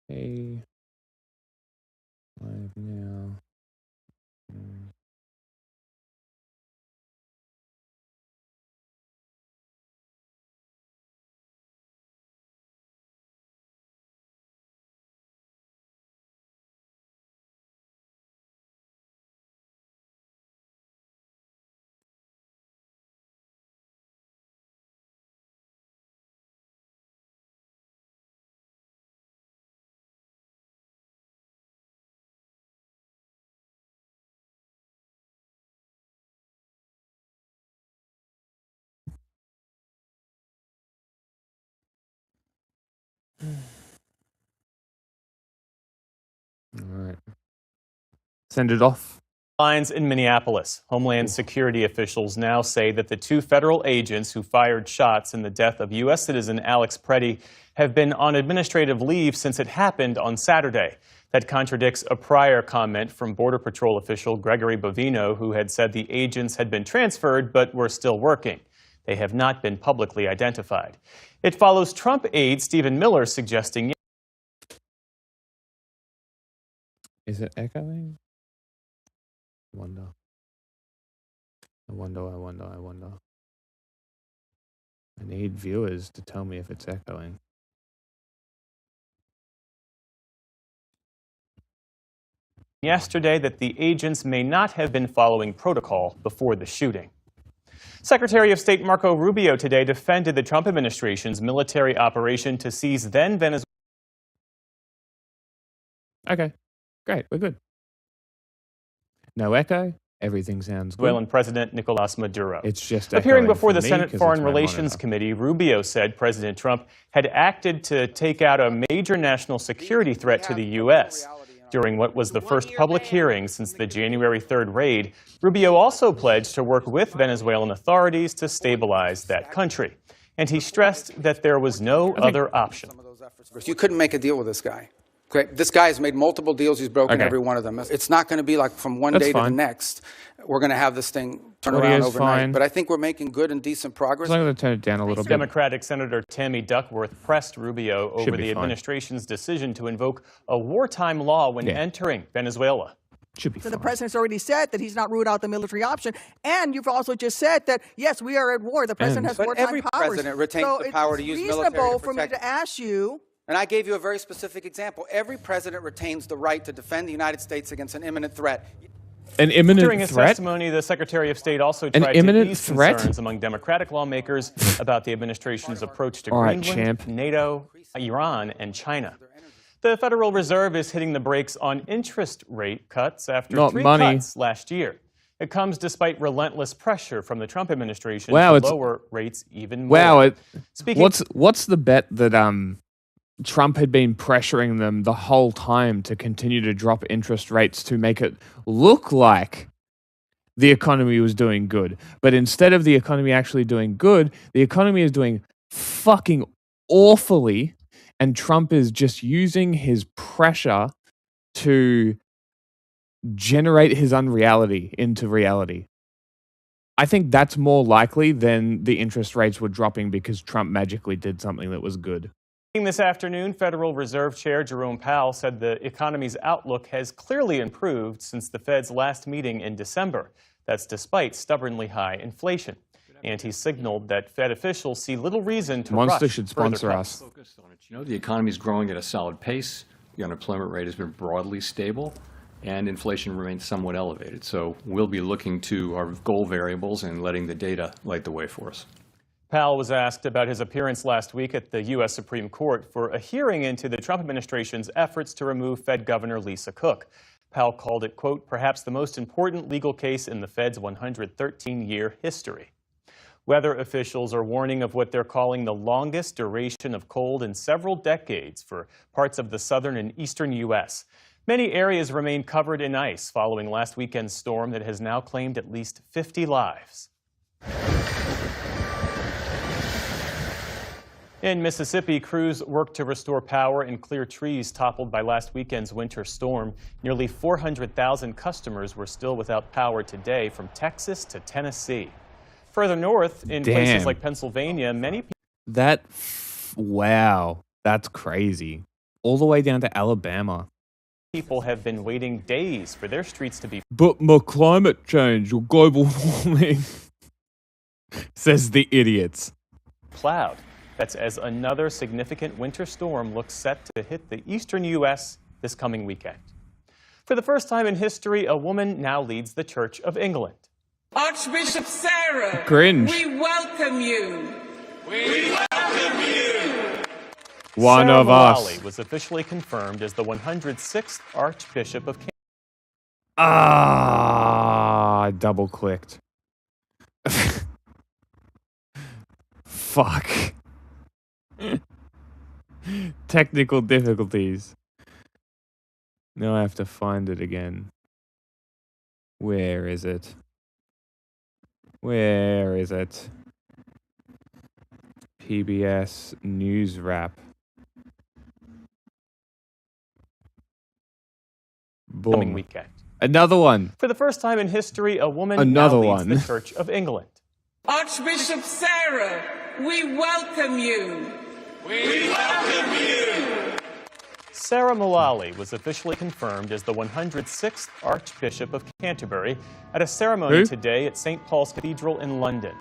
Hey, live now. All right. Send it off. Lines in Minneapolis. Homeland Security officials now say that the two federal agents who fired shots in the death of U.S. citizen Alex Preddy have been on administrative leave since it happened on Saturday. That contradicts a prior comment from Border Patrol official Gregory Bovino, who had said the agents had been transferred but were still working. They have not been publicly identified. It follows Trump aide Stephen Miller suggesting. Is it echoing? I wonder. I need viewers to tell me if it's echoing. Yesterday that the agents may not have been following protocol before the shooting. Secretary of State Marco Rubio today defended the Trump administration's military operation to seize then Venezuela. Okay, great, we're good. No echo. Everything sounds good. Venezuelan President Nicolas Maduro. It's just appearing before the me, Senate Foreign Relations Committee. Rubio said President Trump had acted to take out a major national security threat to the U.S. during what was the first public hearing since the January 3rd raid. Rubio also pledged to work with Venezuelan authorities to stabilize that country. And he stressed that there was no other option. You couldn't make a deal with this guy. Okay. This guy has made multiple deals. He's broken every one of them. It's not going to be like from one day to the next, we're going to have this thing turn around overnight. Fine. But I think we're making good and decent progress. I'm going to turn it down a little bit. Democratic Senator Tammy Duckworth pressed Rubio over the administration's decision to invoke a wartime law when entering Venezuela. Should be so the president's already said that he's not ruled out the military option. And you've also just said that, yes, we are at war. The president has wartime powers. Every president retains the power to use military to protect. So it's reasonable for me to ask you. And I gave you a very specific example. Every president retains the right to defend the United States against an imminent threat. An imminent During his threat? testimony, the Secretary of State also tried to ease concerns among Democratic lawmakers about the administration's approach to Greenland, NATO, Iran, and China. The Federal Reserve is hitting the brakes on interest rate cuts after three cuts last year. It comes despite relentless pressure from the Trump administration to lower rates even more. Wow, what's the bet that Trump had been pressuring them the whole time to continue to drop interest rates to make it look like the economy was doing good. But instead of the economy actually doing good, the economy is doing fucking awfully, and Trump is just using his pressure to generate his unreality into reality. I think that's more likely than the interest rates were dropping because Trump magically did something that was good. This afternoon, Federal Reserve Chair Jerome Powell said the economy's outlook has clearly improved since the Fed's last meeting in December. That's despite stubbornly high inflation. And he signaled that Fed officials see little reason to Monster rush should sponsor us. You know, the economy is growing at a solid pace. The unemployment rate has been broadly stable, and inflation remains somewhat elevated. So we'll be looking to our goal variables and letting the data light the way for us. Powell was asked about his appearance last week at the U.S. Supreme Court for a hearing into the Trump administration's efforts to remove Fed Governor Lisa Cook. Powell called it, quote, perhaps the most important legal case in the Fed's 113-year history. Weather officials are warning of what they're calling the longest duration of cold in several decades for parts of the southern and eastern U.S. Many areas remain covered in ice following last weekend's storm that has now claimed at least 50 lives. In Mississippi, crews worked to restore power and clear trees toppled by last weekend's winter storm. Nearly 400,000 customers were still without power today from Texas to Tennessee. Further north, in places like Pennsylvania, many people... Wow, that's crazy. all the way down to Alabama. People have been waiting days for their streets to be But my climate change or global warming, says the idiots. plowed. That's as another significant winter storm looks set to hit the eastern U.S. this coming weekend. For the first time in history, a woman now leads the Church of England. Archbishop Sarah, Cringe. we welcome you. We welcome you. One Sarah of us. Mullally was officially confirmed as the 106th Archbishop of Canterbury. I double clicked. Fuck. Technical difficulties. Now I have to find it again. Where is it? Where is it? PBS News Wrap. Coming Boom. weekend. Another one. For the first time in history, a woman Another now leads one. the Church of England. Archbishop Sarah, we welcome you. We welcome you. Sarah Mullally was officially confirmed as the 106th Archbishop of Canterbury at a ceremony Who? today at St. Paul's Cathedral in London.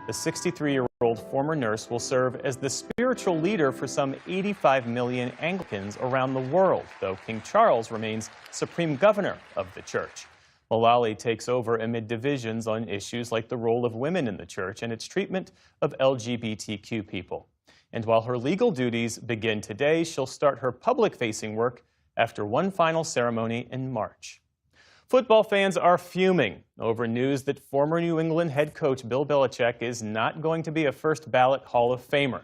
The 63-year-old former nurse will serve as the spiritual leader for some 85 million Anglicans around the world, though King Charles remains supreme governor of the church. Mullally takes over amid divisions on issues like the role of women in the church and its treatment of LGBTQ people. And while her legal duties begin today, she'll start her public-facing work after one final ceremony in March. Football fans are fuming over news that former New England head coach Bill Belichick is not going to be a first-ballot Hall of Famer.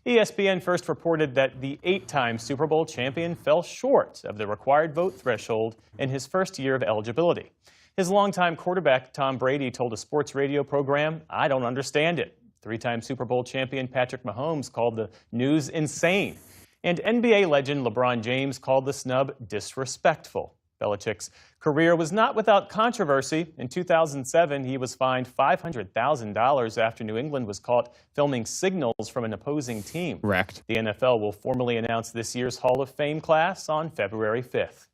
ESPN first reported that the 8-time Super Bowl champion fell short of the required vote threshold in his first year of eligibility. His longtime quarterback, Tom Brady, told a sports radio program, "I don't understand it." 3-time Super Bowl champion Patrick Mahomes called the news insane. And NBA legend LeBron James called the snub disrespectful. Belichick's career was not without controversy. In 2007, he was fined $500,000 after New England was caught filming signals from an opposing team. Wrecked. The NFL will formally announce this year's Hall of Fame class on February 5th.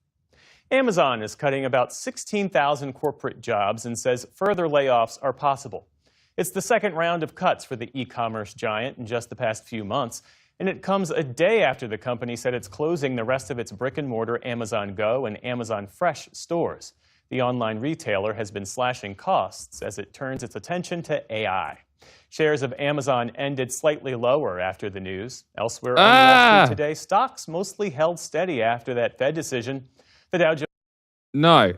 Amazon is cutting about 16,000 corporate jobs and says further layoffs are possible. It's the second round of cuts for the e-commerce giant in just the past few months, and it comes a day after the company said it's closing the rest of its brick-and-mortar Amazon Go and Amazon Fresh stores. The online retailer has been slashing costs as it turns its attention to AI. Shares of Amazon ended slightly lower after the news. Elsewhere on Wall Street today, stocks mostly held steady after that Fed decision. The Dow Jones No.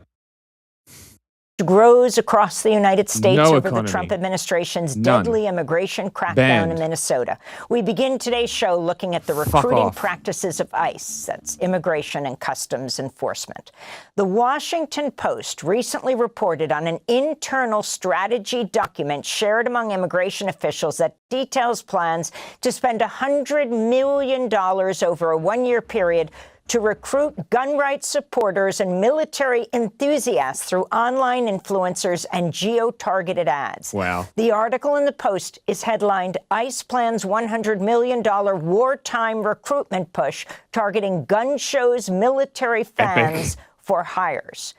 grows across the United States No over economy. the Trump administration's None. deadly immigration crackdown Banned. in Minnesota. We begin today's show looking at the Fuck recruiting off. practices of ICE, that's Immigration and Customs Enforcement. The Washington Post recently reported on an internal strategy document shared among immigration officials that details plans to spend $100 million over a one-year period to recruit gun rights supporters and military enthusiasts through online influencers and geo-targeted ads. Wow. The article in the Post is headlined, ICE plans $100 million wartime recruitment push targeting gun shows military fans for hires.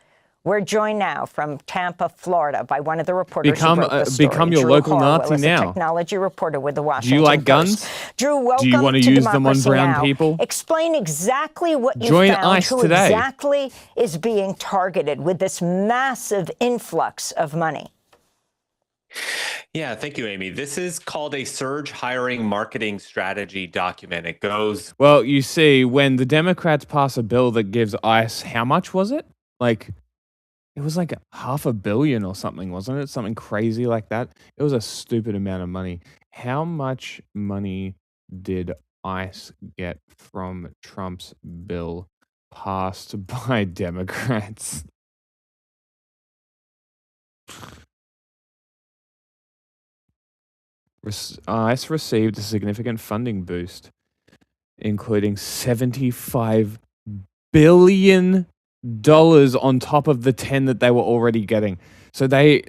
We're joined now from Tampa, Florida, by one of the reporters who broke the story. Become your Drew local Harwell Nazi is a now. technology reporter with the Washington Do you like Post. guns? Drew, welcome Do you want to to use them on Democracy brown Now! people? Explain exactly what you Join found, ICE who today. exactly is being targeted with this massive influx of money. Yeah, thank you, Amy. This is called a surge hiring marketing strategy document. It goes. Well, you see, when the Democrats pass a bill that gives ICE, how much was it? It was like $500 million or something, wasn't it? Something crazy like that. It was a stupid amount of money. How much money did ICE get from Trump's bill passed by Democrats? ICE received a significant funding boost, including $75 billion on top of the 10 that they were already getting. So they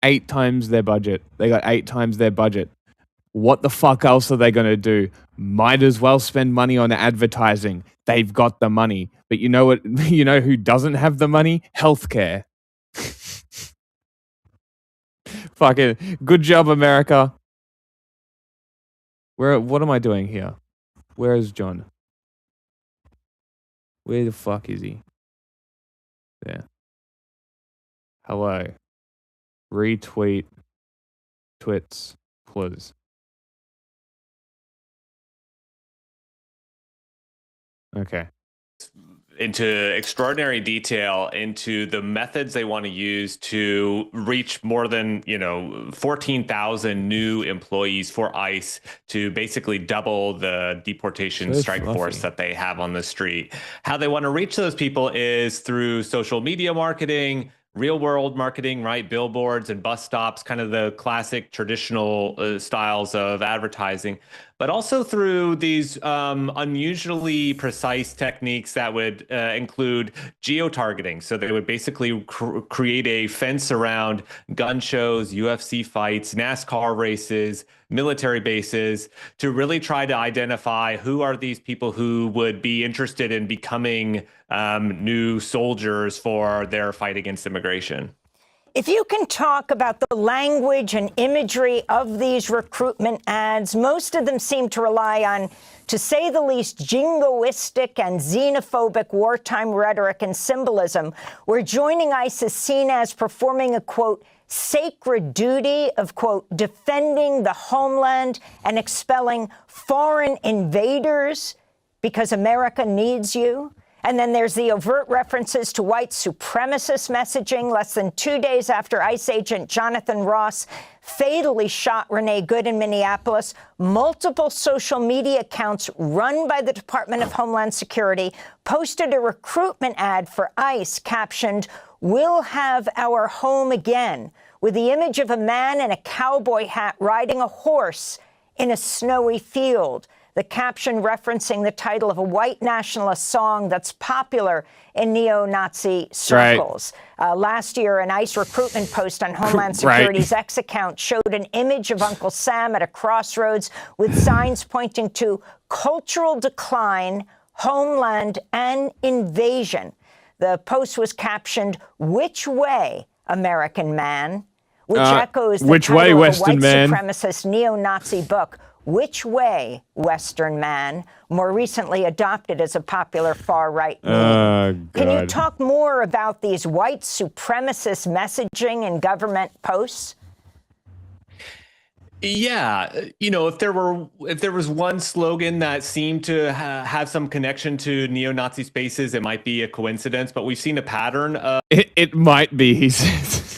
8 times their budget. They got 8 times their budget. What the fuck else are they going to do? Might as well spend money on advertising. They've got the money. But you know what? You know who doesn't have the money? Healthcare. Fucking good job, America. What am I doing here? Where is John? Where the fuck is he? There. Hello. Retweet. Twits. Please. Okay. Into extraordinary detail into the methods they want to use to reach more than 14,000 new employees for ICE to basically double the deportation strike force that they have on the street. How they want to reach those people is through social media marketing, real world marketing, right? Billboards and bus stops, kind of the classic traditional styles of advertising, but also through these unusually precise techniques that would include geo-targeting. So they would basically create a fence around gun shows, UFC fights, NASCAR races, military bases, to really try to identify who are these people who would be interested in becoming new soldiers for their fight against immigration. If you can talk about the language and imagery of these recruitment ads, most of them seem to rely on, to say the least, jingoistic and xenophobic wartime rhetoric and symbolism, where joining ICE is seen as performing a, quote, sacred duty of, quote, defending the homeland and expelling foreign invaders because America needs you. And then there's the overt references to white supremacist messaging less than 2 days after ICE agent Jonathan Ross fatally shot Renee Good in Minneapolis. Multiple social media accounts run by the Department of Homeland Security posted a recruitment ad for ICE captioned, "We'll have our home again," with the image of a man in a cowboy hat riding a horse in a snowy field. The caption referencing the title of a white nationalist song that's popular in neo-Nazi circles. Right. Last year, an ICE recruitment post on Homeland Security's X account showed an image of Uncle Sam at a crossroads with signs pointing to cultural decline, homeland, and invasion. The post was captioned, "Which way, American man?" which echoes the title of a white supremacist neo-Nazi book, Which Way, Western Man, more recently adopted as a popular far-right meme. Can you talk more about these white supremacist messaging in government posts? Yeah, if there was one slogan that seemed to have some connection to neo-Nazi spaces, it might be a coincidence, but we've seen a pattern of... It might be, he says.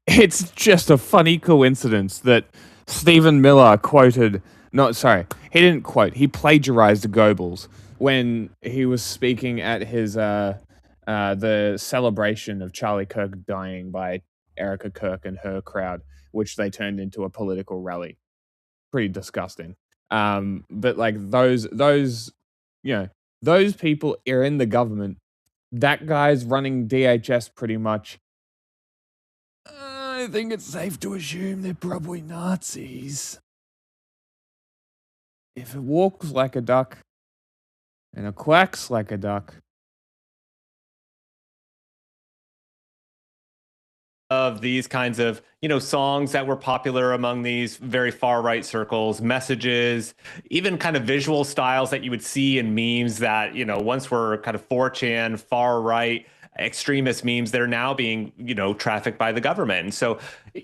It's just a funny coincidence that Stephen Miller quoted, he didn't quote, he plagiarized Goebbels when he was speaking at his the celebration of Charlie Kirk dying by Erica Kirk and her crowd, which they turned into a political rally. Pretty disgusting. But like those people are in the government. That guy's running DHS pretty much. I think it's safe to assume they're probably Nazis. If it walks like a duck and it quacks like a duck. Of these kinds of, songs that were popular among these very far-right circles, messages, even kind of visual styles that you would see in memes that, once were kind of 4chan, far-right, extremist memes that are now being, trafficked by the government. And so, the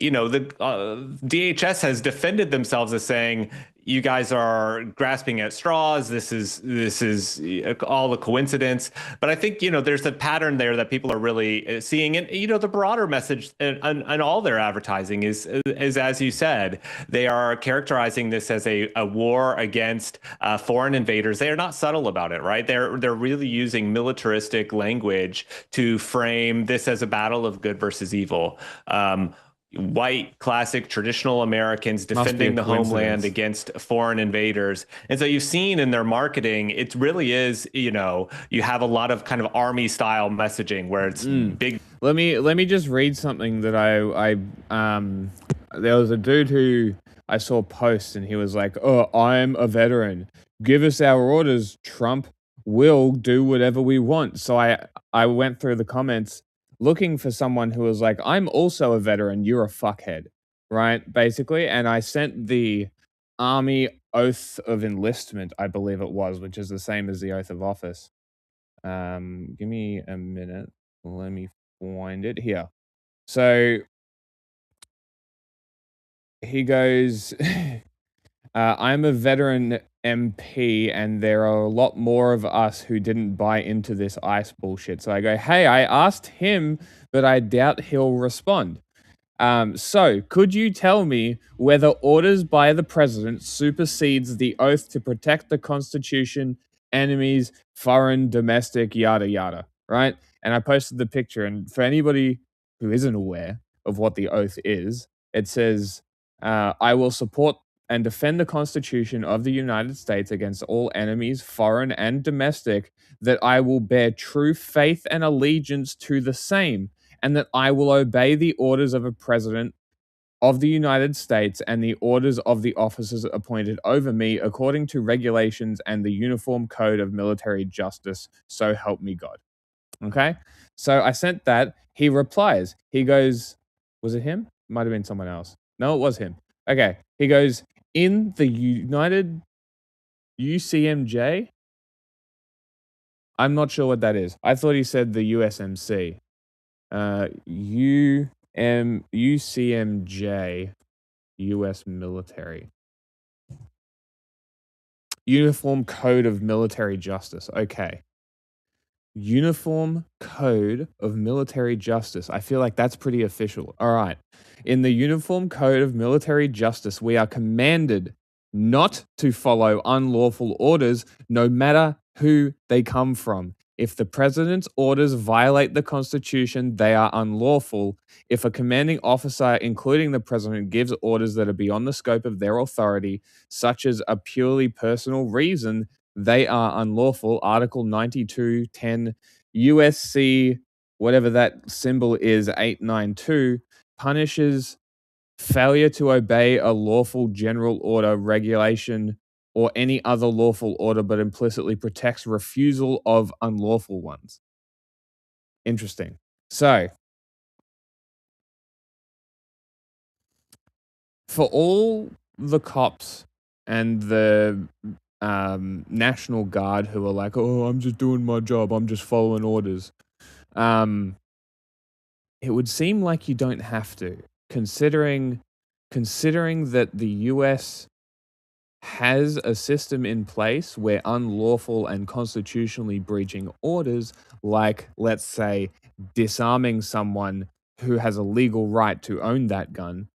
DHS has defended themselves as saying, you guys are grasping at straws. This is all a coincidence. But I think, there's a pattern there that people are really seeing. And, the broader message on all their advertising is, as you said, they are characterizing this as a war against foreign invaders. They are not subtle about it, right? They're really using militaristic language to frame this as a battle of good versus evil. White, classic, traditional Americans defending the homeland against foreign invaders. And so you've seen in their marketing, it really is, you have a lot of kind of army style messaging where it's big. Let me just read something that there was a dude who I saw post, and he was like, "Oh, I'm a veteran. Give us our orders, Trump. We'll do whatever we want." So I went through the comments looking for someone who was like, "I'm also a veteran. You're a fuckhead," right? Basically, and I sent the Army oath of enlistment, I believe it was, which is the same as the oath of office. Give me a minute. Let me find it here. So he goes, I'm a veteran MP, and there are a lot more of us who didn't buy into this ICE bullshit. So I go, hey, I asked him, but I doubt he'll respond. So could you tell me whether orders by the president supersedes the oath to protect the Constitution, enemies, foreign, domestic, yada, yada, right? And I posted the picture, and for anybody who isn't aware of what the oath is, it says, I will support and defend the Constitution of the United States against all enemies, foreign and domestic, that I will bear true faith and allegiance to the same, and that I will obey the orders of a president of the United States and the orders of the officers appointed over me according to regulations and the Uniform Code of Military Justice, so help me God. Okay? So I sent that. He replies. He goes, was it him? Might have been someone else. No, it was him. Okay. He goes, in the United UCMJ? I'm not sure what that is. I thought he said the USMC. UCMJ, U.S. military. Uniform Code of Military Justice. Okay. Uniform Code of Military Justice. I feel like that's pretty official. All right. In the Uniform Code of Military Justice, we are commanded not to follow unlawful orders, no matter who they come from. If the president's orders violate the Constitution, they are unlawful. If a commanding officer, including the president, gives orders that are beyond the scope of their authority, such as a purely personal reason, they are unlawful. Article 92.10 USC, whatever that symbol is, 892, punishes failure to obey a lawful general order, regulation, or any other lawful order, but implicitly protects refusal of unlawful ones. Interesting. So, for all the cops and the National Guard who are like, oh, I'm just doing my job, I'm just following orders, it would seem like you don't have to, considering that the US has a system in place where unlawful and constitutionally breaching orders, like, let's say, disarming someone who has a legal right to own that gun,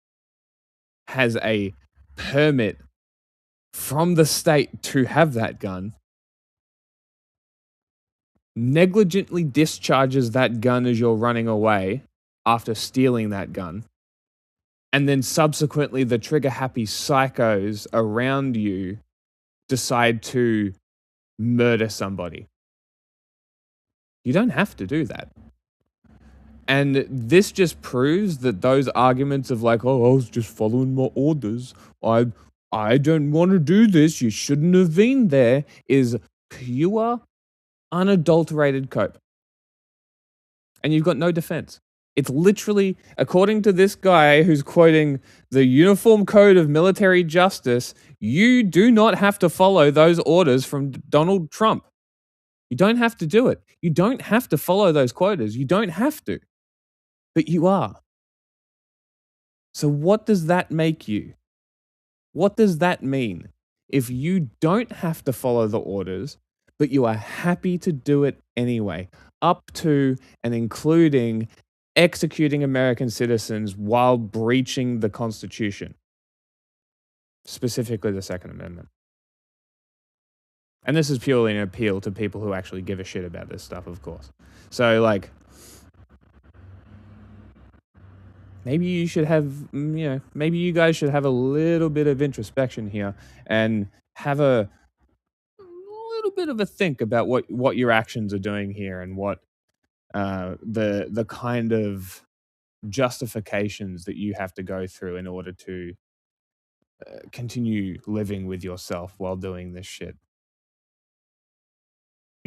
has a permit from the state to have that gun, negligently discharges that gun as you're running away after stealing that gun, and then subsequently the trigger-happy psychos around you decide to murder somebody. You don't have to do that. And this just proves that those arguments of like, oh, I was just following my orders, I don't want to do this, you shouldn't have been there, is pure, unadulterated cope. And you've got no defense. It's literally, according to this guy who's quoting the Uniform Code of Military Justice, you do not have to follow those orders from Donald Trump. You don't have to do it. You don't have to follow those quotas. You don't have to. But you are. So what does that make you? What does that mean? If you don't have to follow the orders, but you are happy to do it anyway, up to and including executing American citizens while breaching the Constitution, specifically the Second Amendment. And this is purely an appeal to people who actually give a shit about this stuff, of course. So, like, maybe you should have, maybe you guys should have a little bit of introspection here and have a little bit of a think about what your actions are doing here and what the kind of justifications that you have to go through in order to continue living with yourself while doing this shit.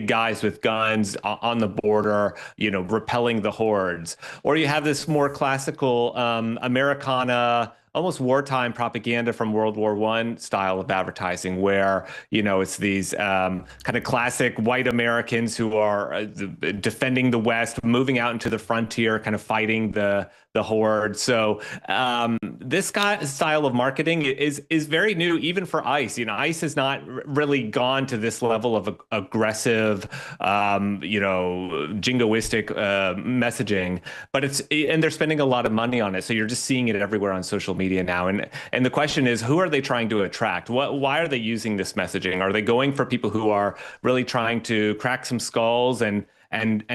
Guys with guns on the border, repelling the hordes. Or you have this more classical Americana, almost wartime propaganda from World War I style of advertising, where, it's these kind of classic white Americans who are defending the West, moving out into the frontier, kind of fighting the horde. So this style of marketing is very new, even for ICE. ICE has not really gone to this level of aggressive, jingoistic messaging, but and they're spending a lot of money on it. So you're just seeing it everywhere on social media now. And the question is, who are they trying to attract? Why are they using this messaging? Are they going for people who are really trying to crack some skulls and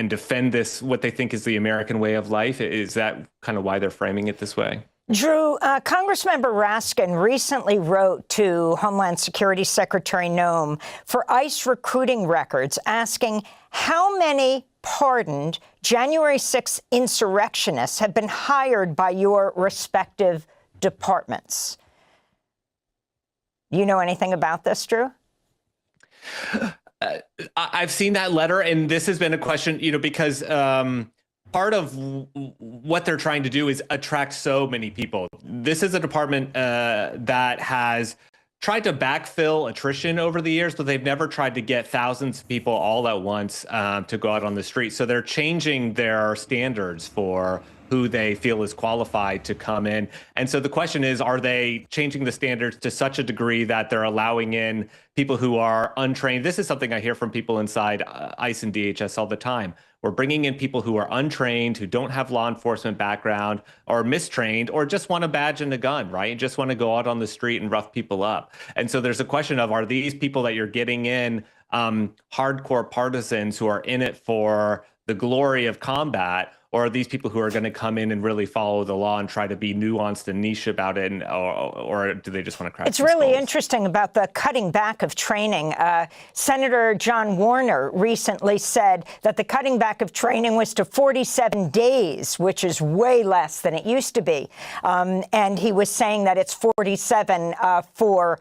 defend this, what they think is the American way of life? Is that kind of why they're framing it this way? Drew, Congressmember Raskin recently wrote to Homeland Security Secretary Noem for ICE recruiting records, asking how many pardoned January 6th insurrectionists have been hired by your respective departments. You know anything about this, Drew? I've seen that letter, and this has been a question, because part of what they're trying to do is attract so many people. This is a department that has tried to backfill attrition over the years, but they've never tried to get thousands of people all at once to go out on the street. So they're changing their standards for who they feel is qualified to come in. And so the question is, are they changing the standards to such a degree that they're allowing in people who are untrained? This is something I hear from people inside ICE and DHS all the time. We're bringing in people who are untrained, who don't have law enforcement background, or mistrained, or just want a badge and a gun, right? And just want to go out on the street and rough people up. And so there's a question of, are these people that you're getting in hardcore partisans who are in it for the glory of combat, or are these people who are going to come in and really follow the law and try to be nuanced and niche about it, or do they just want to crack? It's really skulls? Interesting about the cutting back of training. Senator John Warner recently said that the cutting back of training was to 47 days, which is way less than it used to be. And he was saying that it's 47 for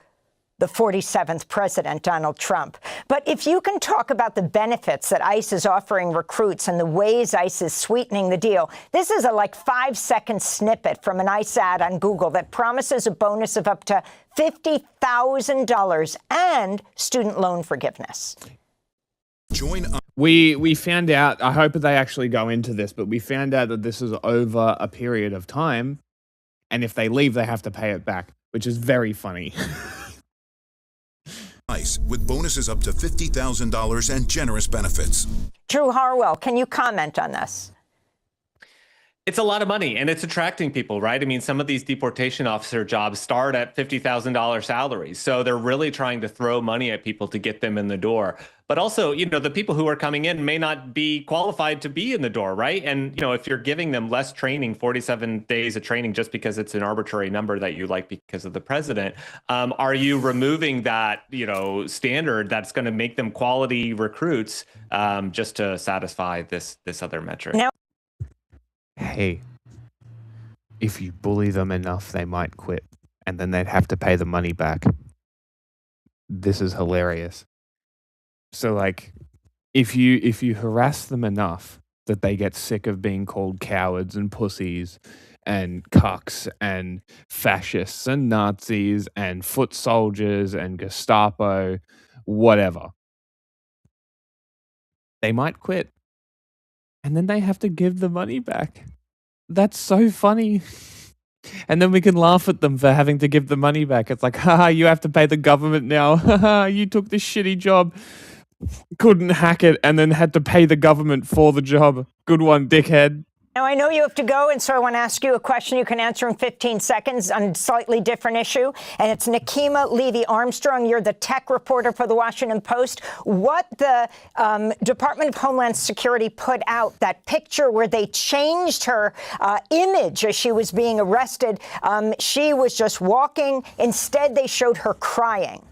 the 47th president, Donald Trump. But if you can talk about the benefits that ICE is offering recruits and the ways ICE is sweetening the deal, this is a 5-second snippet from an ICE ad on Google that promises a bonus of up to $50,000 and student loan forgiveness. We found out, I hope that they actually go into this, but we found out that this is over a period of time, and if they leave, they have to pay it back, which is very funny. ICE with bonuses up to $50,000 and generous benefits. Drew Harwell, can you comment on this? It's a lot of money, and it's attracting people, right? I mean, some of these deportation officer jobs start at $50,000 salaries. So they're really trying to throw money at people to get them in the door. But also, the people who are coming in may not be qualified to be in the door, right? And, if you're giving them less training, 47 days of training, just because it's an arbitrary number that you like because of the president, are you removing that, standard that's going to make them quality recruits just to satisfy this other metric? Now, hey, if you bully them enough, they might quit, and then they'd have to pay the money back. This is hilarious. So, if you harass them enough that they get sick of being called cowards and pussies and cucks and fascists and Nazis and foot soldiers and Gestapo, whatever, they might quit. And then they have to give the money back. That's so funny. And then we can laugh at them for having to give the money back. It's like, haha, you have to pay the government now. Haha, you took this shitty job, couldn't hack it, and then had to pay the government for the job. Good one, dickhead. Now, I know you have to go, and so I want to ask you a question you can answer in 15 seconds on a slightly different issue. And it's Nikema Levy-Armstrong. You're the tech reporter for The Washington Post. What the Department of Homeland Security put out, that picture where they changed her image as she was being arrested, she was just walking. Instead, they showed her crying.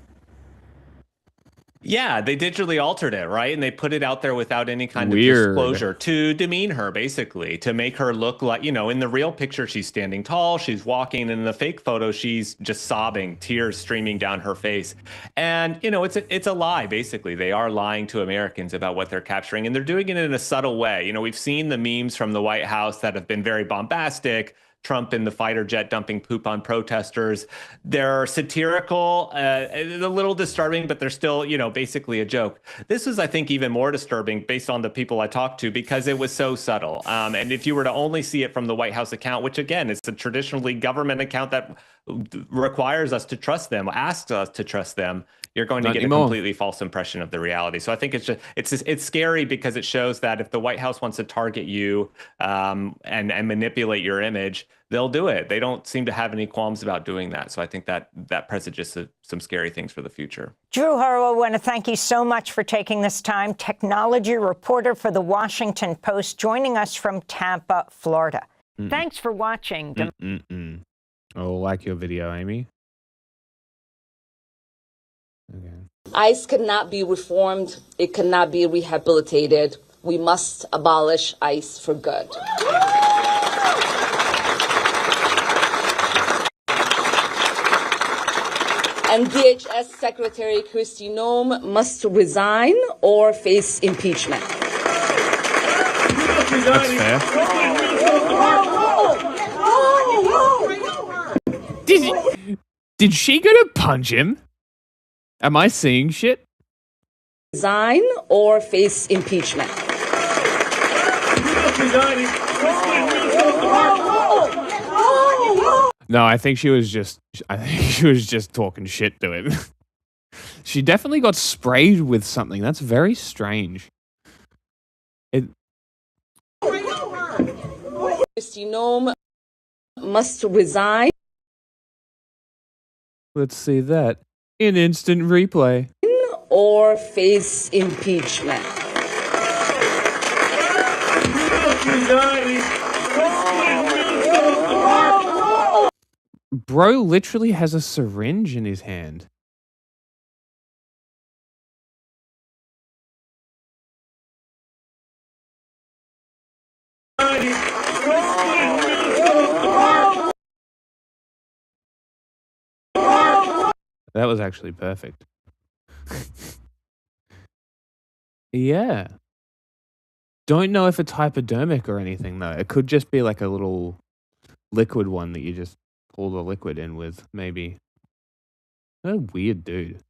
Yeah, they digitally altered it, right? And they put it out there without any kind of Weird. disclosure to demean her, basically, to make her look like, you know, in the real picture, she's standing tall, she's walking, and in the fake photo, she's just sobbing, tears streaming down her face. And, you know, it's a lie, basically. They are lying to Americans about what they're capturing, and they're doing it in a subtle way. You know, we've seen the memes from the White House that have been very bombastic. Trump in the fighter jet dumping poop on protesters. They're satirical, a little disturbing, but they're still, you know, basically a joke. This was, I think, even more disturbing based on the people I talked to because it was so subtle. And if you were to only see it from the White House account, which again, is a traditionally government account that requires us to trust them, asks us to trust them, you're going to get a completely false impression of the reality. So I think it's scary because it shows that if the White House wants to target you and manipulate your image, they'll do it. They don't seem to have any qualms about doing that. So I think that presages some scary things for the future. Drew Harwell, I want to thank you so much for taking this time. Technology reporter for The Washington Post, joining us from Tampa, Florida. Thanks for watching. Oh, like your video, Amy. Okay. ICE cannot be reformed. It cannot be rehabilitated. We must abolish ICE for good. And DHS Secretary Kristi Noem must resign or face impeachment. That's fair. Did she go to punch him? Am I seeing shit? Resign or face impeachment. No, I think she was just talking shit to him. She definitely got sprayed with something. That's very strange. Kristi Noem must resign. Let's see that. In instant replay. Or face impeachment. Bro literally has a syringe in his hand. That was actually perfect. Yeah. Don't know if it's hypodermic or anything, though. It could just be like a little liquid one that you just pull the liquid in with, maybe. What a weird dude.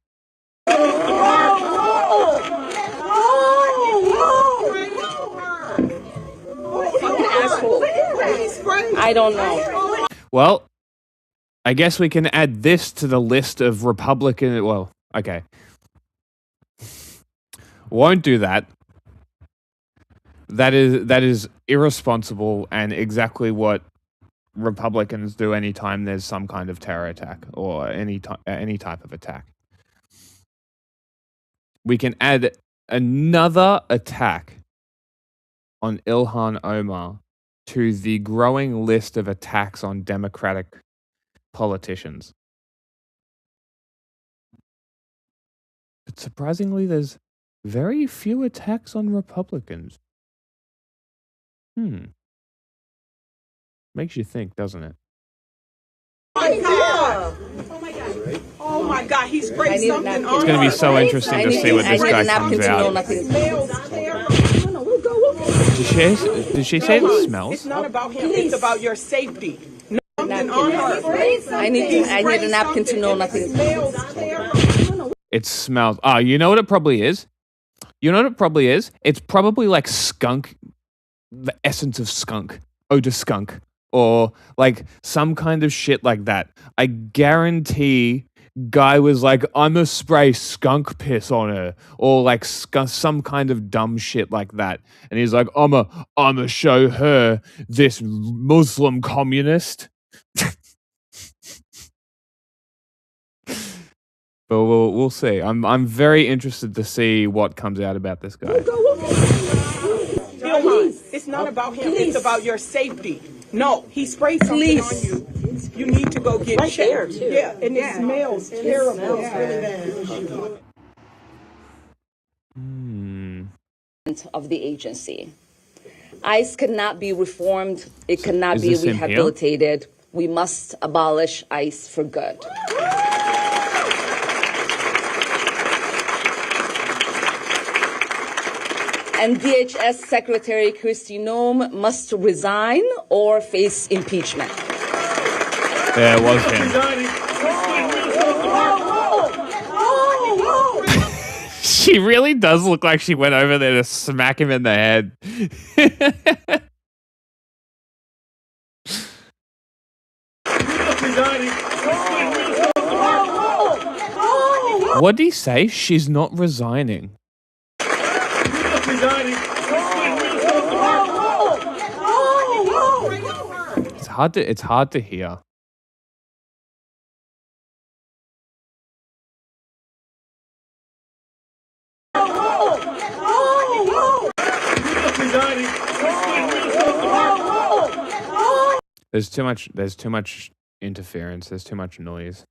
I don't know. Well, I guess we can add this to the list of Republican... Well, okay. Won't do that. That is irresponsible and exactly what Republicans do anytime there's some kind of terror attack or any type of attack. We can add another attack on Ilhan Omar to the growing list of attacks on Democratic politicians. But surprisingly, there's very few attacks on Republicans. Makes you think, doesn't it? Oh my God! Oh my God! He sprayed something on. It's going to be so interesting to see what this guy comes out. Did she say it smells? It's not about him. It's about your safety. Nothing on her. I need a napkin to know nothing. It smells. Ah, you know what it probably is? You know what it probably is? It's probably like skunk, the essence of skunk, odor skunk, or like some kind of shit like that. I guarantee guy was like, I'm gonna spray skunk piss on her, or like some kind of dumb shit like that. And he's like, I'm gonna show her this Muslim communist. But we'll see. I'm very interested to see what comes out about this guy. It's not about him. It's about your safety. No, he sprayed something on you. You need to go get checked. Yeah, and it smells terrible. president of the agency. ICE cannot be reformed. It cannot be this him here? rehabilitated. We must abolish ICE for good. And DHS Secretary Kristi Noem must resign or face impeachment. There was him. She really does look like she went over there to smack him in the head. What did he say? She's not resigning. It's hard to hear. There's too much interference. There's too much noise.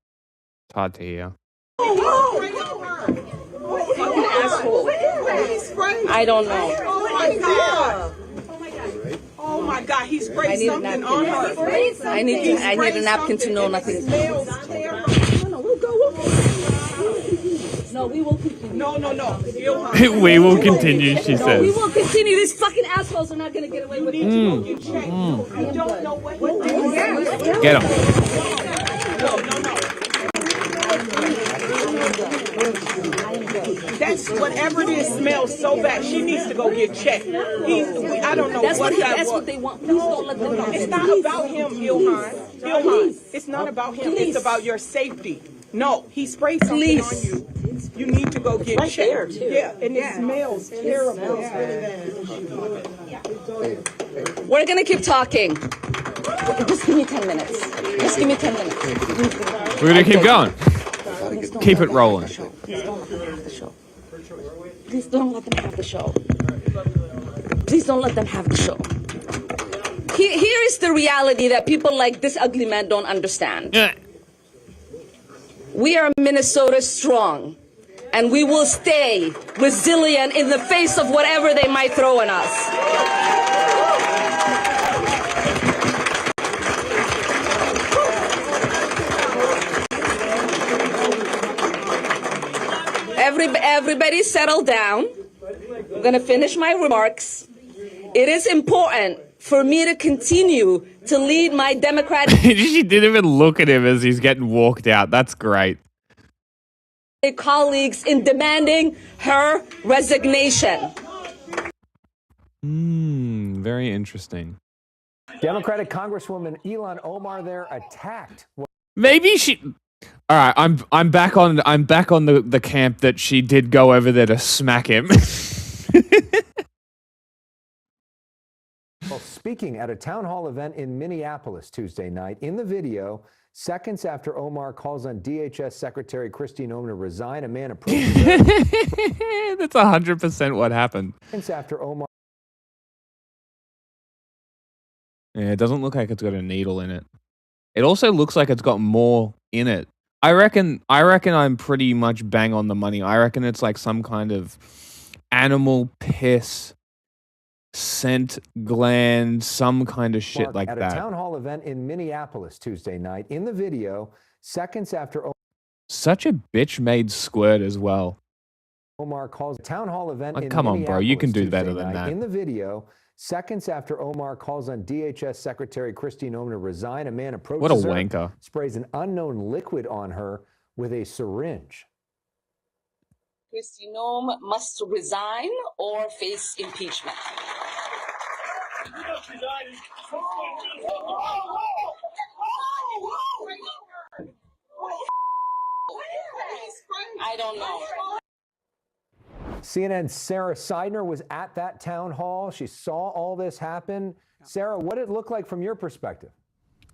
It's hard to hear. I don't know. Oh my God. Oh my God, he sprayed something on her. I need a napkin to know nothing. No, we will continue. No. We will continue, she We says. will continue. These fucking assholes are not going to get away with it. You don't know what he did. Get him. That's whatever it is smells so bad. She needs to go get checked. I don't know That's what that that's was. what they want. Please don't let them know. It's not about him, Ilhan. Ilhan, it's not about him. It's about your safety. No, he sprayed something on you. You need to go get checked. Yeah, and it smells terrible. We're going to keep talking. Just give me 10 minutes. Just give me 10 minutes. We're going to keep going. Keep it rolling. Please don't let them have the show. Please don't let them have the show. Here is the reality that people like this ugly man don't understand. Yeah. We are Minnesota strong, and we will stay resilient in the face of whatever they might throw at us. Everybody settle down. I'm going to finish my remarks. It is important for me to continue to lead my Democratic She didn't even look at him as he's getting walked out. That's great. colleagues in demanding her resignation. Very interesting. Democratic Congresswoman Ilhan Omar there attacked. Maybe she. All right, I'm back on the camp that she did go over there to smack him. Well, speaking at a town hall event in Minneapolis Tuesday night, in the video, seconds after Omar calls on DHS Secretary Kristi Noem to resign, a man approaches her. That's 100% what happened. Seconds after Omar. Yeah, it doesn't look like it's got a needle in it. It also looks like it's got more in it. I reckon I'm pretty much bang on the money. I reckon it's like some kind of animal piss scent gland, some kind of shit like that. At a town hall event in Minneapolis Tuesday night, in the video, seconds after Such a bitch-made squirt as well. Omar calls a town hall event in come on, bro. You can do Tuesday better than night. that. In the video, seconds after Omar calls on DHS Secretary Kristi Noem to resign, a man approaches What a her, wanker. sprays an unknown liquid on her with a syringe. Kristi Noem must resign or face impeachment. I don't know. CNN's Sarah Seidner was at that town hall. She saw all this happen. Sarah, what did it look like from your perspective?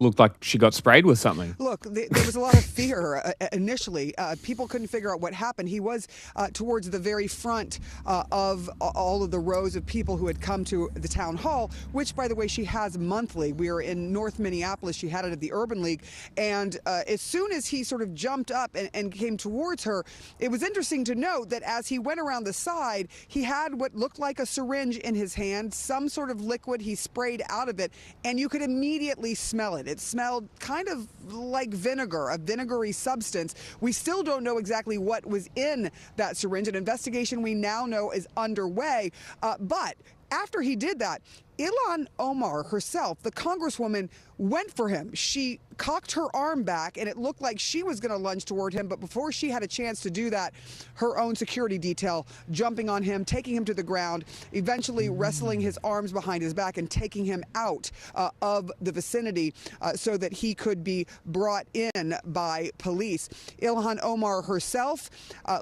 looked like she got sprayed with something. Look, there was a lot of fear initially. People couldn't figure out what happened. He was towards the very front of all of the rows of people who had come to the town hall, which, by the way, she has monthly. We are in North Minneapolis. She had it at the Urban League. And as soon as he sort of jumped up and came towards her, it was interesting to note that as he went around the side, he had what looked like a syringe in his hand, some sort of liquid he sprayed out of it, and you could immediately smell it. It smelled kind of like vinegar, a vinegary substance. We still don't know exactly what was in that syringe. An investigation we now know is underway. But after he did that, Ilhan Omar herself, the congresswoman, went for him. She cocked her arm back, and it looked like she was going to lunge toward him. But before she had a chance to do that, her own security detail jumping on him, taking him to the ground, eventually wrestling his arms behind his back and taking him out of the vicinity so that he could be brought in by police. Ilhan Omar herself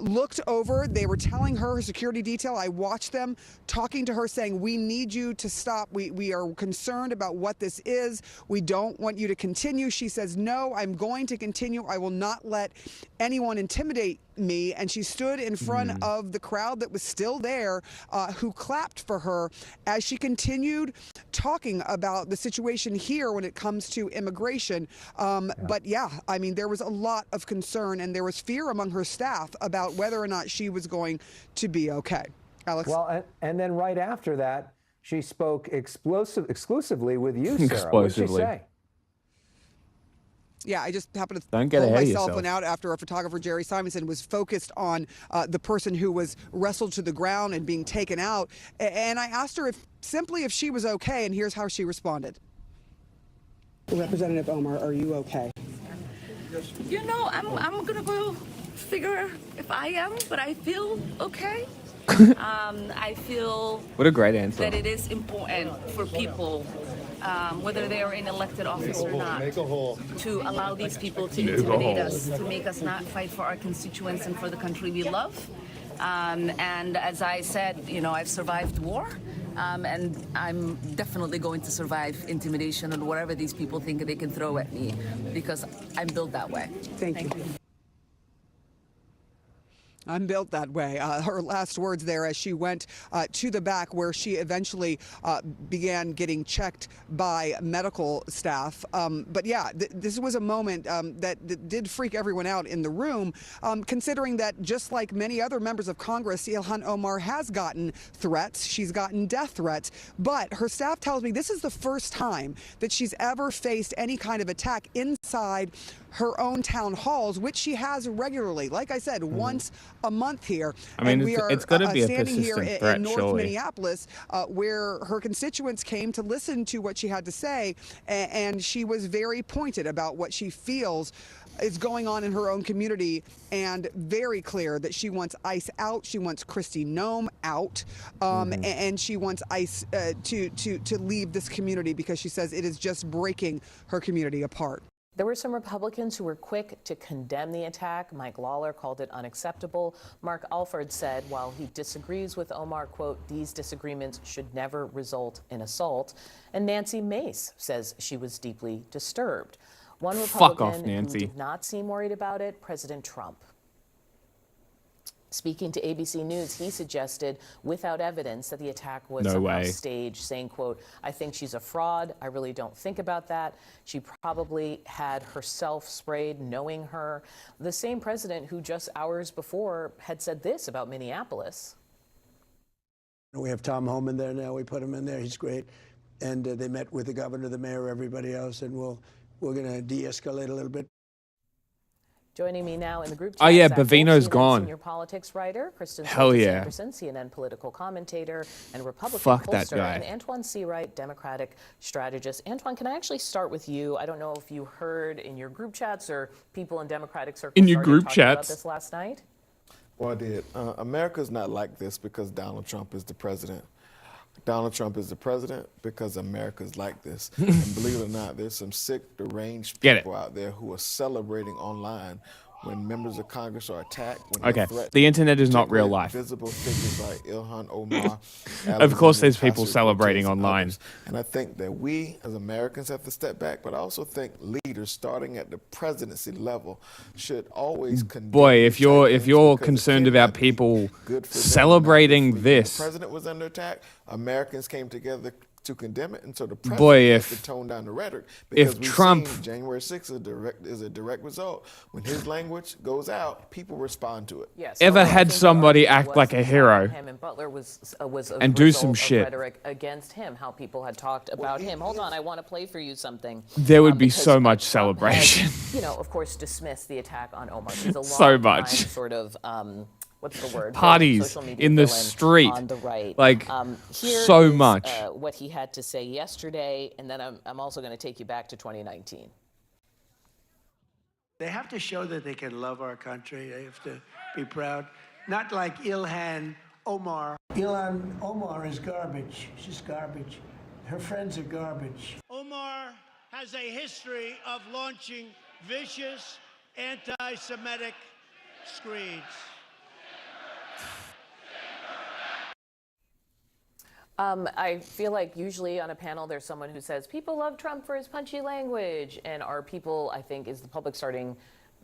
looked over. They were telling her security detail. I watched them talking to her, saying, "We need you to stop. We are concerned about what this is. We don't want you to continue." She says, "No, I'm going to continue. I will not let anyone intimidate me." And she stood in front of the crowd that was still there, who clapped for her as she continued talking about the situation here when it comes to immigration. But yeah, I mean, there was a lot of concern and there was fear among her staff about whether or not she was going to be okay. Alex? Well, and then right after that, she spoke exclusively with you, Sarah. What did she say? Yeah, I just happened to Don't get pull ahead of myself yourself. one out after our photographer, Jerry Simonson, was focused on the person who was wrestled to the ground and being taken out. And I asked her if she was okay, and here's how she responded. Representative Omar, are you okay? You know, I'm gonna go figure if I am, but I feel okay. I feel What a great answer. that it is important for people, whether they are in elected office or not, to allow these people to intimidate us, to make us not fight for our constituents and for the country we love. And as I said, you know, I've survived war, and I'm definitely going to survive intimidation and whatever these people think they can throw at me, because I'm built that way. Thank you. I'm built that way. Her last words there as she went to the back, where she eventually began getting checked by medical staff. But yeah, this was a moment that did freak everyone out in the room, considering that just like many other members of Congress, Ilhan Omar has gotten threats. She's gotten death threats. But her staff tells me this is the first time that she's ever faced any kind of attack inside her own town halls, which she has regularly. Like I said, once a month here. I mean, and we are it's going to be a standing here persistent threat, in North surely. Minneapolis, where her constituents came to listen to what she had to say, and she was very pointed about what she feels is going on in her own community, and very clear that she wants ICE out. She wants Kristi Noem out, and she wants ICE to leave this community, because she says it is just breaking her community apart. There were some Republicans who were quick to condemn the attack. Mike Lawler called it unacceptable. Mark Alford said while he disagrees with Omar, quote, these disagreements should never result in assault. And Nancy Mace says she was deeply disturbed. One Republican who did not seem worried about it, President Trump. Speaking to ABC News, he suggested, without evidence, that the attack was somehow staged, saying, quote, I think she's a fraud. I really don't think about that. She probably had herself sprayed, knowing her. The same president who just hours before had said this about Minneapolis. We have Tom Homan there now. We put him in there. He's great. And they met with the governor, the mayor, everybody else, and we're going to de-escalate a little bit. Joining me now in the group chat. Oh yeah, Zach Bavino's Wolf, gone. Senior politics writer, Kristen Hell yeah. Anderson, CNN political commentator and Republican Fuck that pollster, guy. and Antoine Seawright, Democratic strategist. Antoine, can I actually start with you? I don't know if you heard in your group chats or people in Democratic circles in your group about chats this last night. Well, I did. America's not like this because Donald Trump is the president. Donald Trump is the president because America's like this. And believe it or not, there's some sick, deranged people out there who are celebrating online when members of Congress are attacked. When Okay, the internet is not real life. Visible figures like Ilhan, Omar. Of course, there's people celebrating online. Others. And I think that we, as Americans, have to step back, but I also think leaders, starting at the presidency level, should always condemn. Boy, if you're concerned about people celebrating this, the president was under attack, Americans came together to condemn it, and so the president boy, has to tone down the rhetoric. Because if Trump, January 6th is a direct result. When his language goes out, people respond to it. Yes. Ever had somebody act like a hero Him and Butler was and do some shit, rhetoric against him, how people had talked about him. Hold on, I want to play for you something. There would be so much celebration. Had, of course, dismissed the attack on Omar. He's a so much. Sort of. What's the word? Parties in the street, on the right. Like here so is, much. What he had to say yesterday, and then I'm also going to take you back to 2019. They have to show that they can love our country. They have to be proud. Not like Ilhan Omar. Ilhan Omar is garbage. She's garbage. Her friends are garbage. Omar has a history of launching vicious anti-Semitic screeds. I feel like usually on a panel there's someone who says people love Trump for his punchy language, and are people, I think, is the public starting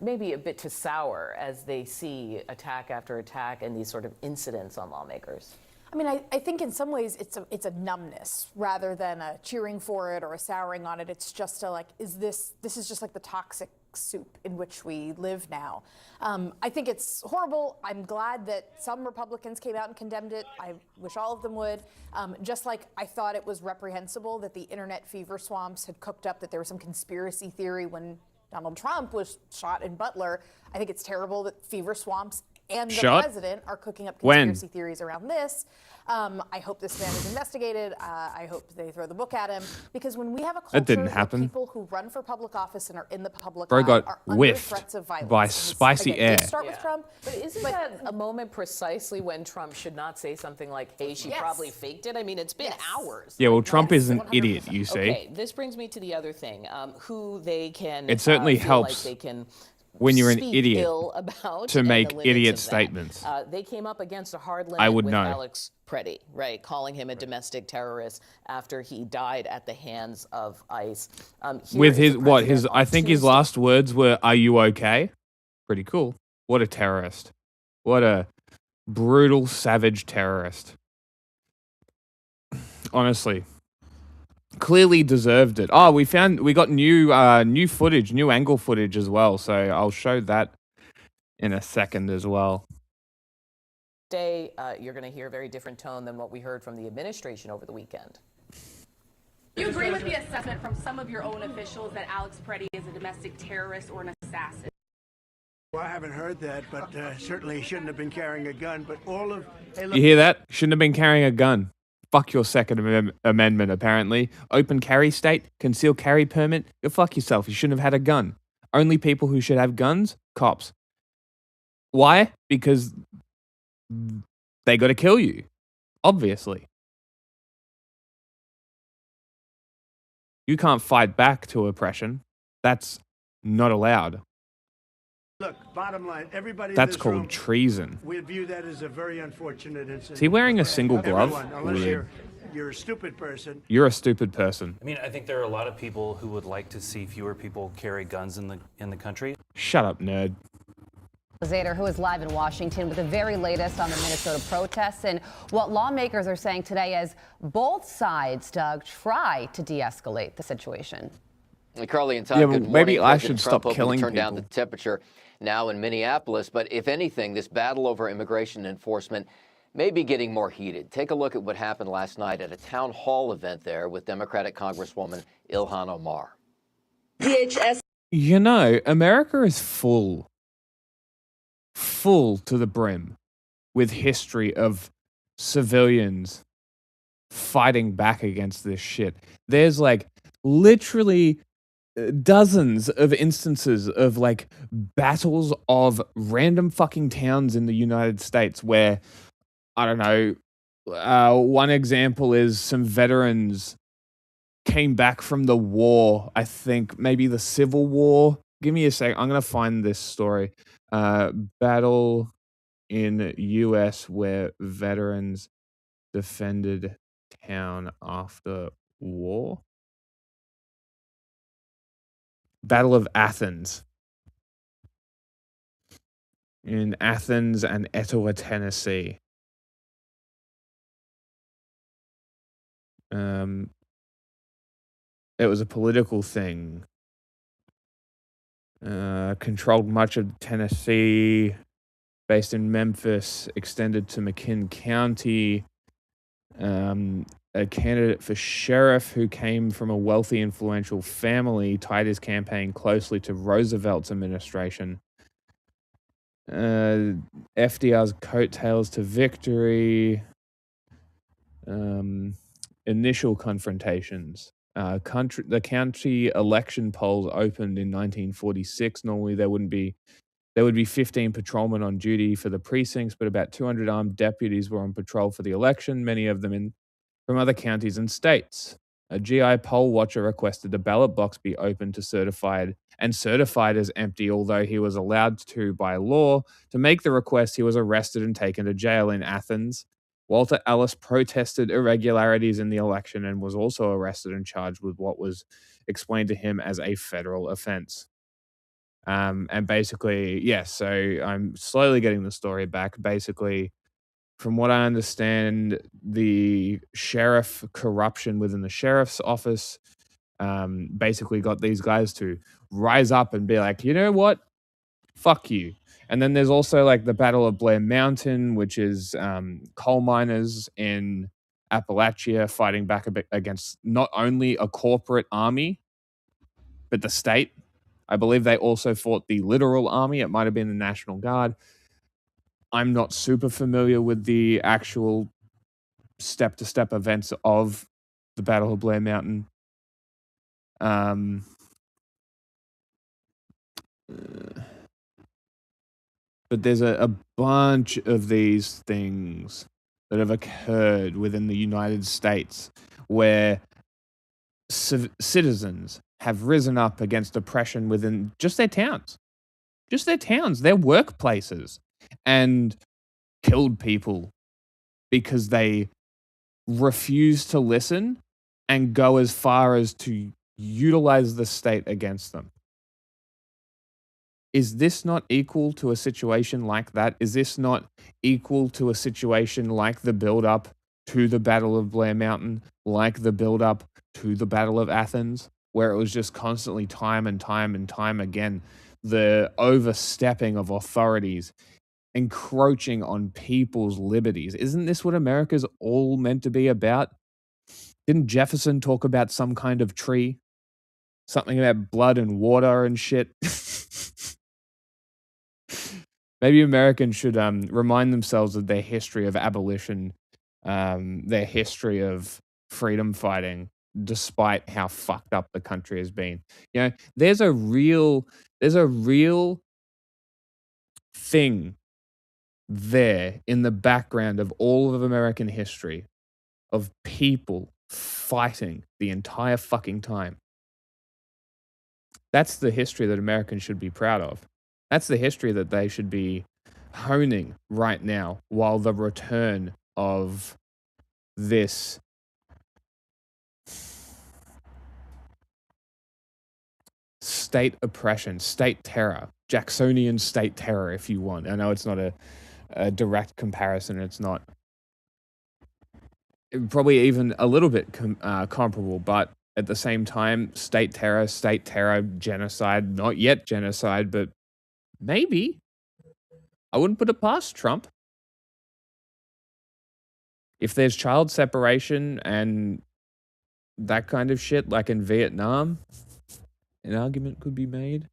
maybe a bit to sour as they see attack after attack and these sort of incidents on lawmakers? I mean, I think in some ways it's a numbness rather than a cheering for it or a souring on it. It's just a like, this is just like the toxic soup in which we live now. I think it's horrible. I'm glad that some Republicans came out and condemned it. I wish all of them would. Just like I thought it was reprehensible that the internet fever swamps had cooked up that there was some conspiracy theory when Donald Trump was shot in Butler. I think it's terrible that fever swamps and the president are cooking up conspiracy theories around this. I hope this man is investigated. I hope they throw the book at him, because when we have a culture where people who run for public office and are in the public eye are under threats of violence by spicy air. Start with Trump, but isn't that a moment precisely when Trump should not say something like, "Hey, she probably faked it"? I mean, it's been hours. Yeah, well, Trump is an idiot, you see. Okay, this brings me to the other thing: who they can. It certainly feel helps. like they can when you're an speak idiot ill about to and make the limits idiot of that. statements. They came up against a hard limit I would with know. Alex Preddy, right, calling him a domestic terrorist after he died at the hands of ICE. With his I think his last words were, "Are you okay?" Pretty cool. What a terrorist. What a brutal, savage terrorist. Honestly. Clearly deserved it. Oh, we got new footage, new angle footage as well. So I'll show that in a second as well. Today, you're going to hear a very different tone than what we heard from the administration over the weekend. Do you agree with the assessment from some of your own officials that Alex Preddy is a domestic terrorist or an assassin? Well, I haven't heard that, but certainly he shouldn't have been carrying a gun. But all of you hear that? Shouldn't have been carrying a gun. Fuck your Second Amendment, apparently. Open carry state, concealed carry permit. Go fuck yourself. You shouldn't have had a gun. Only people who should have guns, cops. Why? Because they got to kill you. Obviously. You can't fight back to oppression. That's not allowed. Look, bottom line, everybody. That's called treason. We view that as a very unfortunate incident. Is he wearing a single glove? Unless you're a stupid person. You're a stupid person. I mean, I think there are a lot of people who would like to see fewer people carry guns in the country. Shut up, nerd. Zader, who is live in Washington with the very latest on the Minnesota protests and what lawmakers are saying today as both sides, Doug, try to de-escalate the situation. Carly and Todd, yeah, good morning. maybe I President should Trump stop killing turn people. down the temperature now in Minneapolis, but if anything, this battle over immigration enforcement may be getting more heated. Take a look at what happened last night at a town hall event there with Democratic Congresswoman Ilhan Omar. DHS. You know, America is full to the brim with history of civilians fighting back against this shit. There's like literally dozens of instances of like battles of random fucking towns in the United States where, I don't know, one example is some veterans came back from the war, I think maybe the Civil War, give me a sec. I'm gonna find this story. Battle in U.S. where veterans defended town after war. Battle of Athens. In Athens and Etowah, Tennessee. It was a political thing. Controlled much of Tennessee, based in Memphis, extended to McKinn County. A candidate for sheriff who came from a wealthy, influential family tied his campaign closely to Roosevelt's administration. FDR's coattails to victory. Initial confrontations. The county election polls opened in 1946. Normally, there would be 15 patrolmen on duty for the precincts, but about 200 armed deputies were on patrol for the election, many of them from other counties and states. A GI poll watcher requested the ballot box be opened to certified as empty, although he was allowed to by law. To make the request, he was arrested and taken to jail in Athens. Walter Ellis protested irregularities in the election and was also arrested and charged with what was explained to him as a federal offense. And basically, yes, so I'm slowly getting the story back. Basically, from what I understand, the sheriff corruption within the sheriff's office basically got these guys to rise up and be like, you know what? Fuck you. And then there's also like the Battle of Blair Mountain, which is coal miners in Appalachia fighting back against not only a corporate army, but the state. I believe they also fought the literal army. It might have been the National Guard. I'm not super familiar with the actual step-to-step events of the Battle of Blair Mountain. But there's a bunch of these things that have occurred within the United States where citizens have risen up against oppression within just their towns, their workplaces, and killed people because they refuse to listen and go as far as to utilize the state against them. Is this not equal to a situation like that? Is this not equal to a situation like the build-up to the Battle of Blair Mountain, like the build-up to the Battle of Athens, where it was just constantly time and time and time again, the overstepping of authorities, encroaching on people's liberties? Isn't this what America's all meant to be about? Didn't Jefferson talk about some kind of tree? Something about blood and water and shit? Maybe Americans should remind themselves of their history of abolition, their history of freedom fighting, despite how fucked up the country has been. You know, there's a real thing there in the background of all of American history of people fighting the entire fucking time. That's the history that Americans should be proud of. That's the history that they should be honing right now, while the return of this state oppression, state terror, Jacksonian state terror, if you want. I know it's not a direct comparison. It's not probably even a little bit comparable, but at the same time, state terror, genocide, not yet genocide, but maybe. I wouldn't put it past Trump. If there's child separation and that kind of shit, like in Vietnam, an argument could be made.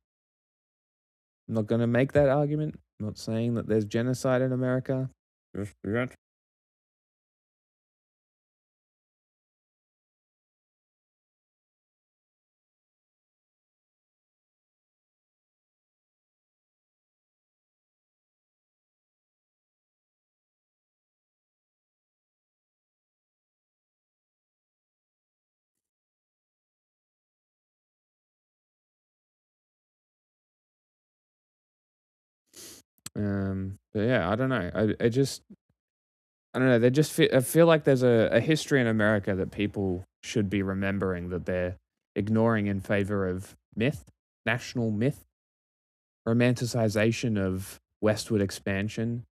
I'm not going to make that argument. I'm not saying that there's genocide in America. Just yet. But yeah, I don't know. I don't know. I feel like there's a history in America that people should be remembering that they're ignoring in favor of myth, national myth, romanticization of westward expansion,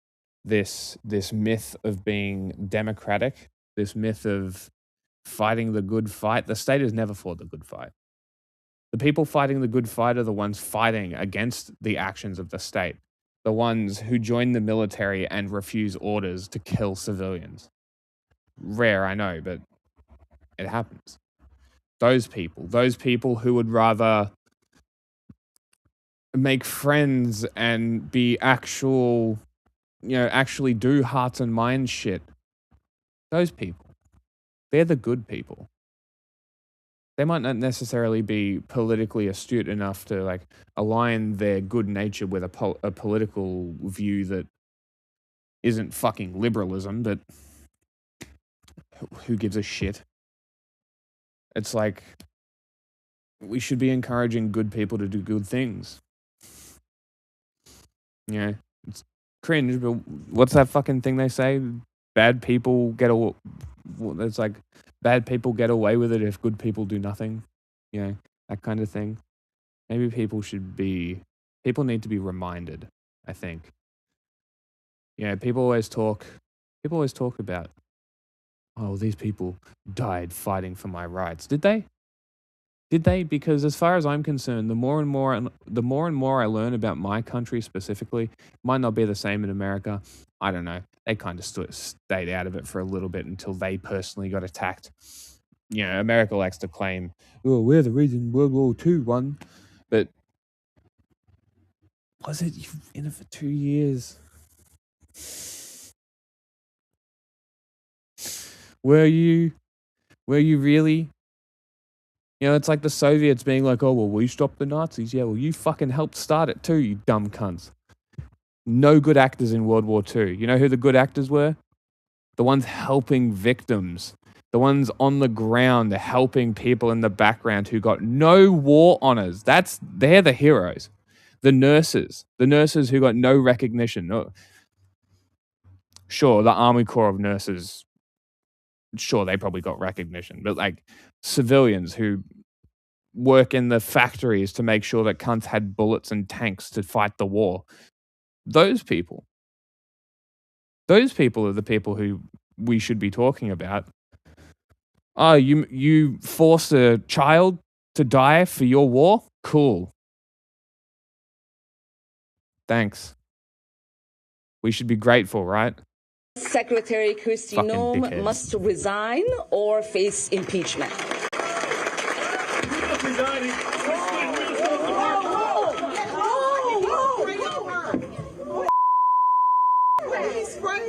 this myth of being democratic, this myth of fighting the good fight. The state has never fought the good fight. The people fighting the good fight are the ones fighting against the actions of the state, the ones who join the military and refuse orders to kill civilians. Rare, I know, but it happens. Those people who would rather make friends and be actually do hearts and minds shit. Those people, they're the good people. They might not necessarily be politically astute enough to like align their good nature with a political view that isn't fucking liberalism, but who gives a shit? It's like we should be encouraging good people to do good things. Yeah, it's cringe, but what's that fucking thing they say? Bad people get away with it if good people do nothing. You know, that kind of thing. Maybe people need to be reminded, I think. Yeah, people always talk about, oh, these people died fighting for my rights. Did they? Because as far as I'm concerned, the more and more I learn about my country specifically, might not be the same in America. I don't know. They kind of stayed out of it for a little bit until they personally got attacked. You know, America likes to claim, oh, we're the reason World War II won. But was it? You've been in it for 2 years. Were you really? You know, it's like the Soviets being like, oh, well, we stopped the Nazis. Yeah, well, you fucking helped start it too, you dumb cunts. No good actors in World War II. You know who the good actors were? The ones helping victims. The ones on the ground helping people in the background who got no war honors. They're the heroes. The nurses who got no recognition. Oh, sure, the Army Corps of Nurses, sure, they probably got recognition. But like civilians who work in the factories to make sure that cunts had bullets and tanks to fight the war. Those people are the people who we should be talking about. Oh, you forced a child to die for your war? Cool. Thanks. We should be grateful, right? Secretary Kristi Noem must resign or face impeachment.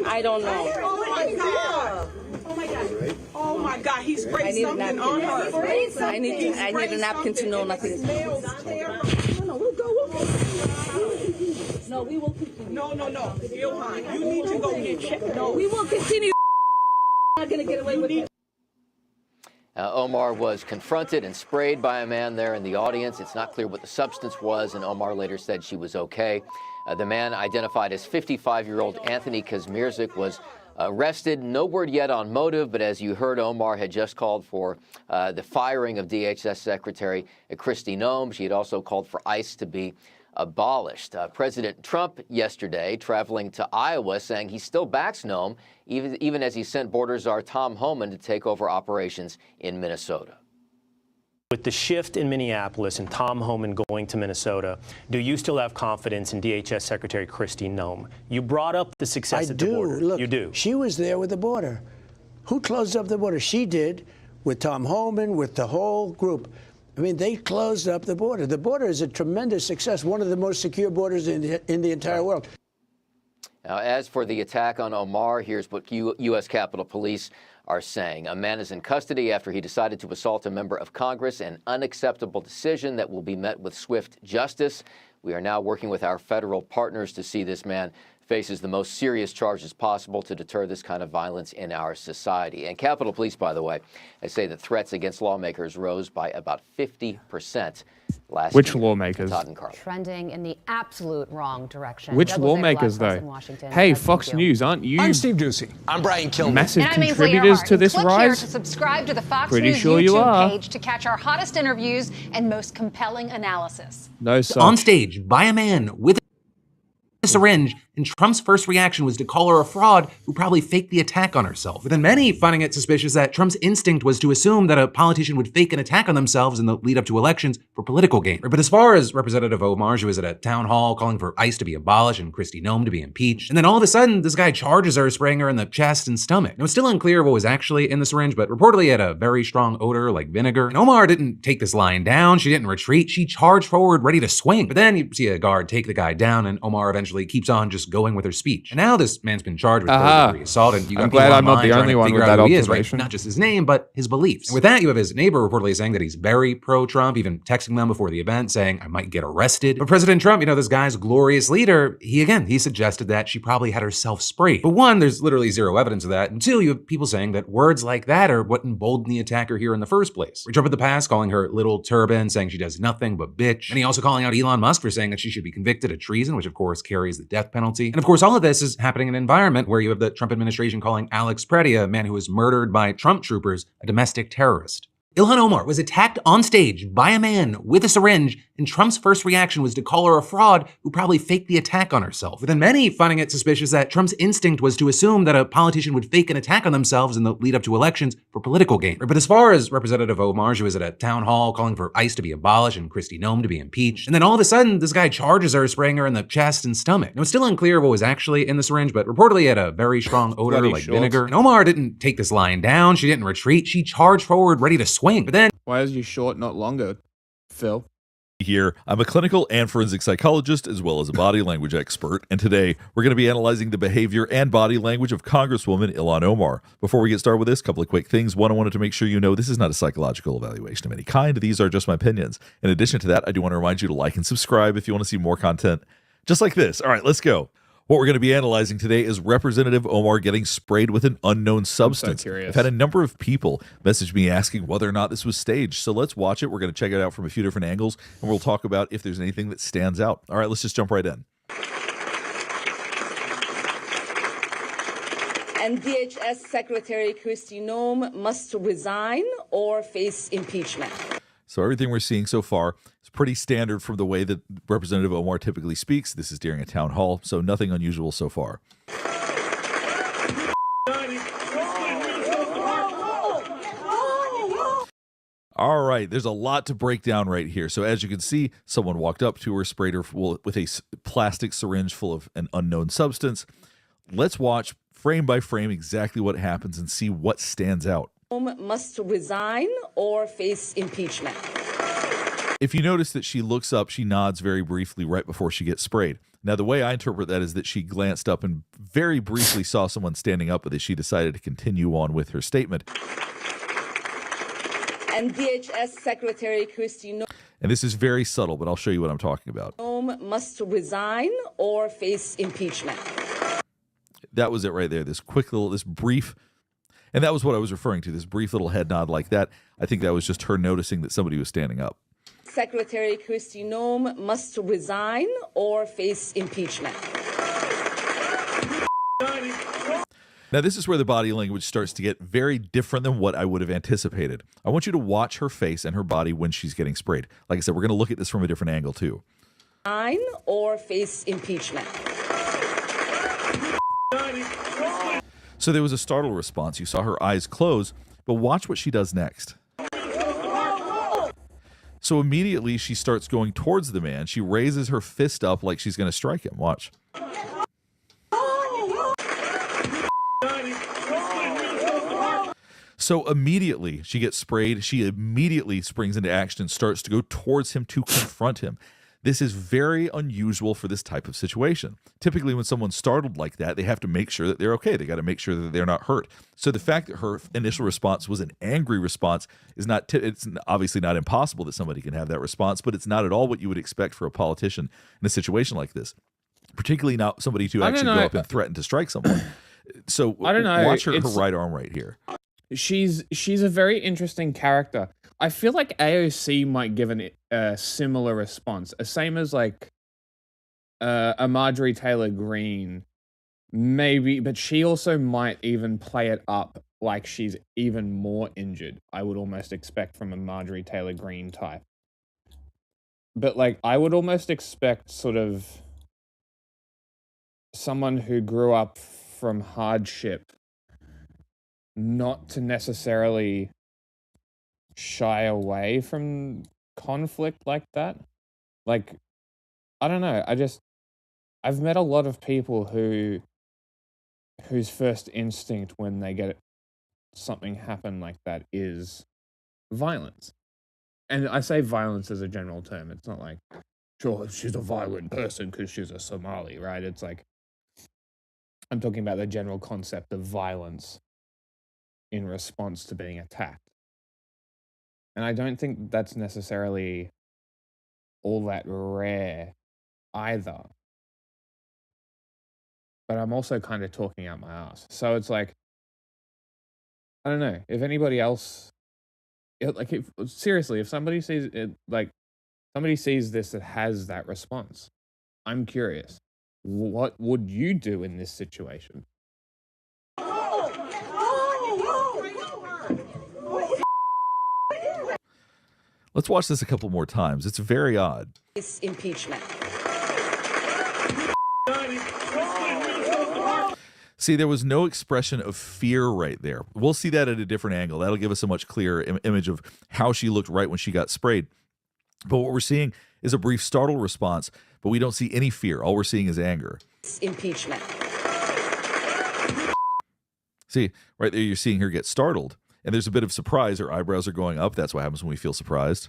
I don't know. Oh my God. Oh my God. Oh my God. He sprayed something on her. I need a napkin to know nothing. No, we'll go. No, we will continue. No. Ilhan, you need to go get checked. No, we will continue. Not going to get away with it. Omar was confronted and sprayed by a man there in the audience. It's not clear what the substance was, and Omar later said she was okay. The man, identified as 55-year-old Anthony Kazmierczak, was arrested. No word yet on motive, but as you heard, Omar had just called for the firing of DHS Secretary Kristi Noem. She had also called for ICE to be abolished. President Trump yesterday traveling to Iowa saying he still backs Noem, even as he sent border czar Tom Homan to take over operations in Minnesota. With the shift in Minneapolis and Tom Homan going to Minnesota, do you still have confidence in DHS Secretary Kristi Noem? You brought up the success at the border. Look, you do. She was there with the border. Who closed up the border? She did, with Tom Homan, with the whole group. I mean, they closed up the border. The border is a tremendous success, one of the most secure borders in the entire world. Now, as for the attack on Omar, here's what U.S. Capitol Police are saying. A man is in custody after he decided to assault a member of Congress, an unacceptable decision that will be met with swift justice. We are now working with our federal partners to see this man faces the most serious charges possible to deter this kind of violence in our society. And Capitol Police, by the way, they say that threats against lawmakers rose by about 50% last Which year. lawmakers? Todd and Carl. Trending in the absolute wrong direction. Which Douglas lawmakers, Adler, Live though? in Washington. Hey, Doug, Fox thank you. News, aren't you? I'm Steve Ducey. I'm Brian Kilmeade. Massive And I'm Ainsley contributors Earhart. to this Click rise? here to subscribe to the Fox Pretty News sure you YouTube are. page to catch our hottest interviews and most compelling analysis. No, sir. On stage by a man with a syringe, and Trump's first reaction was to call her a fraud who probably faked the attack on herself. With then many finding it suspicious that Trump's instinct was to assume that a politician would fake an attack on themselves in the lead up to elections for political gain. But as far as Representative Omar, she was at a town hall calling for ICE to be abolished and Kristi Noem to be impeached. And then all of a sudden, this guy charges her, spraying her in the chest and stomach. Now, it's still unclear what was actually in the syringe, but reportedly it had a very strong odor like vinegar. And Omar didn't take this lying down. She didn't retreat. She charged forward, ready to swing. But then you see a guard take the guy down, and Omar eventually keeps on just going with her speech. And now this man's been charged with third-degree assault, and you got I'm glad people I'm not online the trying only to one figure with out that who he is, right? observation. Not just his name, but his beliefs. And with that, you have his neighbor reportedly saying that he's very pro-Trump, even texting them before the event saying, I might get arrested. But President Trump, this guy's glorious leader, he suggested that she probably had herself sprayed. But one, there's literally zero evidence of that. And two, you have people saying that words like that are what emboldened the attacker here in the first place. Trump in the past calling her little turban, saying she does nothing but bitch. And he also calling out Elon Musk for saying that she should be convicted of treason, which of course carries the death penalty. And of course, all of this is happening in an environment where you have the Trump administration calling Alex Preddy, a man who was murdered by Trump troopers, a domestic terrorist. Ilhan Omar was attacked on stage by a man with a syringe, and Trump's first reaction was to call her a fraud who probably faked the attack on herself. With then many finding it suspicious that Trump's instinct was to assume that a politician would fake an attack on themselves in the lead up to elections for political gain. But as far as Representative Omar, she was at a town hall calling for ICE to be abolished and Kristi Noem to be impeached. And then all of a sudden, this guy charges her, spraying her in the chest and stomach. Now, it's still unclear what was actually in the syringe, but reportedly it had a very strong odor Bloody like shorts. vinegar. And Omar didn't take this lying down. She didn't retreat. She charged forward, ready to swing. But then Why is your short not longer, Phil? Here, I'm a clinical and forensic psychologist as well as a body language expert, and today we're going to be analyzing the behavior and body language of Congresswoman Ilhan Omar. Before we get started with this, a couple of quick things. One, I wanted to make sure you know this is not a psychological evaluation of any kind. These are just my opinions. In addition to that, I do want to remind you to like and subscribe if you want to see more content just like this. All right, let's go. What we're going to be analyzing today is Representative Omar getting sprayed with an unknown substance. I've had a number of people message me asking whether or not this was staged. So let's watch it. We're going to check it out from a few different angles, and we'll talk about if there's anything that stands out. All right, let's just jump right in. And DHS Secretary Kristi Noem must resign or face impeachment. So everything we're seeing so far is pretty standard from the way that Representative Omar typically speaks. This is during a town hall, so nothing unusual so far. All right, there's a lot to break down right here. So as you can see, someone walked up to her, sprayed her with a plastic syringe full of an unknown substance. Let's watch frame by frame exactly what happens and see what stands out. Must resign or face impeachment. If you notice that she looks up, she nods very briefly right before she gets sprayed. Now, the way I interpret that is that she glanced up and very briefly saw someone standing up, but that she decided to continue on with her statement. And DHS Secretary Kristi Noem. And this is very subtle, but I'll show you what I'm talking about. Noem must resign or face impeachment. That was it right there. This brief, and that was what I was referring to, this brief little head nod like that. I think that was just her noticing that somebody was standing up. Secretary Kristi Noem must resign or face impeachment. Now, this is where the body language starts to get very different than what I would have anticipated. I want you to watch her face and her body when she's getting sprayed. Like I said, we're going to look at this from a different angle, too. Resign or face impeachment. So there was a startled response. You saw her eyes close, but watch what she does next. So immediately she starts going towards the man. She raises her fist up like she's going to strike him. Watch. So immediately she gets sprayed. She immediately springs into action and starts to go towards him to confront him. This is very unusual for this type of situation. Typically, when someone's startled like that, they have to make sure that they're okay. They got to make sure that they're not hurt. So the fact that her initial response was an angry response is not, it's obviously not impossible that somebody can have that response, but it's not at all what you would expect for a politician in a situation like this. particularly not somebody to actually go up and threaten to strike someone. So I don't know. Watch her right arm right here. She's a very interesting character. I feel like AOC might give a similar response, same as like a Marjorie Taylor Greene, maybe, but she also might even play it up like she's even more injured. I would almost expect from a Marjorie Taylor Greene type. But like, I would almost expect sort of someone who grew up from hardship not to necessarily shy away from conflict like that. Like, I don't know. I've met a lot of people whose first instinct when they get something happen like that is violence. And I say violence as a general term. It's not like, sure, she's a violent person because she's a Somali, right? It's like, I'm talking about the general concept of violence in response to being attacked. And I don't think that's necessarily all that rare either. But I'm also kind of talking out my ass. So it's like, I don't know, if anybody else, seriously, if somebody sees it, like, somebody sees this that has that response, I'm curious. What would you do in this situation? Let's watch this a couple more times. It's very odd. It's impeachment. See, there was no expression of fear right there. We'll see that at a different angle. That'll give us a much clearer image of how she looked right when she got sprayed. But what we're seeing is a brief startled response, but we don't see any fear. All we're seeing is anger. It's impeachment. See, right there you're seeing her get startled, and there's a bit of surprise. Her eyebrows are going up. That's what happens when we feel surprised.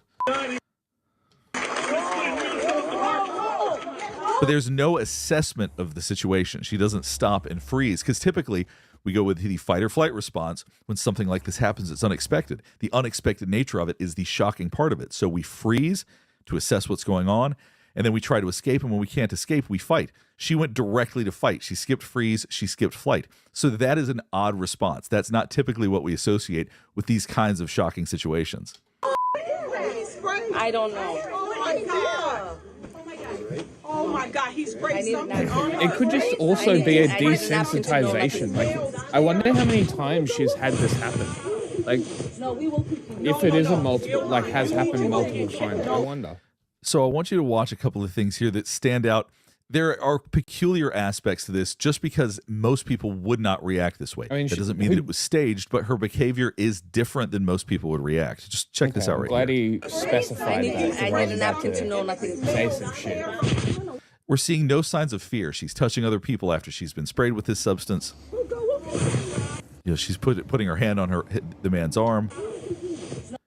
But there's no assessment of the situation. She doesn't stop and freeze, because typically we go with the fight or flight response. When something like this happens, it's unexpected. The unexpected nature of it is the shocking part of it. So we freeze to assess what's going on, and then we try to escape, and when we can't escape, we fight. She went directly to fight. She skipped freeze, she skipped flight. So that is an odd response. That's not typically what we associate with these kinds of shocking situations. I don't know. Oh my God, he sprayed something on her. It could just also be a desensitization. Like, I wonder how many times she's had this happen. Like, if it is a multiple, like, has happened multiple times, I wonder. So I want you to watch a couple of things here that stand out. There are peculiar aspects to this just because most people would not react this way. I mean, that doesn't mean that it was staged, but her behavior is different than most people would react. Just check this out right glad here. he specified that. I need a napkin to know nothing. Say some shit. We're seeing no signs of fear. She's touching other people after she's been sprayed with this substance. You know, she's putting her hand on the man's arm.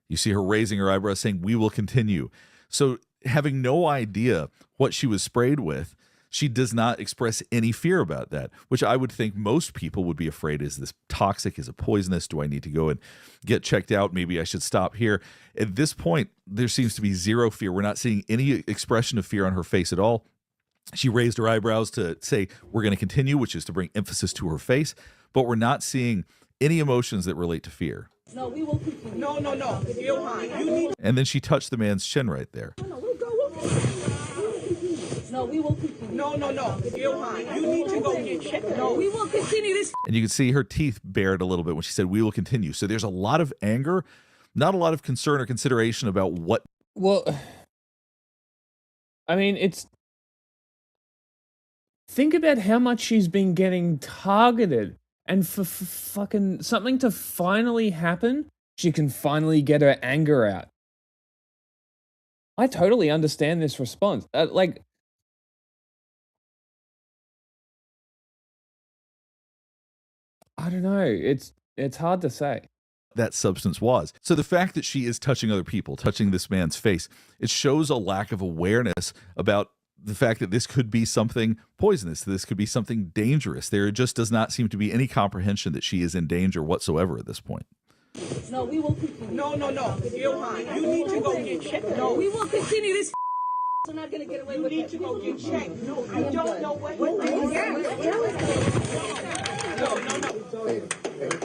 You see her raising her eyebrows saying, "We will continue." So having no idea what she was sprayed with, she does not express any fear about that, which I would think most people would be afraid. Is this toxic? Is it poisonous? Do I need to go and get checked out? Maybe I should stop here. At this point, there seems to be zero fear. We're not seeing any expression of fear on her face at all. She raised her eyebrows to say, "We're going to continue," which is to bring emphasis to her face, but we're not seeing any emotions that relate to fear. No, we will continue. No. Ilhan, you need. And then she touched the man's chin right there. No, we will continue. No. Ilhan, you need to go get checked. No, we will continue this. And you can see her teeth bared a little bit when she said, "We will continue." So there's a lot of anger, not a lot of concern or consideration about what. Well, I mean, think about how much she's been getting targeted, and for fucking something to finally happen, she can finally get her anger out. I totally understand this response. Like, I don't know. It's hard to say. That substance was. So the fact that she is touching other people, touching this man's face, it shows a lack of awareness about the fact that this could be something poisonous, this could be something dangerous. There just does not seem to be any comprehension that she is in danger whatsoever at this point. No, we will continue. No. Ilhan, you need to go get checked. No, we will continue this. are not going to get away You with need it. to go get checked. No, I don't know what.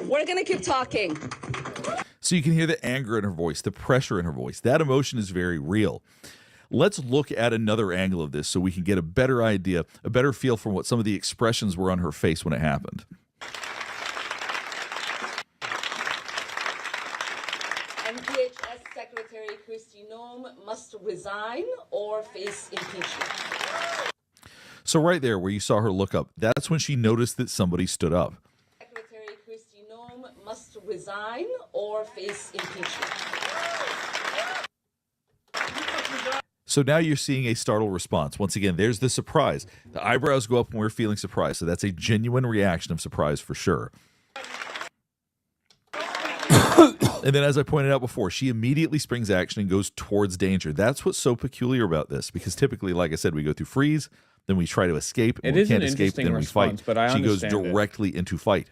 We're going to keep talking. So you can hear the anger in her voice, the pressure in her voice. That emotion is very real. Let's look at another angle of this so we can get a better idea, a better feel for what some of the expressions were on her face when it happened. DHS Secretary Kristi Noem must resign or face impeachment. So right there where you saw her look up, that's when she noticed that somebody stood up. Secretary Kristi Noem must resign or face impeachment. So now you're seeing a startled response. Once again, there's the surprise. The eyebrows go up when we're feeling surprised. So that's a genuine reaction of surprise for sure. And then, as I pointed out before, she immediately springs action and goes towards danger. That's what's so peculiar about this, because typically, like I said, we go through freeze, then we try to escape, and It we is can't an escape, interesting then we fight. response, but I she goes understand it. directly into fight.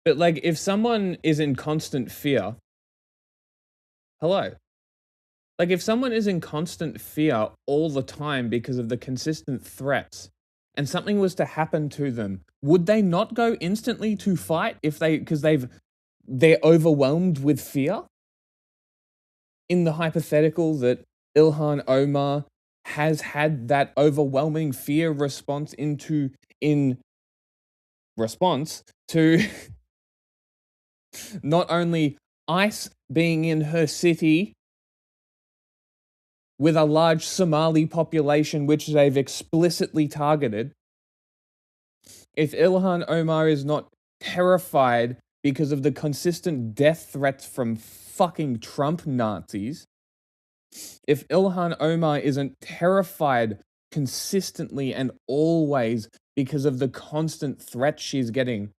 But like, if someone is in constant fear, hello. Like, if someone is in constant fear all the time because of the consistent threats, and something was to happen to them, would they not go instantly to fight because they're overwhelmed with fear? In the hypothetical that Ilhan Omar has had that overwhelming fear response in response to not only ICE being in her city with a large Somali population which they've explicitly targeted, if Ilhan Omar is not terrified because of the consistent death threats from fucking Trump Nazis, if Ilhan Omar isn't terrified consistently and always because of the constant threats she's getting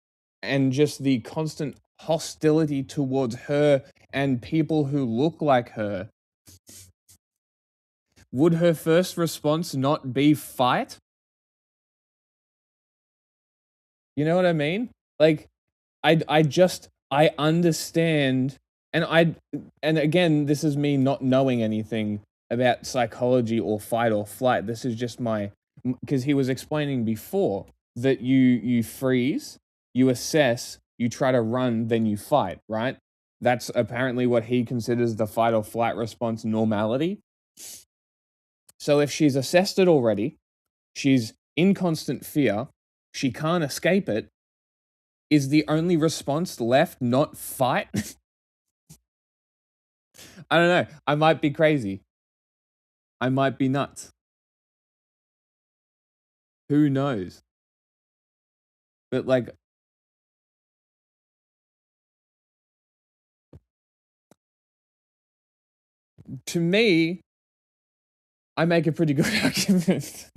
and just the constant hostility towards her and people who look like her, would her first response not be fight? You know what I mean? Like, I understand, and again, this is me not knowing anything about psychology or fight or flight. This is just because he was explaining before that you freeze, you assess, you try to run, then you fight, right? That's apparently what he considers the fight or flight response normality. So if she's assessed it already, she's in constant fear, she can't escape it, is the only response left not fight? I don't know. I might be crazy. I might be nuts. Who knows? But like, to me, I make a pretty good argument.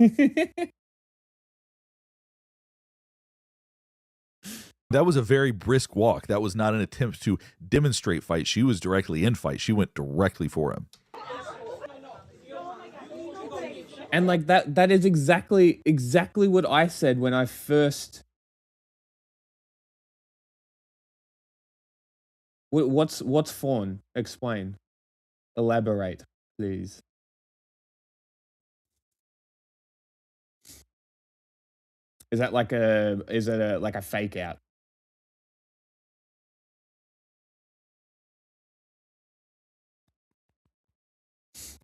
That was a very brisk walk. That was not an attempt to demonstrate fight. She was directly in fight. She went directly for him. And like that is exactly what I said when I first... What's fawn? Explain. Elaborate, please. Is it like a fake out?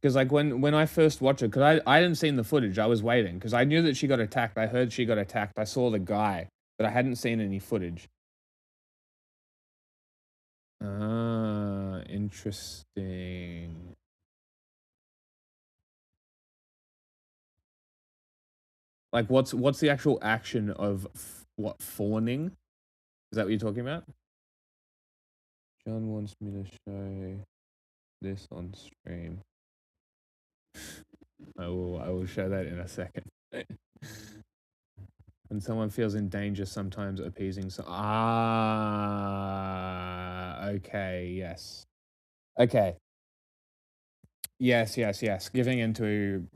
Because like when I first watched it, because I hadn't seen the footage, I was waiting because I knew that she got attacked. I heard she got attacked. I saw the guy, but I hadn't seen any footage. Ah, interesting. Like what's the actual action of what fawning? Is that what you're talking about? John wants me to show this on stream. I will show that in a second. When someone feels in danger, sometimes appeasing. Okay, yes. Okay. Yes. Giving into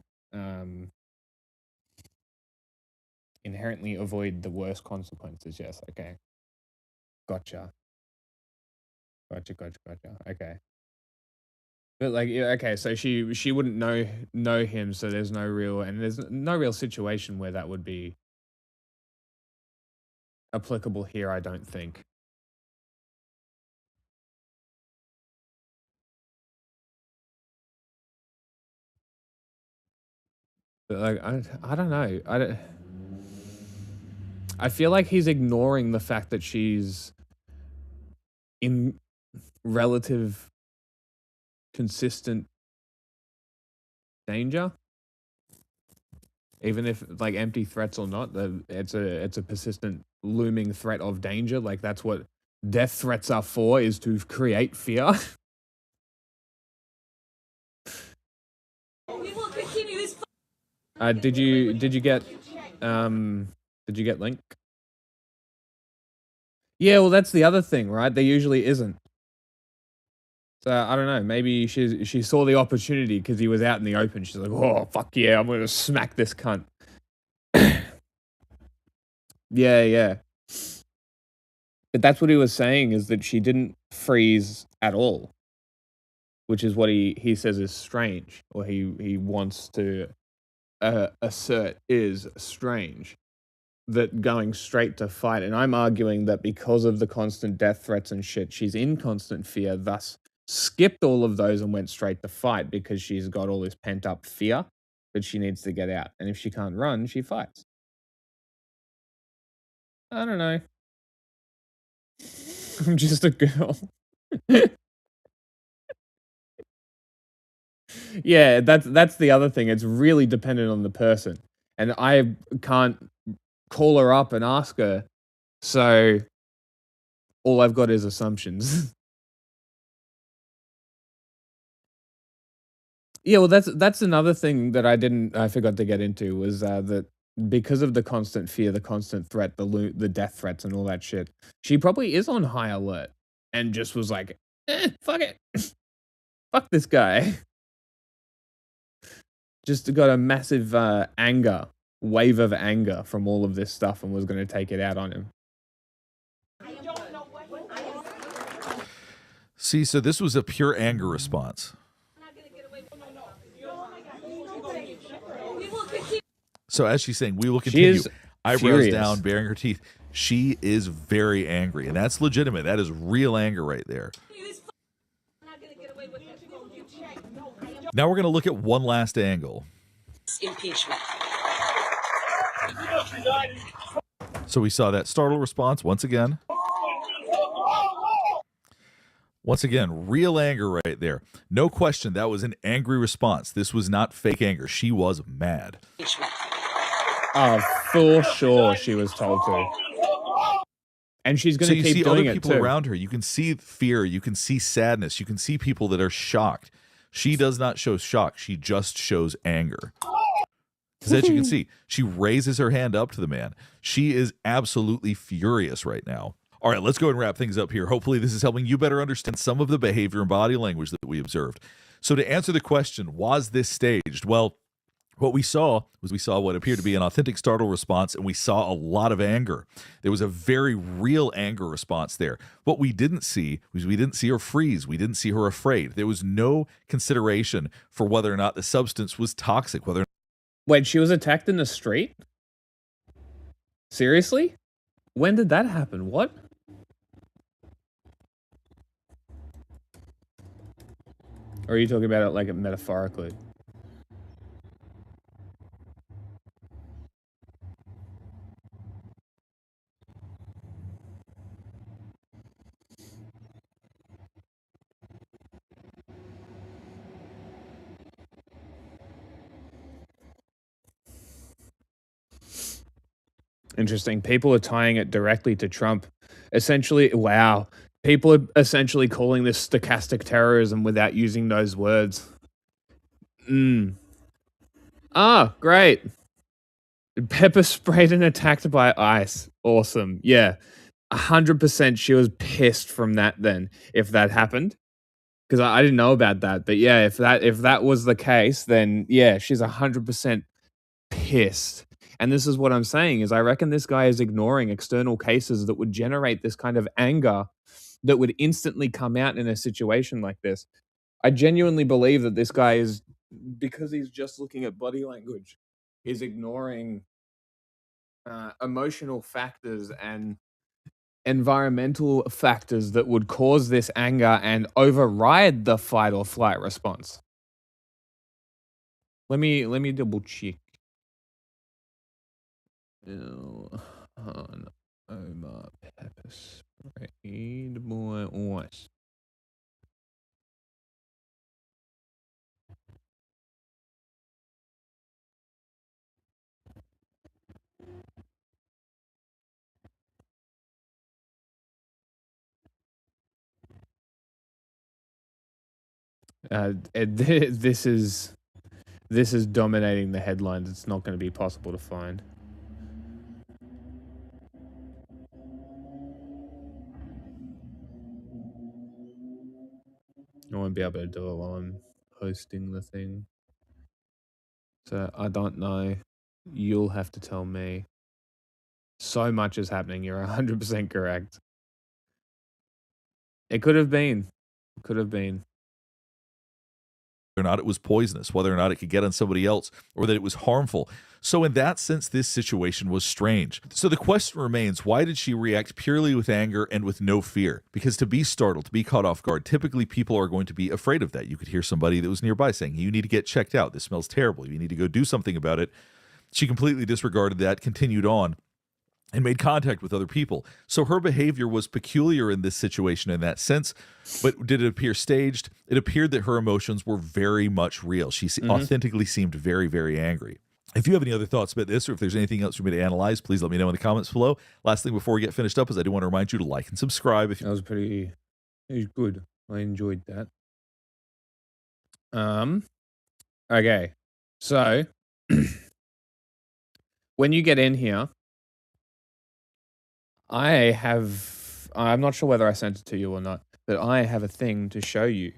inherently avoid the worst consequences. Yes. Okay. Gotcha. Gotcha. Okay. But like, yeah, okay, so she wouldn't know him, so there's no real situation where that would be applicable here, I don't think. But like, I don't know. I feel like he's ignoring the fact that she's in relative consistent danger. Even if like empty threats or not, it's a persistent looming threat of danger. Like that's what death threats are for, is to create fear. We will continue this. Did you get Link? Yeah, well that's the other thing, right? There usually isn't. So I don't know. Maybe she saw the opportunity because he was out in the open. She's like, "Oh fuck yeah, I'm gonna smack this cunt." Yeah. But that's what he was saying, is that she didn't freeze at all, which is what he says is strange, or he wants to assert is strange. That going straight to fight, and I'm arguing that because of the constant death threats and shit, she's in constant fear, thus skipped all of those and went straight to fight because she's got all this pent up fear that she needs to get out. And if she can't run, she fights. I don't know. I'm just a girl. Yeah, that's the other thing. It's really dependent on the person. And I can't call her up and ask her. So all I've got is assumptions. Yeah, well, that's another thing that I forgot to get into, was that because of the constant fear, the constant threat, the death threats, and all that shit, she probably is on high alert and just was like, fuck it, fuck this guy. Just got a massive wave of anger from all of this stuff, and was going to take it out on him. See, so this was a pure anger response. So as she's saying, we will continue. Eyebrows furious. down, baring her teeth. She is very angry, and that's legitimate. That is real anger right there. Now we're going to look at one last angle. Impeachment. So we saw that startled response once again. Once again, real anger right there. No question, that was an angry response. This was not fake anger. She was mad. Oh, for sure she was told to. And she's going to keep doing it too. So you see other people around her. You can see fear. You can see sadness. You can see people that are shocked. She does not show shock. She just shows anger. Because as you can see, she raises her hand up to the man. She is absolutely furious right now. All right, let's go and wrap things up here. Hopefully this is helping you better understand some of the behavior and body language that we observed. So to answer the question, was this staged? Well, what we saw what appeared to be an authentic startle response, and we saw a lot of anger. There was a very real anger response there. What we didn't see was we didn't see her freeze. We didn't see her afraid. There was no consideration for whether or not the substance was toxic. Wait, she was attacked in the street? Seriously? When did that happen? What? Or are you talking about it like metaphorically? Interesting. People are tying it directly to Trump. Essentially, wow. People are essentially calling this stochastic terrorism without using those words. Ah, great. Pepper sprayed and attacked by ice. Awesome. Yeah. 100% she was pissed from that then, if that happened. Because I didn't know about that. But yeah, if that was the case, then yeah, she's 100% pissed. And this is what I'm saying, is I reckon this guy is ignoring external cases that would generate this kind of anger that would instantly come out in a situation like this. I genuinely believe that this guy is, because he's just looking at body language, is ignoring emotional factors and environmental factors that would cause this anger and override the fight or flight response. Let me double check. Ilhan Omar pepper sprayed by ice. This is dominating the headlines. It's not going to be possible to find. I won't be able to do it while I'm hosting the thing. So I don't know. You'll have to tell me. So much is happening. You're 100% correct. It could have been. It could have been. Whether or not it was poisonous, whether or not it could get on somebody else, or that it was harmful. So in that sense, this situation was strange. So the question remains, why did she react purely with anger and with no fear? Because to be startled, to be caught off guard, typically people are going to be afraid of that. You could hear somebody that was nearby saying, you need to get checked out. This smells terrible. You need to go do something about it. She completely disregarded that, continued on, and made contact with other people. So her behavior was peculiar in this situation in that sense, but did it appear staged? It appeared that her emotions were very much real. She authentically seemed very, very angry. If you have any other thoughts about this, or if there's anything else for me to analyze, please let me know in the comments below. Last thing before we get finished up is I do want to remind you to like and subscribe. That was it was good. I enjoyed that. Okay. So when you get in here, I'm not sure whether I sent it to you or not, but I have a thing to show you.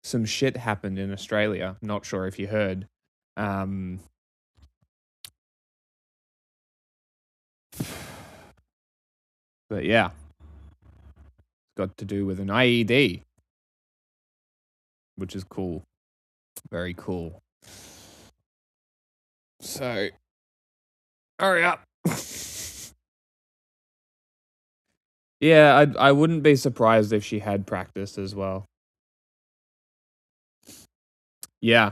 Some shit happened in Australia. Not sure if you heard. But yeah, it's got to do with an IED, which is cool. Very cool. So, hurry up. Yeah, I wouldn't be surprised if she had practice as well. Yeah.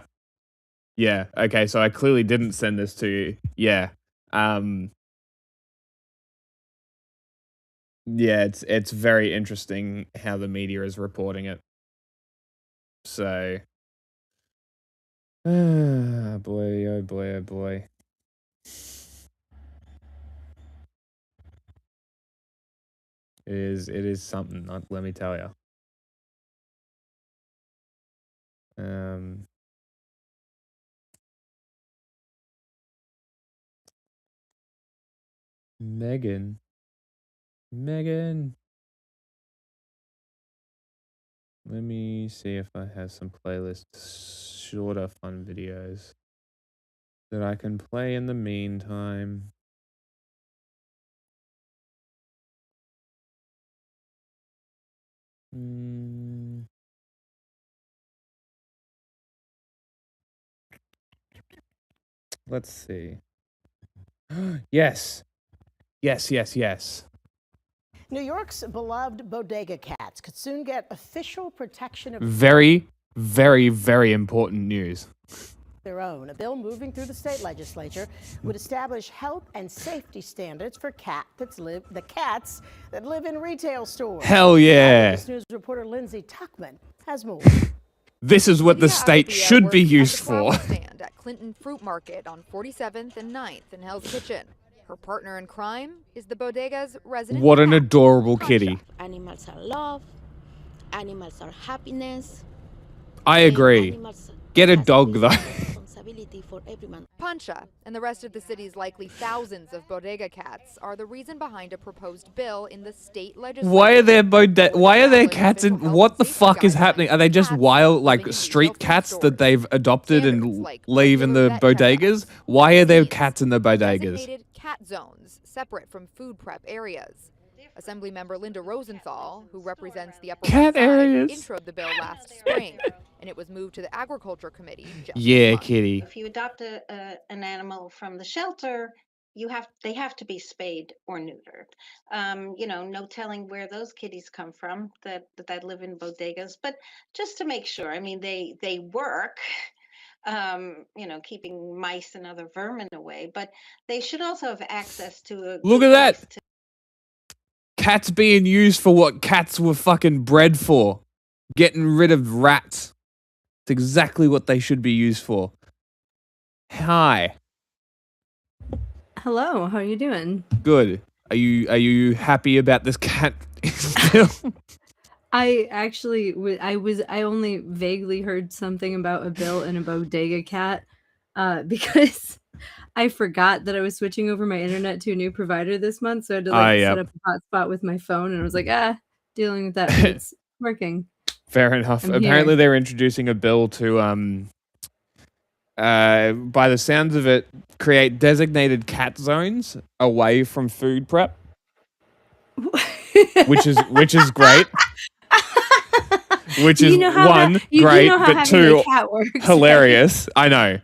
Yeah. Okay, so I clearly didn't send this to you. Yeah. Yeah, it's very interesting how the media is reporting it. So, boy, oh boy, oh boy. It is something, let me tell you. Megan. Let me see if I have some playlists, shorter fun videos that I can play in the meantime. Let's see. Yes. Yes. New York's beloved bodega cats could soon get official protection of Very, very, very important news. their own. A bill moving through the state legislature would establish health and safety standards for cats that live in retail stores. Hell yeah. This news reporter Lindsay Tuckman has more. This is what the state should be used for. Stand at Clinton Fruit Market on 47th and 9th in Hell's Kitchen. Her partner in crime is the bodega's resident. What an adorable kitty. Animals are love. Animals are happiness. I agree. Get a dog though. For everyone. Pancha and the rest of the city's likely thousands of bodega cats are the reason behind a proposed bill in the state legislature. Why are there cats in? What the fuck is happening? Are they just wild, like street cats that they've adopted and leave in the bodegas? Why are there cats in the bodegas? Designated cat zones separate from food prep areas. Assemblymember Linda Rosenthal, who represents the Upper Cat West Side, areas. introed the bill last spring, and it was moved to the Agriculture Committee just this Yeah, month. kitty. If you adopt an animal from the shelter, they have to be spayed or neutered. No telling where those kitties come from that live in bodegas, but just to make sure. I mean, they work. Keeping mice and other vermin away, but they should also have access to a Look good at that. place to Cats being used for what cats were fucking bred for. Getting rid of rats. It's exactly what they should be used for. Hi. Hello, how are you doing? Good. Are you happy about this cat still? I actually I only vaguely heard something about a bill and a bodega cat because I forgot that I was switching over my internet to a new provider this month, so I had to like set Yep. up a hotspot with my phone, and I was like, dealing with that, but it's working. Fair enough. I'm Apparently here. they're introducing a bill to by the sounds of it, create designated cat zones away from food prep. which is great. Which is one, great, but two, hilarious. I know.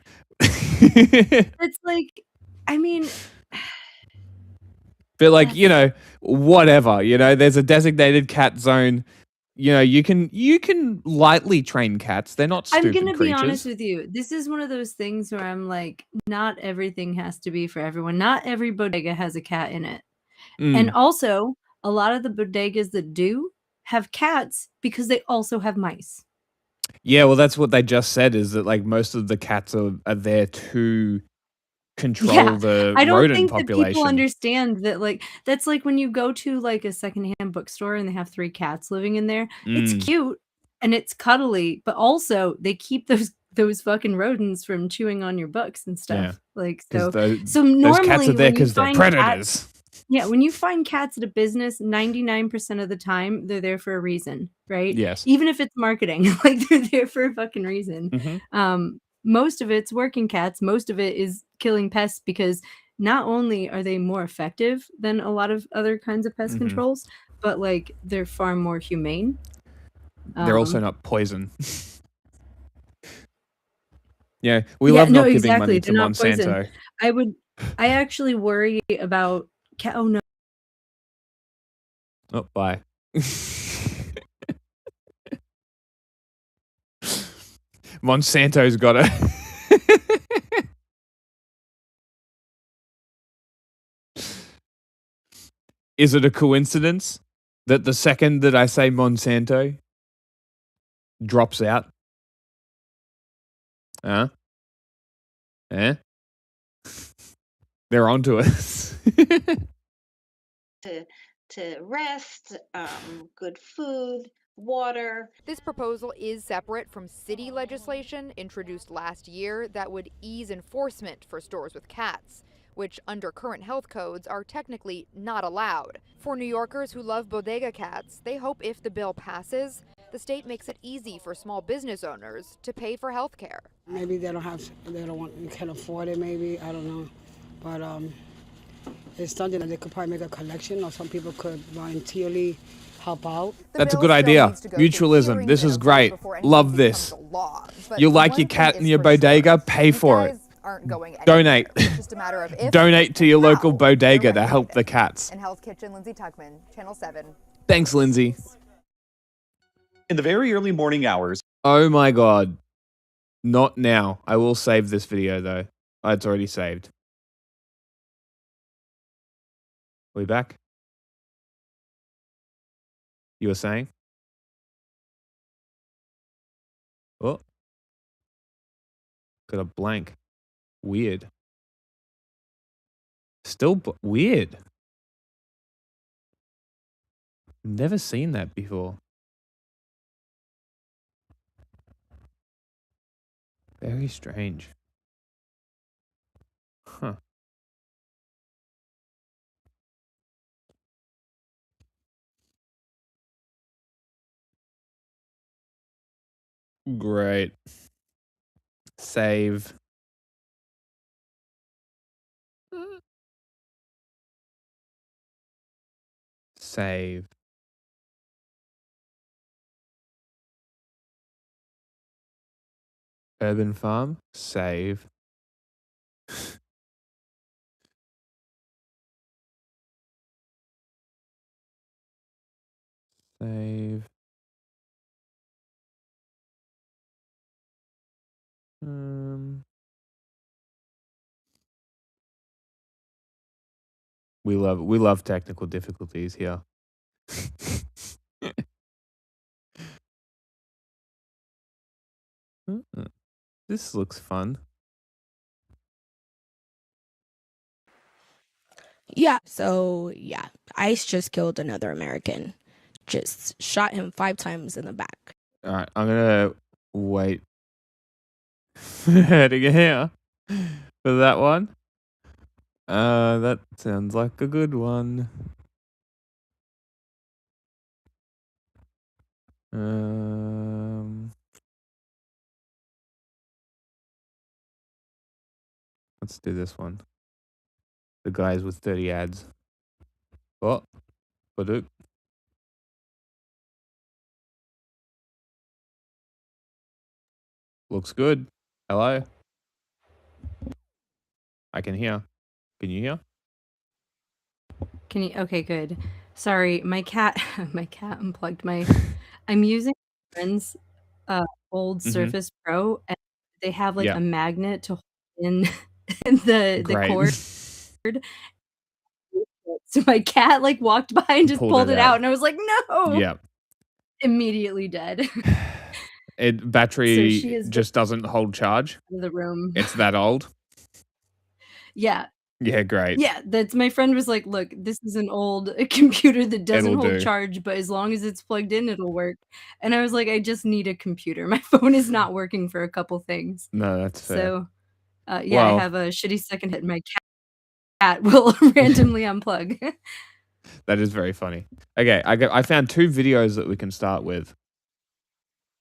It's like, I mean, but like, whatever, there's a designated cat zone. You can lightly train cats. They're not stupid I'm gonna creatures. be honest with you. This is one of those things where I'm like, not everything has to be for everyone. Not every bodega has a cat in it. And also, a lot of the bodegas that do have cats because they also have mice. Yeah, well, that's what they just said, is that like most of the cats are there to control the I don't rodent think that people population. understand that, like, that's like when you go to like a secondhand bookstore and they have 3 cats living in there. It's cute and it's cuddly, but also they keep those fucking rodents from chewing on your books and stuff. Yeah. Like, 'Cause so those normally cats are there when you 'cause they're find predators. when you find cats at a business, 99% of the time they're there for a reason, right? Yes. Even if it's marketing, like they're there for a fucking reason. Mhm. Most of it's working cats. Most of it is killing pests because not only are they more effective than a lot of other kinds of pest Mhm. controls, but like they're far more humane. They're also not poison. Yeah, we Yeah, love no, not giving exactly. money They're to not poison. Monsanto. I actually worry about cat. Oh no. Oh, bye. Monsanto's got it. Is it a coincidence that the second that I say Monsanto drops out? Huh? Eh? They're onto us. to rest, good food, water. This proposal is separate from city legislation introduced last year that would ease enforcement for stores with cats, which under current health codes are technically not allowed. For New Yorkers who love bodega cats, they hope if the bill passes, the state makes it easy for small business owners to pay for health care. Maybe they can't afford it, maybe, I don't know. But it's something that they could probably make a collection, or some people could voluntarily help out. That's a good idea. Mutualism. This is great. Love this. You like your cat in your bodega? Pay for it. Donate. Donate to your local bodega to help the cats. In Hell's Kitchen, Lindsay Tuckman, Channel 7. Thanks, Lindsay. In the very early morning hours. Oh my god. Not now. I will save this video though. Oh, it's already saved. We back? You were saying? Oh. Got a blank. Weird. Still weird. Never seen that before. Very strange. Huh. Great. Save. Save. Urban farm. Save. Save. We love technical difficulties here. This looks fun. Yeah. So, yeah, ICE just killed another American. Just shot him 5 times in the back. All right, I'm gonna wait for her to get here for that one. That sounds like a good one. Let's do this one. The guys with 30 ads. Oh, Badook. Looks good. Hello. I can hear. Can you hear? Can you? Okay, good. Sorry, my cat unplugged my. I'm using a friend's old Surface Pro, and they have like Yeah. a magnet to hold in the Great. cord. So my cat like walked by and just pulled it out, and I was like, no. Yeah. Immediately dead. Battery she is just doesn't hold charge. in the room. It's that old. Yeah. Yeah, great. Yeah, that's my friend was like, "Look, this is an old computer that doesn't It'll hold do. charge, but as long as it's plugged in, it'll work." And I was like, "I just need a computer. My phone is not working for a couple things." No, that's fair. So, yeah, I Well- have a shitty second hit. My cat will randomly unplug. That is very funny. Okay, I found 2 videos that we can start with.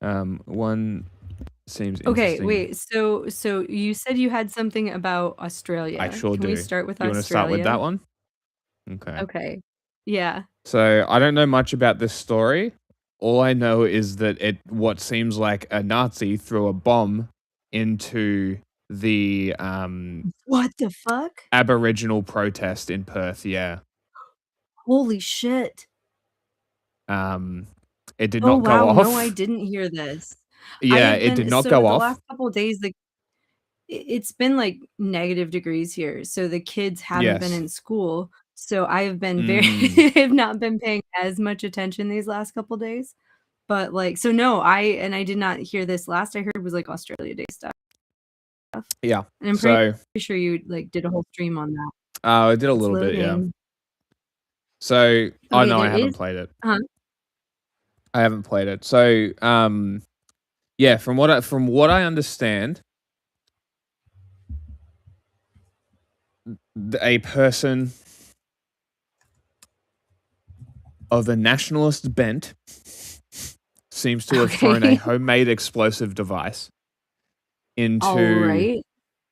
One seems Okay, interesting. wait. So you said you had something about Australia. I sure Can do. we start with You Australia? want to start with that one? Okay. Okay. Yeah. So I don't know much about this story. All I know is that what seems like a Nazi threw a bomb into the What the fuck? Aboriginal protest in Perth. Yeah. Holy shit. It did Oh, not go wow. off. No, I didn't hear this. Yeah, it did not so go the off. last couple of days, it's been like negative degrees here. So the kids haven't been Yes. in school. So I have been very, Mm. I have not been paying as much attention these last couple days. But like, so no, I did not hear this. Last I heard was like Australia Day stuff. Yeah. And I'm So pretty sure you like did a whole stream on that. I did a It's little bit, yeah. loading. So oh Okay, no, I there haven't is- played it. Uh-huh. I haven't played it. So yeah, from what I understand, a person of a nationalist bent seems to have thrown a Okay. homemade explosive device into Alright.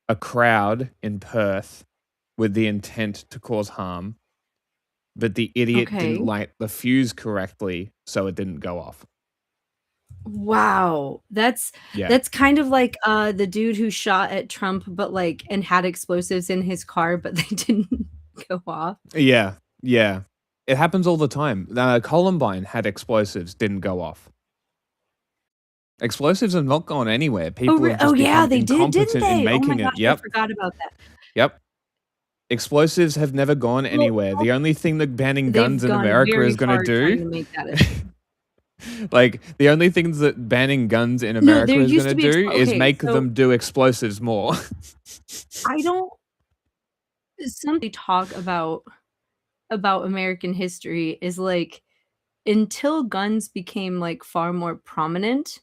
a crowd in Perth with the intent to cause harm, but the idiot Okay. didn't light the fuse correctly, so it didn't go off. Wow. That's Yeah. kind of like the dude who shot at Trump but like and had explosives in his car but they didn't go off. Yeah, yeah. It happens all the time. Columbine had explosives, didn't go off. Explosives have not gone anywhere. People have just yeah, become they did, didn't incompetent in they? Oh my making it. gosh, I Yep, forgot about that. yep. Explosives have never gone Well, anywhere. The only thing that banning they've guns in gone America very is gonna hard trying to do, make that a thing. like, the only things that banning guns in No, America there is used gonna to be do is okay, make so them do explosives more. I don't somebody talk about American history is like until guns became like far more prominent,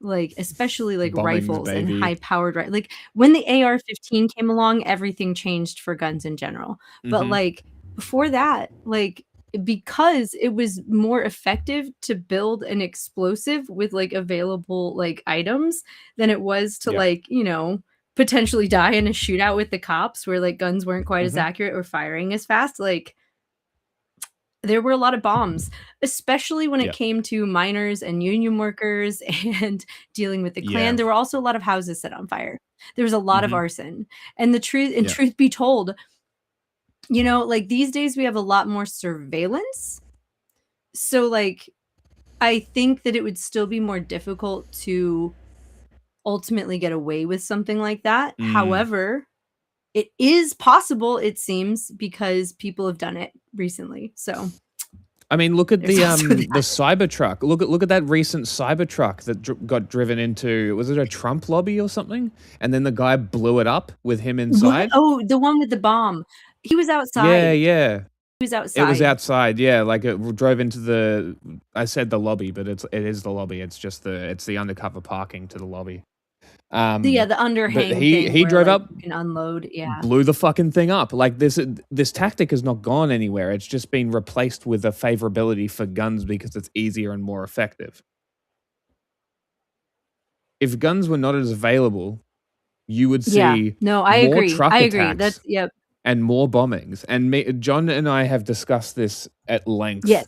like especially like Bombings, rifles and baby. high powered like when the AR-15 came along, everything changed for guns in general. But Mhm. like before that, like because it was more effective to build an explosive with like available like items than it was to Yeah. like, you know, potentially die in a shootout with the cops where like guns weren't quite as Mhm. accurate or firing as fast. Like there were a lot of bombs, especially when it Yep. came to miners and union workers and dealing with the Klan. Yeah. There were also a lot of houses set on fire. There was a lot of Mhm. arson. And Yeah. truth be told, you know, like these days we have a lot more surveillance. So like I think that it would still be more difficult to ultimately get away with something like that. Mm. However, it is possible, it seems, because people have done it recently. So I mean, look at there's the also the that. Cybertruck. Look at that recent Cybertruck that got driven into, was it a Trump lobby or something? And then the guy blew it up with him What? inside. Oh, the one with the bomb. He was outside. Yeah, yeah. He was It was outside. outside. Yeah, like it drove into the. I said the lobby, but it is the lobby. It's just the undercover parking to the lobby. Yeah, the But underhang he thing where drove like up, you can unload. Yeah. blew the fucking thing up. Like this tactic has not gone anywhere. It's just been replaced with a favorability for guns because it's easier and more effective. If guns were not as available, you would Yeah. see No, I more agree. truck I agree. That's attacks yep. and more bombings. And John and I have discussed this at length. Yes.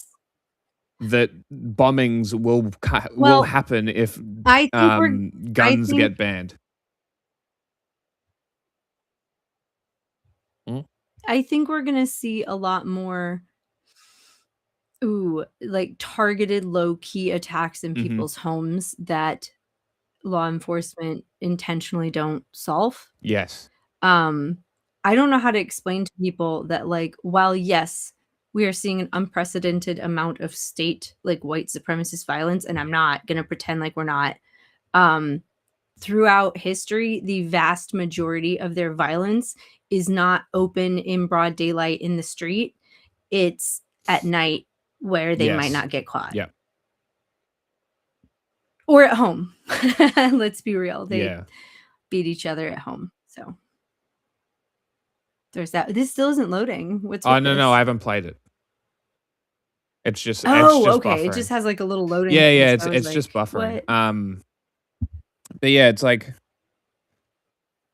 That bombings will Well, happen if I think guns get banned. Mm? I think we're gonna see a lot more like targeted low key attacks in Mhm. people's homes that law enforcement intentionally don't solve. Yes. Um, I don't know how to explain to people that, like, while yes, we are seeing an unprecedented amount of state, like, white supremacist violence, and I'm not gonna pretend like we're not. Um, throughout history, the vast majority of their violence is not open in broad daylight in the street. It's at night where they might Yes. not get caught. Yeah. Or at home. Let's be real. They Yeah. beat each other at home. So there's that. This still isn't loading. What's Oh, with no, this? I haven't played it. It's just Oh, okay. It buffering. just has like a little loading Yeah, thing, yeah, so I was it's just like, buffering. "What?" But yeah, it's like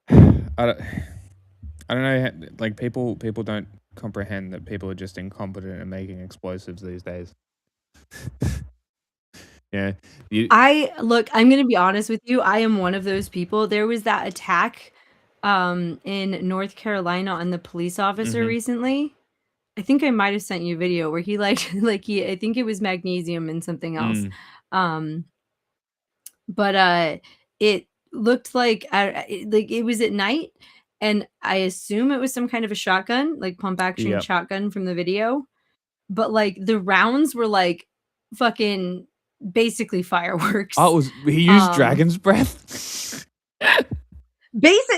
I don't know, like people don't comprehend that people are just incompetent at making explosives these days. Yeah. Look, I'm gonna be honest with you, I am one of those people. There was that attack, in North Carolina on the police officer Mhm. recently. I think I might have sent you a video where he like I think it was magnesium and something else. Mm. Um, but it looked like it was at night, and I assume it was some kind of a shotgun, like pump action Yep. shotgun from the video. But like the rounds were like fucking basically fireworks. Oh, he used dragon's breath?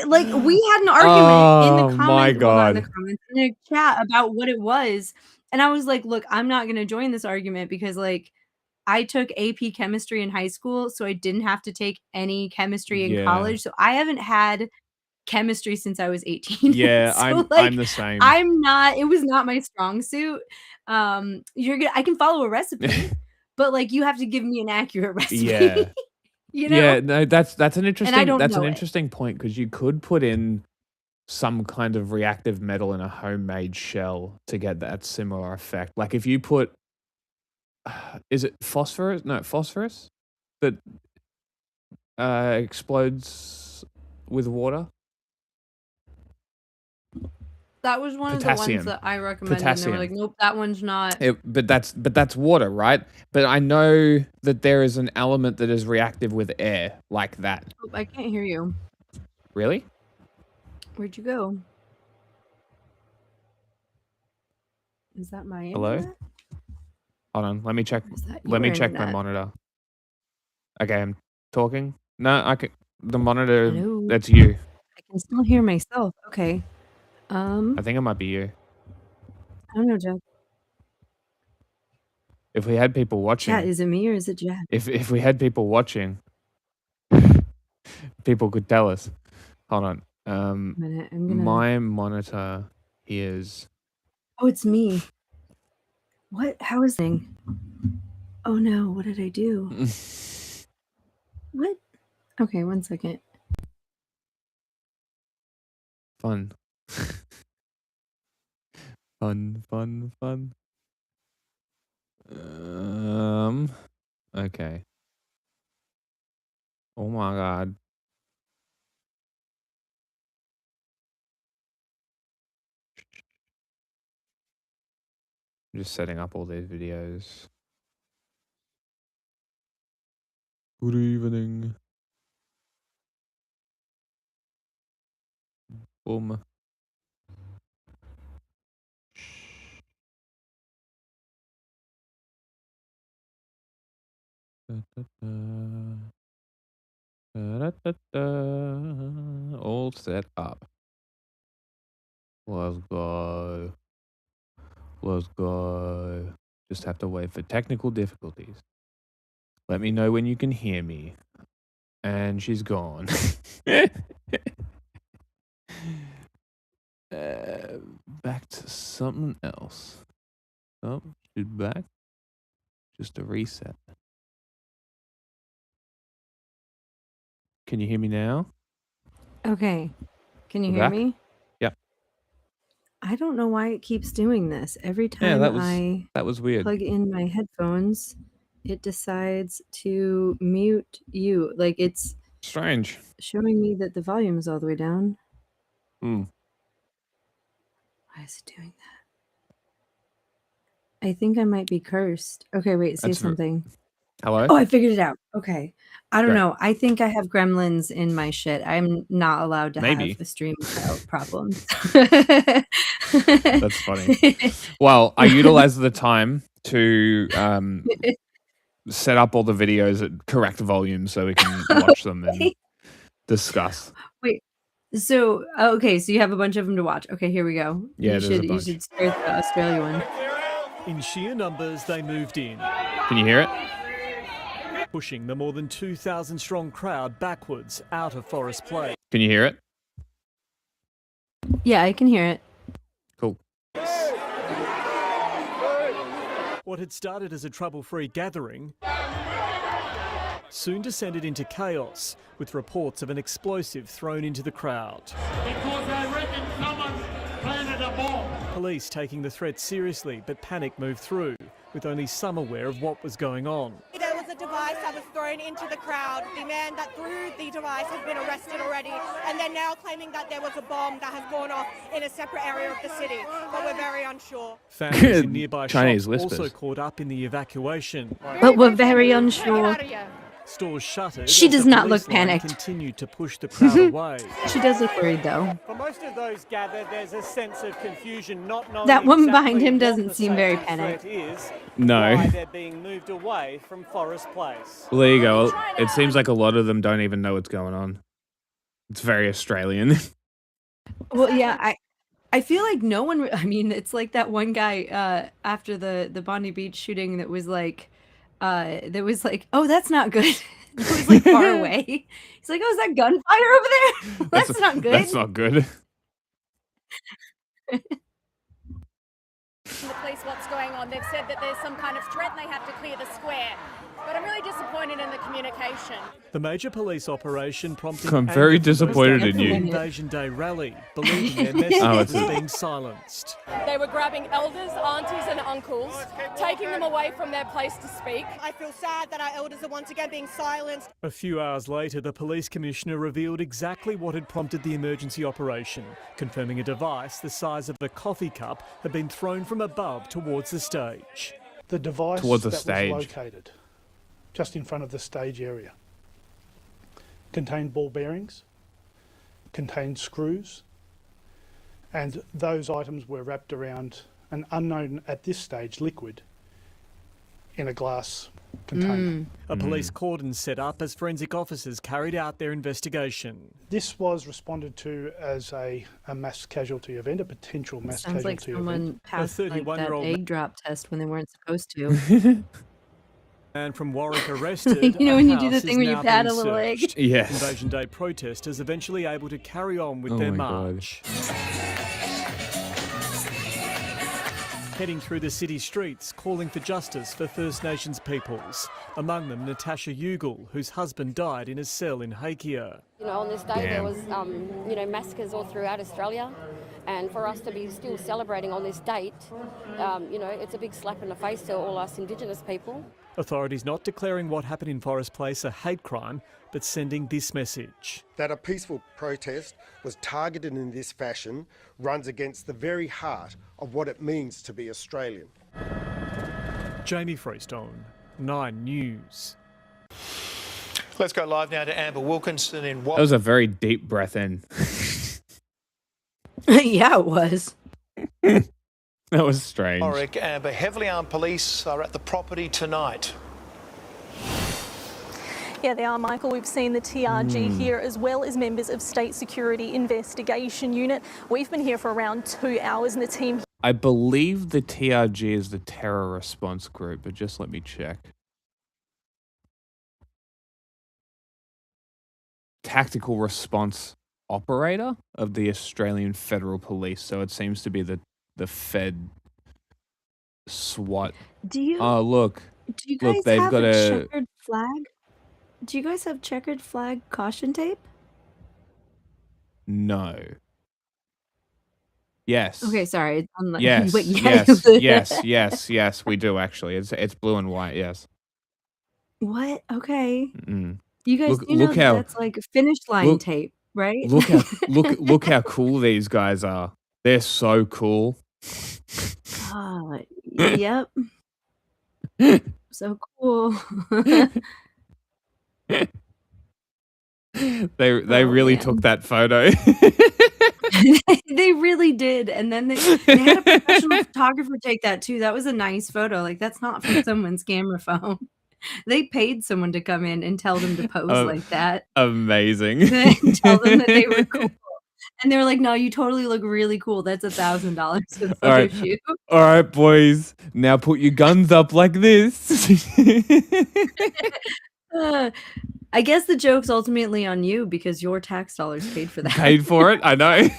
Like we had an argument in the Oh my comments, well, not in the god. comments, in the chat about what it was. And I was like, look, I'm not gonna join this argument because like I took AP chemistry in high school, so I didn't have to take any chemistry in Yeah. college. So I haven't had chemistry since I was 18. Yeah, So I'm like the same. it was not my strong suit. I can follow a recipe, but like you have to give me an accurate recipe. Yeah. You Yeah, know? no, that's an interesting don't know it. interesting point because you could put in some kind of reactive metal in a homemade shell to get that similar effect. Like if you put is it phosphorus? No, phosphorus that explodes with water. That was one of the ones Potassium. that I recommended, and they were like, Potassium. "Nope, that one's not." But that's water, right? But I know that there is an element that is reactive with air like that. Oh, I can't hear you. Really? Where'd you go? Is that my Hello? internet? Hold on, let me check. Or is that Let me your check my internet? monitor. Okay, I'm talking. No, I can. The monitor. Hello? That's you. I can still hear myself. Okay. I think it might be you. I don't know, Jack. If we had people Chat, watching, is it me or is it Jack? if we had people watching, people could tell us. Hold on. A minute, I'm gonna. My monitor is. Oh, it's me. What? How is it? Oh no! What did I do? What? Okay, 1 second. Fun. Fun. Okay. Oh my God. I'm just setting up all these videos. Good evening. Boom. All set up. Let's go. Let's go. Just have to wait for technical difficulties. Let me know when you can hear me. And she's gone. Back to something else. Oh, she's back. Just a reset. Can you hear me now? Okay. Can you We're hear back? me? Yep. I don't know why it keeps doing this. Every Yeah, time I that was weird. plug in my headphones, it decides to mute you. Like it's Strange. showing me that the volume is all the way down. Hmm. Why is it doing that? I think I might be cursed. Okay, wait, say That's something. Hello? Oh, I figured it out. Okay. I don't Great. know. I think I have gremlins in my shit. I'm not allowed to Maybe. have the stream problems. That's funny. Well, I utilized the time to set up all the videos at correct volume so we can watch them and discuss. Wait. So, okay, so you have a bunch of them to watch. Okay, here we go. Yeah, you there's a should bunch. start the Australia one. In sheer numbers, they moved in. Can you hear it? Pushing the more than 2,000 strong crowd backwards out of Forest Place. Can you hear it? Yeah, I can hear it. Cool. What had started as a trouble-free gathering soon descended into chaos, with reports of an explosive thrown into the crowd. Because I reckon someone planted a bomb. Police taking the threat seriously, but panic moved through, with only some aware of what was going on. There was a device that was thrown into the crowd. The man that threw the device has been arrested already, and they're now claiming that there was a bomb that has gone off in a separate area of the city, but we're very unsure. Families in nearby Chinese shops whispers. also caught up in the evacuation. But we're very unsure. Stores shuttered. She as does the not police look line panicked. Continued to push the crowd away. She does look worried though. For most of those gathered, there's a sense of confusion, not knowing That woman exactly behind him what doesn't the seem very safety panicked. threat is, No. why they're being moved away from Forest Place. Well, there you go. It seems like a lot of them don't even know what's going on. It's very Australian. Well, yeah, I feel like no one. I mean, it's like that one guy after the Bondi Beach shooting that was like, oh, that's not good. It was like far away. He's like, oh, is that gunfire over there? That's not good. That's not good. The police what's going on. They've said that there's some kind of threat and they have to clear the square. But I'm really disappointed in the communication. The major police operation prompting I'm very anger from disappointed those in at the you. Invasion Day rally, believing their message Oh, was it's- being silenced. They were grabbing elders, aunties and uncles, taking them away from their place to speak. I feel sad that our elders are once again being silenced. A few hours later, the police commissioner revealed exactly what had prompted the emergency operation, confirming a device the size of a coffee cup had been thrown from above towards the stage. The device Towards the that stage. was located just in front of the stage area contained ball bearings, contained screws, and those items were wrapped around an unknown at this stage liquid in a glass container. A police cordon set up as forensic officers carried out their investigation. This was responded to as a mass casualty event, a potential mass Sounds like casualty someone event. passed like that 31-year-old egg drop test when they weren't supposed to. Man from Warwick arrested. You know A when you do the house thing is where you now pat being a little egg? searched. Yes. Invasion Day protesters eventually able to carry on with Oh their my God. march. heading through the city streets, calling for justice for First Nations peoples. Among them, Natasha Ugal, whose husband died in a cell in Hakea. You know, on this day there was, massacres all throughout Australia, and for us to be still celebrating on this date, it's a big slap in the face to all us Indigenous people. Authorities not declaring what happened in Forest Place a hate crime, but sending this message. That a peaceful protest was targeted in this fashion runs against the very heart of what it means to be Australian. Jamie Freestone, 9 News. Let's go live now to Amber Wilkinson in That was a very deep breath in. Yeah, it was. That was strange. Warwick. Amber, heavily armed police are at the property tonight. Yeah, they are, Michael. We've seen the TRG here, as well as members of State Security Investigation Unit. We've been here for around 2 hours, and the team... I believe the TRG is the Terror Response Group, but just let me check. Tactical Response Operator of the Australian Federal Police, so it seems to be the Fed SWAT. Do you? Oh, look. Do you guys Look, they've have got a checkered flag? Do you guys have checkered flag caution tape? No. Yes. Okay, sorry. I'm like, Yes. wait, yes. Yes. We do actually. It's blue and white. Yes. What? Okay. Mm. You guys do know that that's like finish line tape, right? Look how cool these guys are. They're so cool. Yep. So cool. They really took that photo. They really did. And then they had a professional photographer take that too. That was a nice photo. Like, that's not from someone's camera phone. They paid someone to come in and tell them to pose like that. Amazing. Tell them that they were cool. And they were like, no, you totally look really cool. That's $1,000 for the photo shoot. All right, boys. Now put your guns up like this. I guess the joke's ultimately on you because your tax dollars paid for that. Paid for it? I know.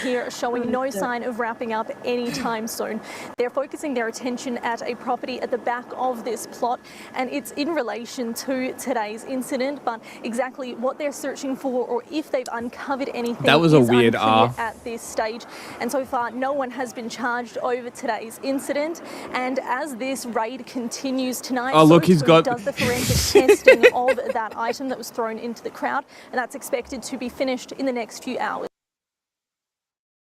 Here showing no sign of wrapping up anytime soon. They're focusing their attention at a property at the back of this plot, and it's in relation to today's incident, but exactly what they're searching for or if they've uncovered anything That was a is weird unclear at this stage. And so far, no one has been charged over today's incident. And as this raid continues tonight, he's got does the forensic testing of that item that was thrown into the crowd, and that's expected to be finished in the next few hours.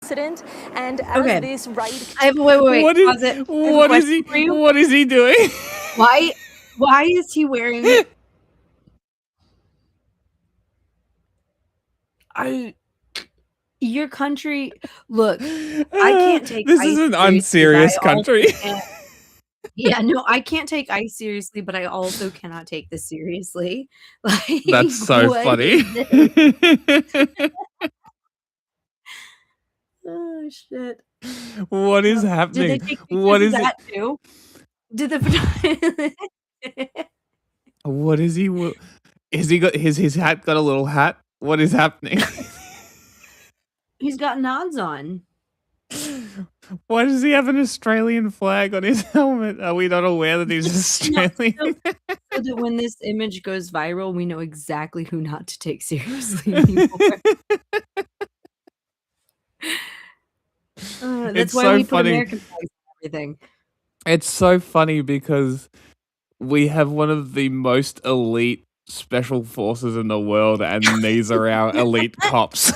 And as this raid, I have wait. What is he doing? Why is he wearing your country? Look, I can't take this ICE is an seriously, unserious country. Yeah, no, I can't take ICE seriously, but I also cannot take this seriously. Like, That's so funny. Oh shit! What is happening? Did they take What is that too? Did the What is he? Is he got his hat got a little hat? What is happening? He's got nods on. Why does he have an Australian flag on his helmet? Are we not aware that he's Australian? So that when this image goes viral, we know exactly who not to take seriously anymore. That's It's why so we put funny. American flags on everything. It's so funny because we have one of the most elite special forces in the world, and these are our elite cops.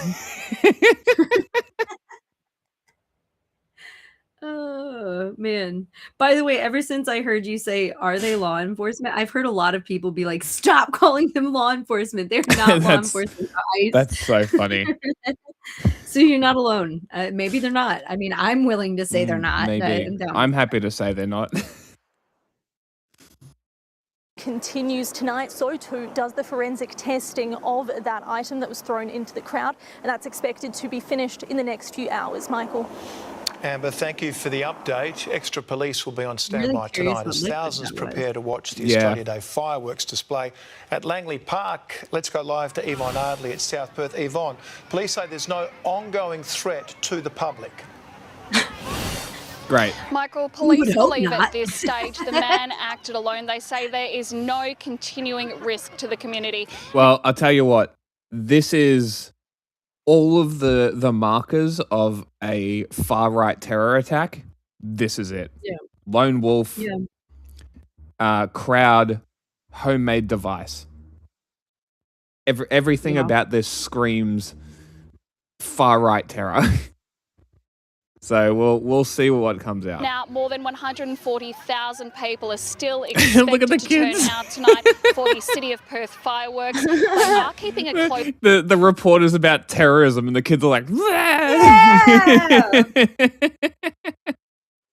Oh man. By the way, ever since I heard you say, are they law enforcement? I've heard a lot of people be like, stop calling them law enforcement. They're not law enforcement. Guys. That's so funny. So you're not alone. Maybe they're not. I mean, I'm willing to say they're not. Maybe. No. I'm happy to say they're not. continues tonight. So too does the forensic testing of that item that was thrown into the crowd, and that's expected to be finished in the next few hours. Michael. Amber, thank you for the update. Extra police will be on I'm really standby curious tonight what as liquid thousands that was. prepare to watch the Yeah. Australia Day fireworks display at Langley Park. Let's go live to Yvonne Ardley at South Perth. Yvonne, police say there's no ongoing threat to the public. Great. Michael, would police hope believe not. at this stage the man acted alone. They say there is no continuing risk to the community. Well, I'll tell you what. This is all of the markers of a far right terror attack. This is it. Yeah. Lone wolf, Yeah. crowd, homemade device. Everything Yeah. about this screams far right terror. So we'll see what comes out. Now, more than 140,000 people are still Look expected at the to turn kids. out tonight for the City of Perth fireworks. They are keeping a close... The reporters about terrorism and the kids are like,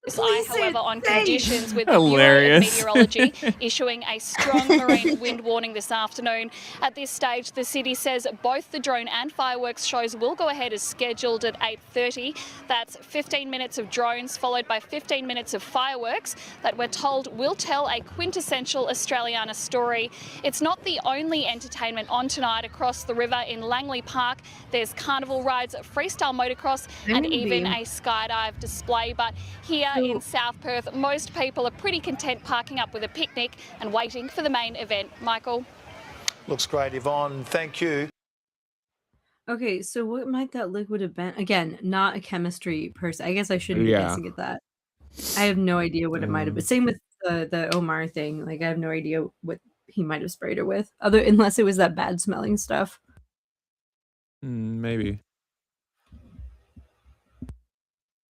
eye, however, on conditions with the Hilarious. Bureau of Meteorology issuing a strong marine wind warning this afternoon. At this stage, the city says both the drone and fireworks shows will go ahead as scheduled at 8:30. That's 15 minutes of drones followed by 15 minutes of fireworks that we're told will tell a quintessential Australiana story. It's not the only entertainment on tonight across the river in Langley Park. There's carnival rides, freestyle motocross and even a skydive display. But here in South Perth, most people are pretty content parking up with a picnic and waiting for the main event. Michael? Looks great, Yvonne. Thank you. Okay, so what might that liquid have been? Again, not a chemistry person. I guess I shouldn't be Yeah. guessing at that. I have no idea what it might have been. Same with the Omar thing. Like, I have no idea what he might have sprayed her with, unless it was that bad smelling stuff. Maybe.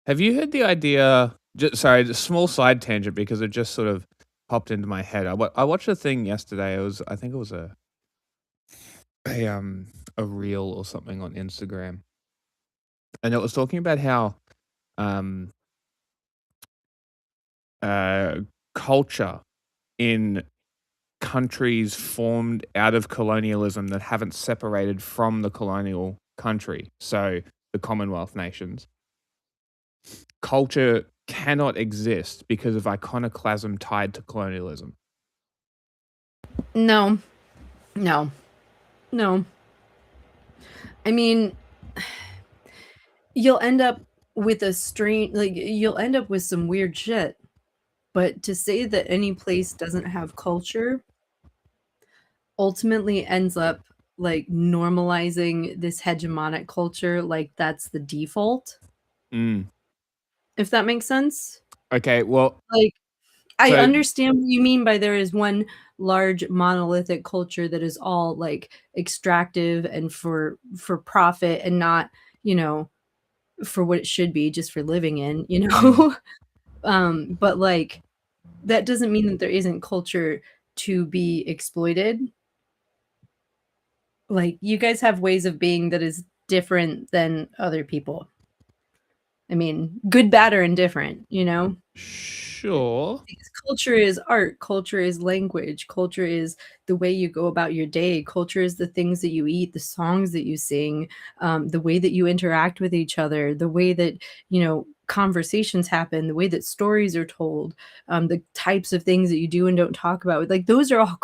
Have you heard the idea? Sorry, just small side tangent because it just sort of popped into my head. I watched a thing yesterday. I think it was a reel or something on Instagram, and it was talking about how culture in countries formed out of colonialism that haven't separated from the colonial country, so the Commonwealth nations, culture cannot exist because of iconoclasm tied to colonialism. No. I mean, you'll end up with you'll end up with some weird shit. But to say that any place doesn't have culture ultimately ends up like normalizing this hegemonic culture, like that's the default. If that makes sense. Okay, well, Like, I so- understand what you mean by there is one large monolithic culture that is all like extractive and for profit and not, for what it should be, just for living in, but like that doesn't mean that there isn't culture to be exploited. Like, you guys have ways of being that is different than other people. I mean, good, bad, or indifferent, Sure. Because culture is art, culture is language, culture is the way you go about your day, culture is the things that you eat, the songs that you sing, the way that you interact with each other, the way that, conversations happen, the way that stories are told, the types of things that you do and don't talk about. Like, those are all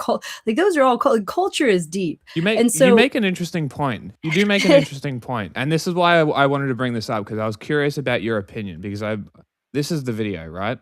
culture is deep. You make an interesting point. You do make an interesting point. And this is why I wanted to bring this up, because I was curious about your opinion, because this is the video, right?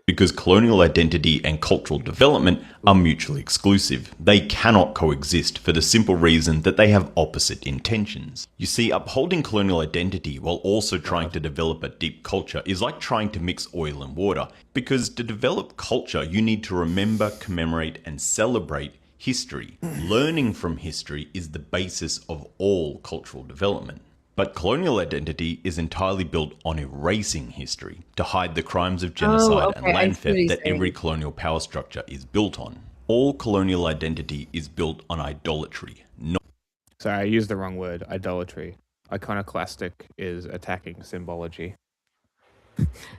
Because colonial identity and cultural development are mutually exclusive. They cannot coexist for the simple reason that they have opposite intentions. You see, upholding colonial identity while also trying to develop a deep culture is like trying to mix oil and water. Because to develop culture, you need to remember, commemorate, and celebrate history. Learning from history is the basis of all cultural development. But colonial identity is entirely built on erasing history to hide the crimes of genocide and land theft that every colonial power structure is built on. All colonial identity is built on idolatry. Sorry, I used the wrong word. Idolatry. Iconoclastic is attacking symbology.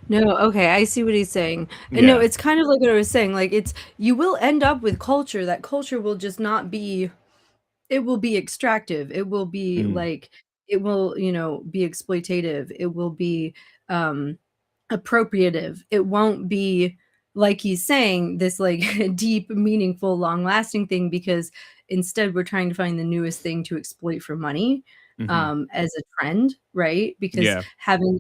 No, okay, I see what he's saying. And no, it's kind of like what I was saying. Like, you will end up with culture. That culture will just not be, it will be extractive. It will be like, it will, be exploitative. It will be appropriative. It won't be, like he's saying, this like deep, meaningful, long-lasting thing, because instead we're trying to find the newest thing to exploit for money as a trend, right? Because Yeah. having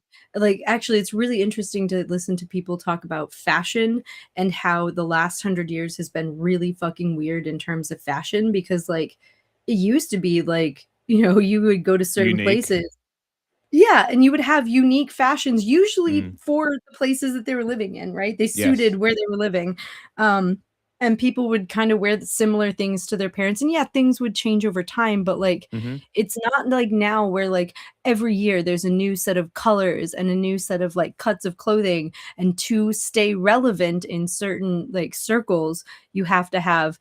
actually, it's really interesting to listen to people talk about fashion and how the last 100 years has been really fucking weird in terms of fashion, because it used to be you would go to certain Unique. places. Yeah, and you would have unique fashions, usually for the places that they were living in, right? They suited Yes. where they were living. And people would kind of wear similar things to their parents. And yeah, things would change over time, but it's not like now where every year there's a new set of colors and a new set of cuts of clothing. And to stay relevant in certain circles, you have to have,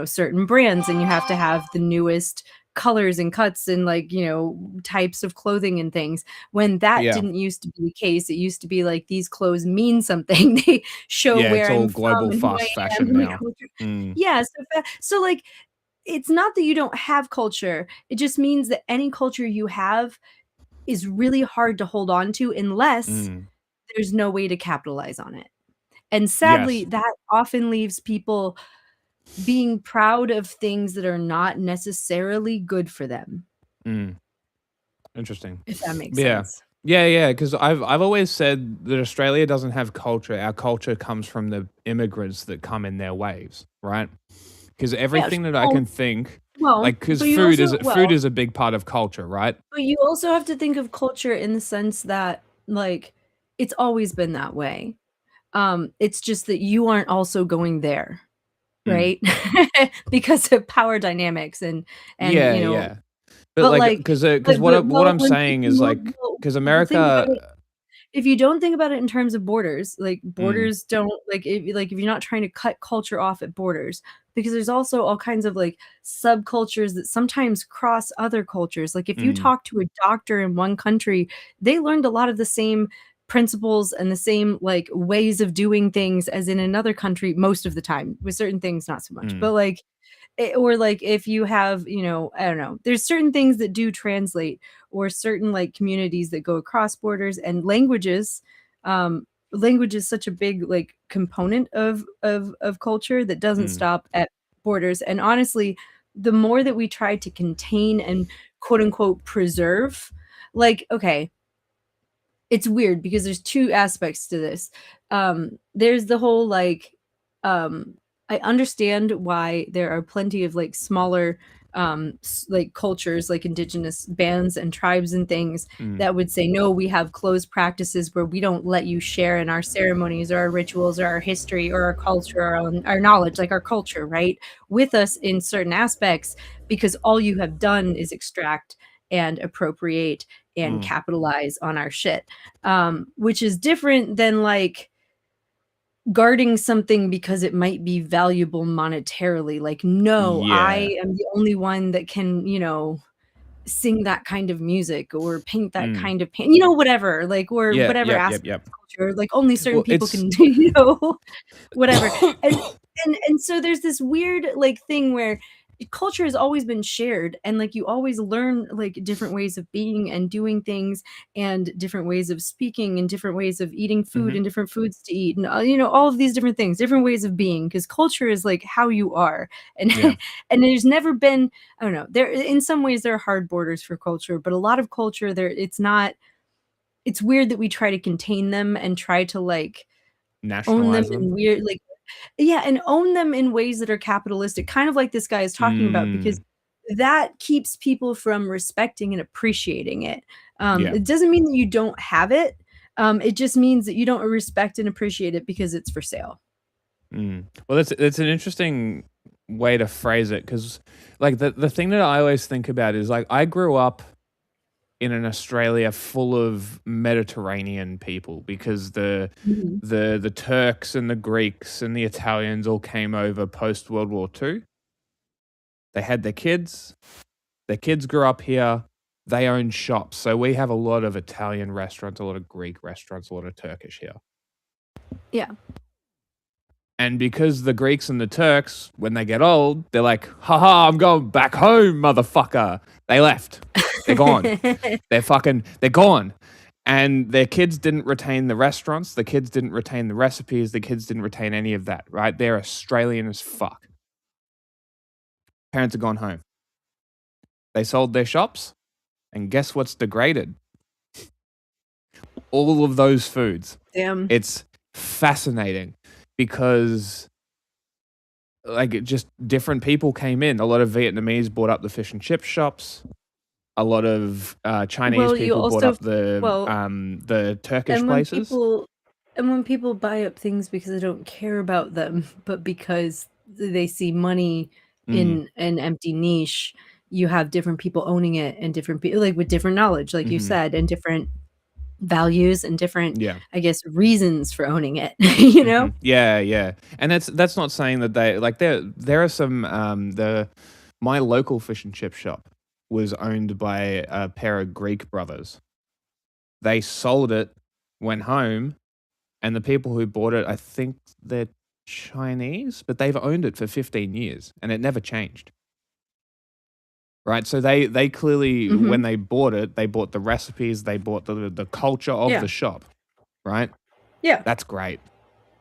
certain brands, and you have to have the newest colors and cuts and types of clothing and things, when that Yeah. didn't used to be the case. It used to be these clothes mean something. They show Yeah, where it's all I'm from global and who I fast am fashion and my now. culture. Yeah, so it's not that you don't have culture. It just means that any culture you have is really hard to hold on to unless there's no way to capitalize on it. And sadly, Yes. that often leaves people being proud of things that are not necessarily good for them. Interesting. If that makes Yeah. sense. Yeah, because I've always said that Australia doesn't have culture. Our culture comes from the immigrants that come in their waves, right? Because everything that I can think, because but you food also is a big part of culture, right? but you also have to think of culture in the sense that, it's always been that way. It's just that you aren't also going there, right? Because of power dynamics and, Yeah, you know yeah. But but, because what I'm saying is because think about America. it. If you don't think about it in terms of borders, Mm, borders don't if you're not trying to cut culture off at borders, because there's also all kinds of subcultures that sometimes cross other cultures. If you mm, talk to a doctor in one country, they learned a lot of the same principles and the same ways of doing things as in another country most of the time. With certain things, not so much. mm, But or if you have, I don't know, there's certain things that do translate, or certain communities that go across borders, and languages. Language is such a big component of culture that doesn't mm, stop at borders. And honestly, the more that we try to contain and quote unquote preserve, okay, it's weird because there's two aspects to this. There's the whole um I understand why there are plenty of smaller cultures, indigenous bands and tribes and things, mm, that would say, no, we have closed practices where we don't let you share in our ceremonies or our rituals or our history or our culture or our knowledge, our culture, right, with us in certain aspects, because all you have done is extract and appropriate and mm. capitalize on our shit, which is different than guarding something because it might be valuable monetarily. No, Yeah. I am the only one that can, sing that kind of music or paint that Mm. kind of whatever, or Yeah, whatever yep, aspect yep, yep. of culture, only certain Well, people it's can whatever. And so there's this weird thing where culture has always been shared, and you always learn different ways of being and doing things, and different ways of speaking, and different ways of eating food, Mhm. and different foods to eat, and all of these different things, different ways of being, because culture is how you are. And Yeah. and there's never been, I don't know, there in some ways there are hard borders for culture, but a lot of culture there, it's not. It's weird that we try to contain them and try to own them Nationalize them. in weird yeah, and own them in ways that are capitalistic, kind of like this guy is talking about, because Mm. that keeps people from respecting and appreciating it. Yeah. It doesn't mean that you don't have it. It just means that you don't respect and appreciate it because it's for sale. Well, that's an interesting way to phrase it, because the thing that I always think about is I grew up in an Australia full of Mediterranean people, because Mhm. the Turks and the Greeks and the Italians all came over post World War II. They had their kids. Their kids grew up here. They own shops. So we have a lot of Italian restaurants, a lot of Greek restaurants, a lot of Turkish here. Yeah. And because the Greeks and the Turks, when they get old, they're like, haha, I'm going back home, motherfucker. They left. They're gone. They're gone. And their kids didn't retain the restaurants. The kids didn't retain the recipes. The kids didn't retain any of that, right? They're Australian as fuck. Parents have gone home. They sold their shops. And guess what's degraded? All of those foods. Damn. It's fascinating because just different people came in. A lot of Vietnamese bought up the fish and chip shops. A lot of Chinese people bought up the Turkish places. When people buy up things because they don't care about them, but because they see money in an empty niche, you have different people owning it and different people with different knowledge, like you said, and different values and different, I guess, reasons for owning it. You know? Yeah. And that's not saying that they there are some my local fish and chip shop was owned by a pair of Greek brothers. They sold it, went home, and the people who bought it, I think they're Chinese, but they've owned it for 15 years and it never changed. Right? So they clearly, when they bought it, they bought the recipes, they bought the culture of the shop. Right? Yeah. That's great.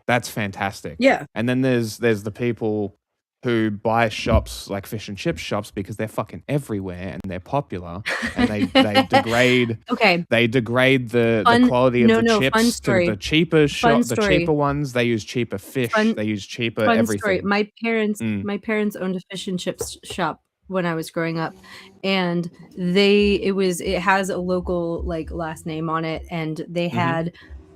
That's fantastic. Yeah. And then there's the people who buy shops like fish and chip shops because they're fucking everywhere and they're popular and they degrade they degrade the quality of the chips to the cheaper cheaper ones. They use cheaper fish. They use cheaper everything. Story. My parents owned a fish and chips shop when I was growing up, and it has a local last name on it, and they had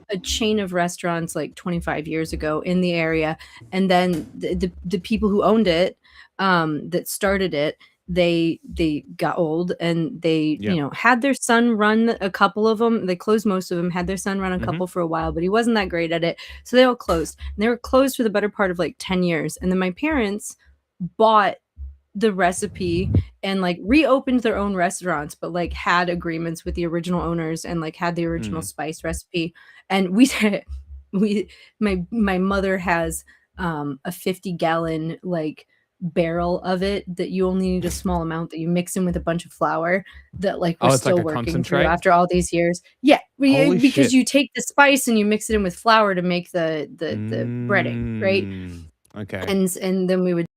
a chain of restaurants 25 years ago in the area, and then the people who owned it, that started it, they got old and they had their son run a couple of them. They closed most of them, had their son run a couple for a while, but he wasn't that great at it, so they all closed, and they were closed for the better part of 10 years. And then my parents bought the recipe and reopened their own restaurants, but had agreements with the original owners and had the original spice recipe. And my mother has a 50-gallon barrel of it that you only need a small amount, that you mix in with a bunch of flour, that we're still working through after all these years. Yeah, because you take the spice and you mix it in with flour to make the breading, right? Okay. And then we would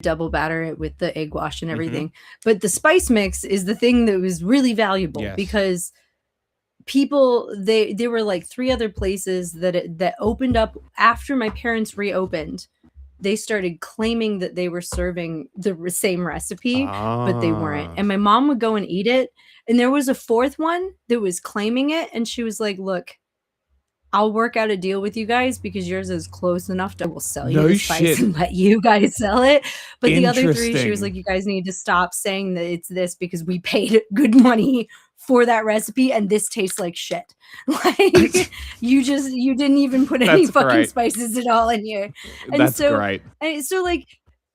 double batter it with the egg wash and everything. But the spice mix is the thing that was really valuable because people, there were 3 other places that opened up after my parents reopened. They started claiming that they were serving the same recipe, but they weren't. And my mom would go and eat it, and there was a 4th one that was claiming it, and she was like, look, I'll work out a deal with you guys because yours is close enough to will sell you the spice and let you guys sell it. But the other 3, she was like, you guys need to stop saying that it's this because we paid good money for that recipe and this tastes like shit. You didn't even put any fucking spices at all in here. And That's great. And so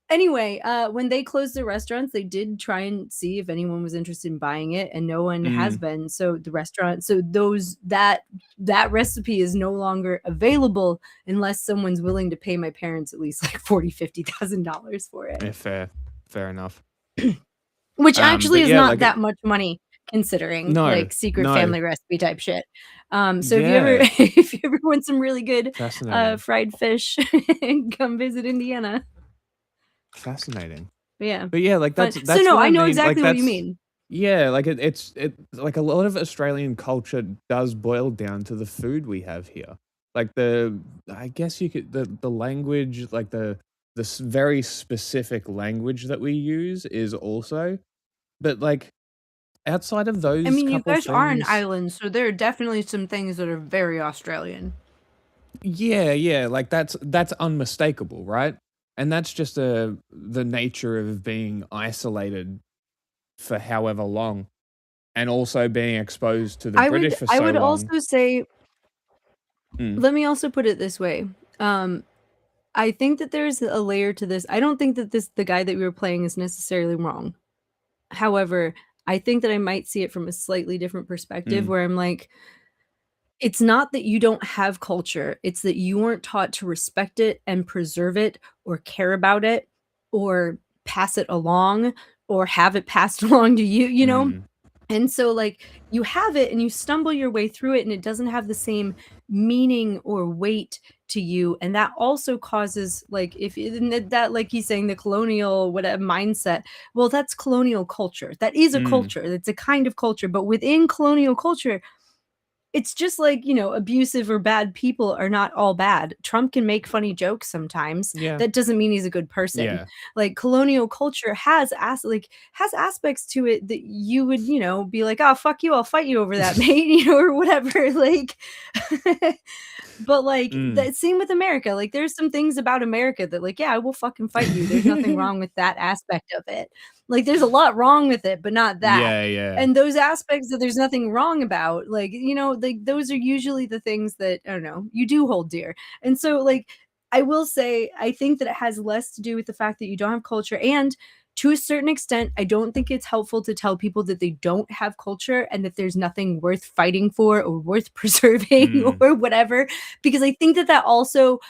anyway, when they closed the restaurants, they did try and see if anyone was interested in buying it, and no one has been. So that recipe is no longer available unless someone's willing to pay my parents at least $40,000-$50,000 for it. Yeah, fair enough. Which actually is not that much money, considering secret family recipe type shit. So if you ever want some really good fried fish, come visit Indiana. Fascinating. Yeah. But yeah, that's so no, what I know mean. exactly what you mean. Yeah, it's a lot of Australian culture does boil down to the food we have here. I guess you could the language, this very specific language that we use is also, but outside of those, I mean, you couple guys are an things- island, so there are definitely some things that are very Australian. Yeah, that's unmistakable, right? And that's just the nature of being isolated for however long, and also being exposed to the British for so long. I would also say, let me also put it this way. I think that there's a layer to this. I don't think that the guy that we were playing is necessarily wrong. However, I think that I might see it from a slightly different perspective, where I'm like, it's not that you don't have culture, it's that you weren't taught to respect it and preserve it or care about it or pass it along or have it passed along to you, you know? And so like you have it and you stumble your way through it and it doesn't have the same meaning or weight to you. And that also causes like that like he's saying the colonial whatever mindset. Well, that's colonial culture. That is a culture. It's a kind of culture. But within colonial culture, it's just like, abusive or bad people are not all bad. Trump can make funny jokes sometimes. Yeah. That doesn't mean he's a good person. Yeah. Like colonial culture has aspects to it that you would, be like, oh, fuck you, I'll fight you over that, mate, or whatever. Like, but like that same with America. Like there's some things about America that like, yeah, I will fucking fight you. There's nothing wrong with that aspect of it. Like there's a lot wrong with it, but not that. Yeah. And those aspects that there's nothing wrong about, like, like those are usually the things that, I don't know, you do hold dear. And so like, I will say, I think that it has less to do with the fact that you don't have culture. And to a certain extent, I don't think it's helpful to tell people that they don't have culture and that there's nothing worth fighting for or worth preserving or whatever, because I think that also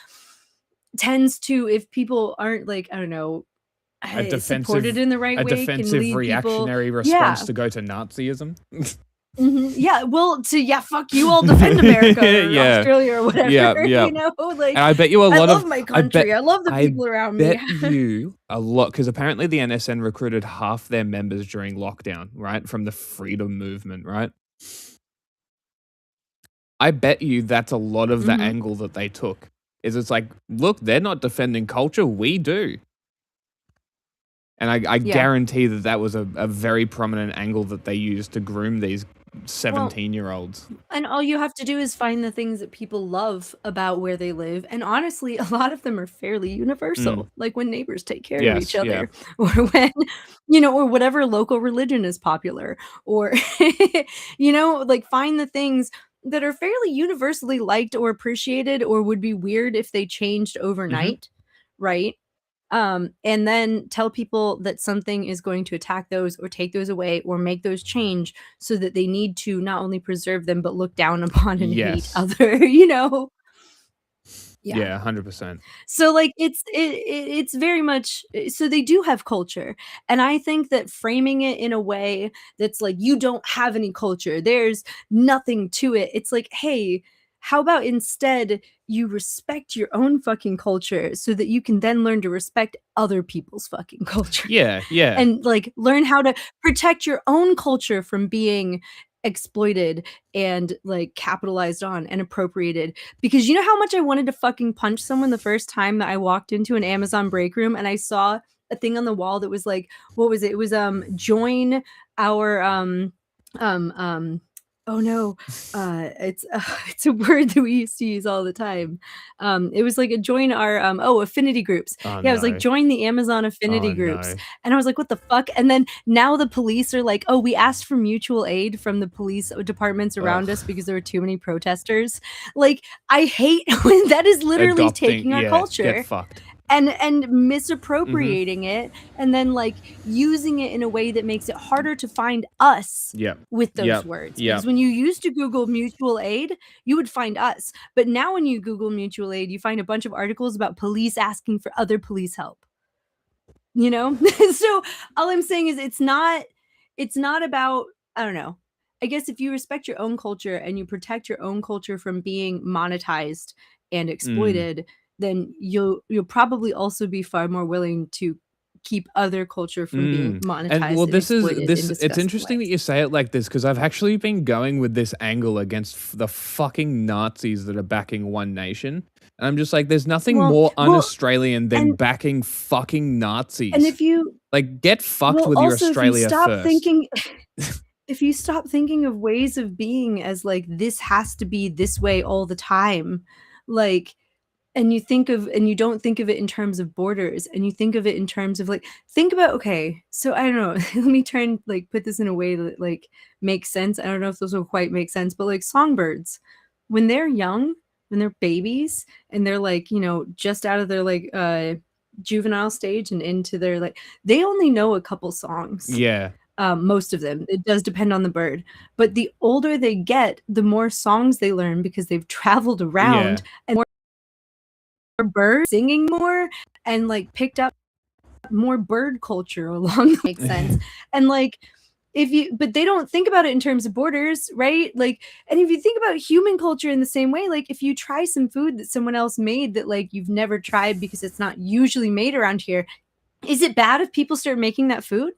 tends to, if people aren't like, I don't know, supported in the right way, can defensive lead reactionary people, response to go to Nazism. Yeah, well, fuck you, I'll defend America or Australia or whatever. Yeah. Like, And I bet you a lot I love of my country. I love the people around me. I bet you a lot, because apparently the NSN recruited half their members during lockdown, right, from the freedom movement, right? I bet you that's a lot of the angle that they took. Is it's like, look, they're not defending culture, we do. And I guarantee that was a very prominent angle that they used to groom these 17-year-olds. And all you have to do is find the things that people love about where they live. And honestly, a lot of them are fairly universal. Like when neighbors take care of each other, or when, or whatever local religion is popular, or, like find the things that are fairly universally liked or appreciated, or would be weird if they changed overnight. Right. And then tell people that something is going to attack those or take those away or make those change, so that they need to not only preserve them, but look down upon and hate other, Yeah, 100%. So like it's very much, so they do have culture. And I think that framing it in a way that's like, you don't have any culture, there's nothing to it. It's like, hey, how about instead you respect your own fucking culture so that you can then learn to respect other people's fucking culture. Yeah. And like learn how to protect your own culture from being exploited and like capitalized on and appropriated. Because you know how much I wanted to fucking punch someone the first time that I walked into an Amazon break room and I saw a thing on the wall that was like, what was it? It was join our oh no, it's a word that we used to use all the time. It was like a join our affinity groups. It was like join the Amazon affinity groups. And I was like, what the fuck? And then now the police are like, oh, we asked for mutual aid from the police departments around us because there were too many protesters. Like, I hate when that is literally taking our culture. Get fucked. And misappropriating it, and then like using it in a way that makes it harder to find us with those words. Because when you used to Google mutual aid, you would find us. But now when you Google mutual aid, you find a bunch of articles about police asking for other police help. So all I'm saying is it's not about, I don't know. I guess if you respect your own culture and you protect your own culture from being monetized and exploited, then you'll probably also be far more willing to keep other culture from being monetized. And well, this it's interesting that you say it like this, because I've actually been going with this angle against the fucking Nazis that are backing One Nation. And I'm just like, there's nothing more un-Australian than backing fucking Nazis. And if you like, get fucked with your Australia first. If you stop thinking of ways of being as like, this has to be this way all the time, like, and you don't think of it in terms of borders, and you think of it in terms of like, think about, okay, so I don't know, let me try and like put this in a way that like makes sense. I don't know if this will quite make sense, but like songbirds, when they're young, when they're babies, and they're like, just out of their like juvenile stage and into their like, they only know a couple songs. Most of them. It does depend on the bird. But the older they get, the more songs they learn because they've traveled around and more birds singing more and like picked up more bird culture along. Makes sense. And like but they don't think about it in terms of borders, right? Like, and if you think about human culture in the same way, like if you try some food that someone else made that like you've never tried because it's not usually made around here, is it bad if people start making that food?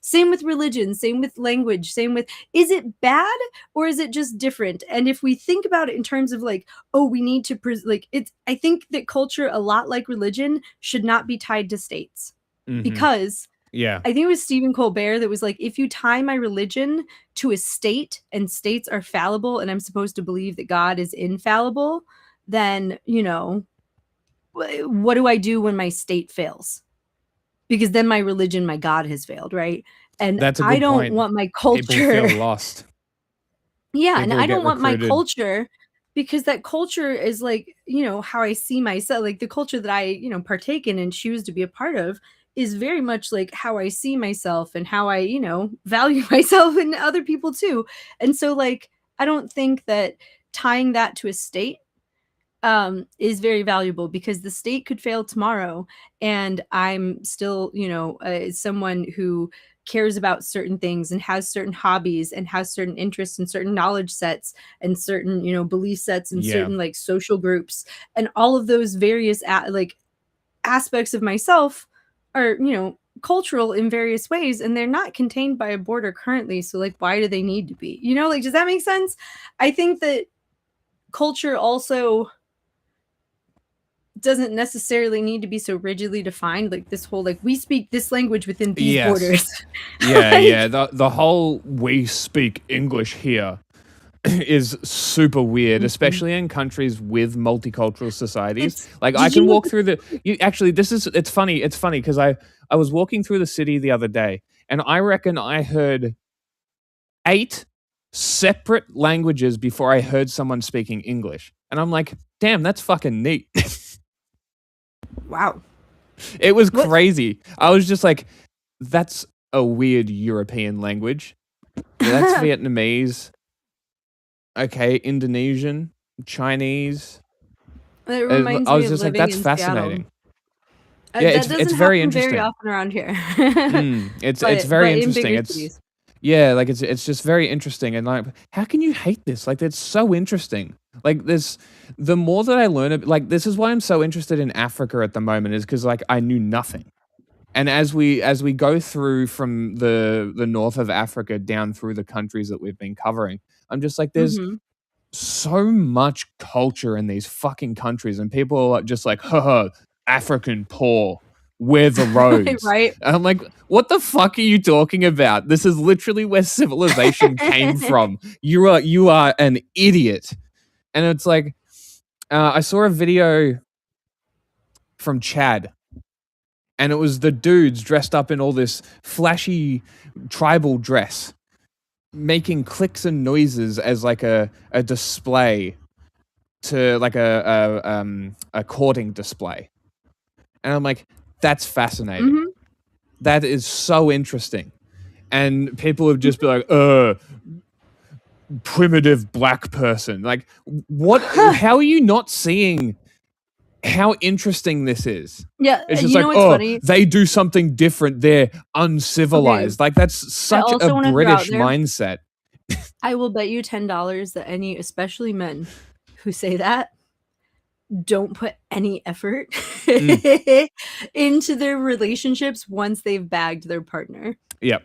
Same with religion, same with language, same with, is it bad or is it just different? And if we think about it in terms of like, oh, we need to like it's, I think that culture, a lot like religion, should not be tied to states. Because Yeah. I think it was Stephen Colbert that was like, if you tie my religion to a state and states are fallible and I'm supposed to believe that God is infallible, then, you know, what do I do when my state fails? Because then my religion, my God has failed, right? And That's a I good don't point. want my People culture. feel lost. Yeah, and People I get don't want my recruited. culture, because that culture is like, you know, how I see myself, like the culture that I, you know, partake in and choose to be a part of is very much like how I see myself and how I, you know, value myself and other people too. And so like, I don't think that tying that to a state is very valuable, because the state could fail tomorrow and I'm still, you know, someone who cares about certain things and has certain hobbies and has certain interests and certain knowledge sets and certain, you know, belief sets and Yeah. certain like social groups, and all of those various like aspects of myself are, you know, cultural in various ways, and they're not contained by a border currently. So like, why do they need to be? You know, like, does that make sense? I think that culture also doesn't necessarily need to be so rigidly defined, like this whole like we speak this language within these Yes. borders. Yeah, Like, yeah. The whole we speak English here is super weird, especially in countries with multicultural societies. It's, Like I did can you walk through the you actually this is it's funny because I was walking through the city the other day and I reckon I heard 8 separate languages before I heard someone speaking English. And I'm like, "Damn, that's fucking neat." wow. It was What? crazy. I was just like, that's a weird European language. That's Vietnamese. Okay, Indonesian, Chinese. It reminds I me was of just like, living that's in fascinating. Seattle. Yeah, That doesn't it's very happen very interesting. often around here. It's very but in interesting. bigger It's cities. yeah, like it's just very interesting, and like, how can you hate this? Like, it's so interesting. Like, the more that I learn, like, this is why I'm so interested in Africa at the moment, is because like I knew nothing. And as we go through from the north of Africa down through the countries that we've been covering, I'm just like, there's Mhm. so much culture in these fucking countries, and people are just like, haha, African poor, we're the roads. Right? And I'm like, what the fuck are you talking about? This is literally where civilization came from. You are an idiot. And it's like, I saw a video from Chad, and it was the dudes dressed up in all this flashy tribal dress, making clicks and noises as like a display to like a courting display. And I'm like, that's fascinating. Mhm. That is so interesting. And people would just be like, primitive black person. Like, what? How are you not seeing how interesting this is? Yeah, It's just you like, know what's oh, funny? they do something different. They're Okay, uncivilized. Like, that's such a also wanna throw out British there, mindset. I will bet you $10 that any, especially men, who say that don't put any effort into their relationships once they've bagged their partner. Yep.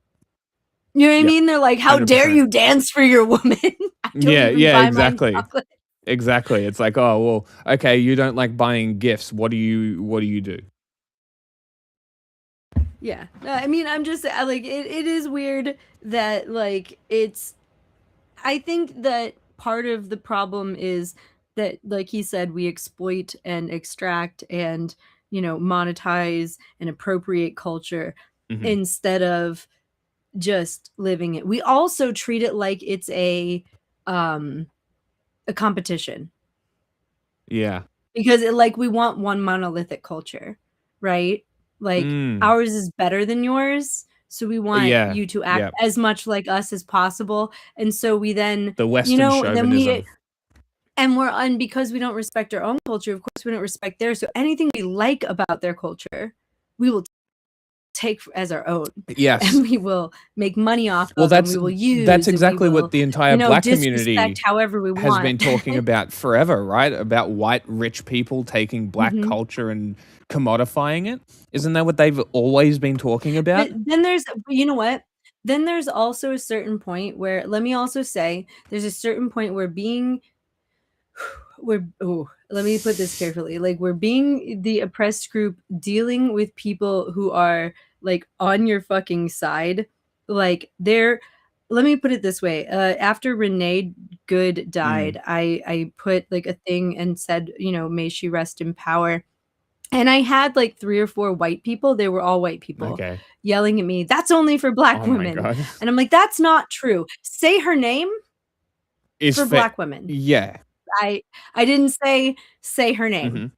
You know what I Yep. mean? They're like, "How dare 100%. you dance for your woman? I don't Yeah, even yeah, buy mine exactly. chocolate." Exactly. It's like, oh, well, okay, you don't like buying gifts. What do you do? Yeah. No, I mean, I'm just like, it is weird that like I think that part of the problem is that, like he said, we exploit and extract and, you know, monetize and appropriate culture Mhm. instead of just living it. We also treat it like it's a competition, Yeah. because like we want one monolithic culture, right? Like Mm. ours is better than yours, so we want Yeah. you to act Yep. as much like us as possible. And so we then, The you Western know, then chauvinism. and because we don't respect our own culture, of course we don't respect theirs. So anything we like about their culture, we will take as our own. Yes. And we will make money off Well, of, and we will use. that's and we exactly will, what the entire black community disrespect however we has want. been talking about forever, right? About white rich people taking black Mhm. culture and commodifying it. Isn't that what they've always been talking about? But then you know what? Then there's also a certain point where, let me also say, there's a certain point where let me put this carefully. Like, we're being the oppressed group dealing with people who are like on your fucking side. Like, let me put it this way. After Renee Good died, I put like a thing and said, may she rest in power. And I had like 3 or 4 white people, they were all white people, Okay. yelling at me, "That's only for black Oh my women." God. And I'm like, "That's not true. Say her name for black women." Yeah. I didn't say her name. Mhm.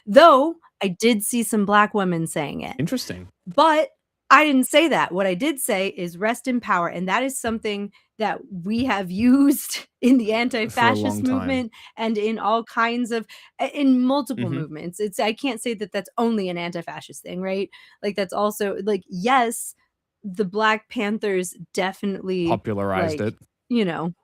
Though I did see some black women saying it. Interesting. But I didn't say that. What I did say is rest in power, and that is something that we have used in the anti-fascist long time. movement and in all kinds of in multiple Mhm. movements. I can't say that that's only an anti-fascist thing, right? Like, that's also like, yes, the Black Panthers definitely Popularized like, it.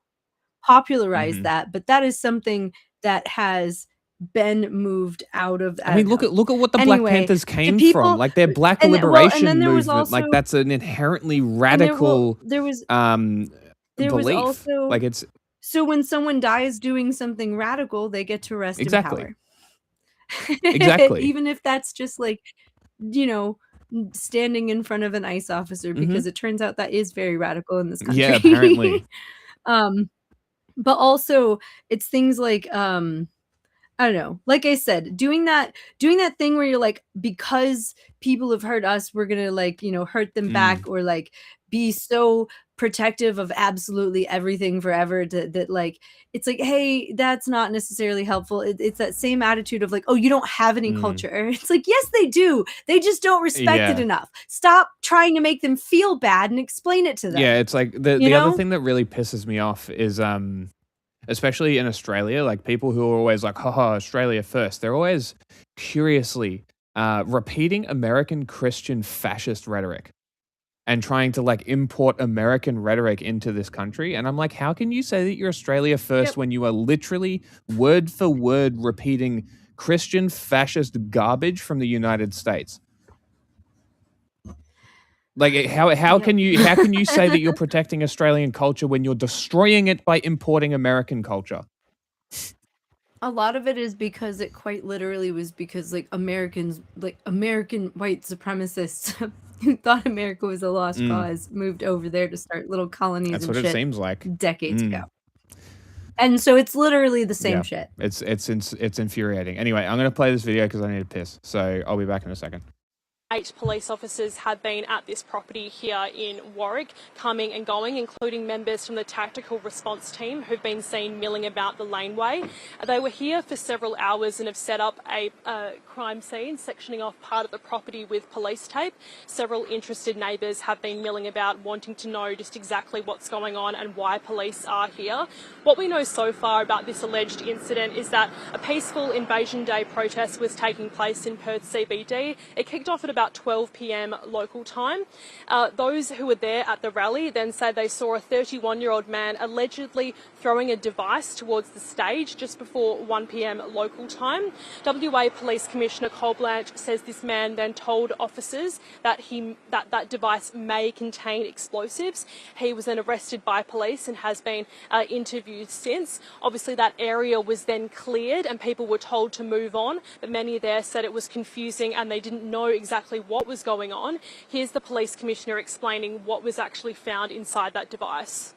Popularized Mhm. that, but that is something that has been moved out of. I mean, look at what the Black Anyway, Panthers to came people, from. Like their Black and liberation then there was movement. Like also, that's an inherently and radical there was belief. also, Like it's so when someone dies doing something radical, they get to rest exactly. in power. Exactly. Even if that's just like, standing in front of an ICE officer, because it turns out that is very radical in this country. Yeah, apparently. But also it's things like, I don't know. Like I said, doing that thing where you're like, because people have hurt us, we're gonna like, hurt them back, or like be so protective of absolutely everything forever that like, it's like, hey, that's not necessarily helpful. It's that same attitude of like, oh, you don't have any culture. It's like, yes, they do. They just don't respect it Yeah. enough. Stop trying to make them feel bad and explain it to them. Yeah, it's like the You other know? thing that really pisses me off is especially in Australia, like people who are always like, haha, Australia first. They're always curiously repeating American Christian fascist rhetoric and trying to like import American rhetoric into this country. And I'm like, how can you say that you're Australia first when you are literally word for word repeating Christian fascist garbage from the United States? Like how can you say that you're protecting Australian culture when you're destroying it by importing American culture? A lot of it is because it quite literally was because like American white supremacists who thought America was a lost cause moved over there to start little colonies That's and what shit it seems like. decades ago. And so it's literally the same Yeah, shit. it's infuriating. Anyway, I'm gonna play this video because I need to piss. So I'll be back in a second. 8 police officers have been at this property here in Warwick, coming and going, including members from the tactical response team who've been seen milling about the laneway. They were here for several hours and have set up a crime scene, sectioning off part of the property with police tape. Several interested neighbours have been milling about, wanting to know just exactly what's going on and why police are here. What we know so far about this alleged incident is that a peaceful Invasion Day protest was taking place in Perth CBD. It kicked off at about 12 p.m. local time. Those who were there at the rally then say they saw a 31-year-old man allegedly throwing a device towards the stage just before 1 p.m. local time. WA Police Commissioner Cole Blanche says this man then told officers that that device may contain explosives. He was then arrested by police and has been interviewed since. Obviously that area was then cleared and people were told to move on, but many there said it was confusing and they didn't know exactly what was going on. Here's the police commissioner explaining what was actually found inside that device.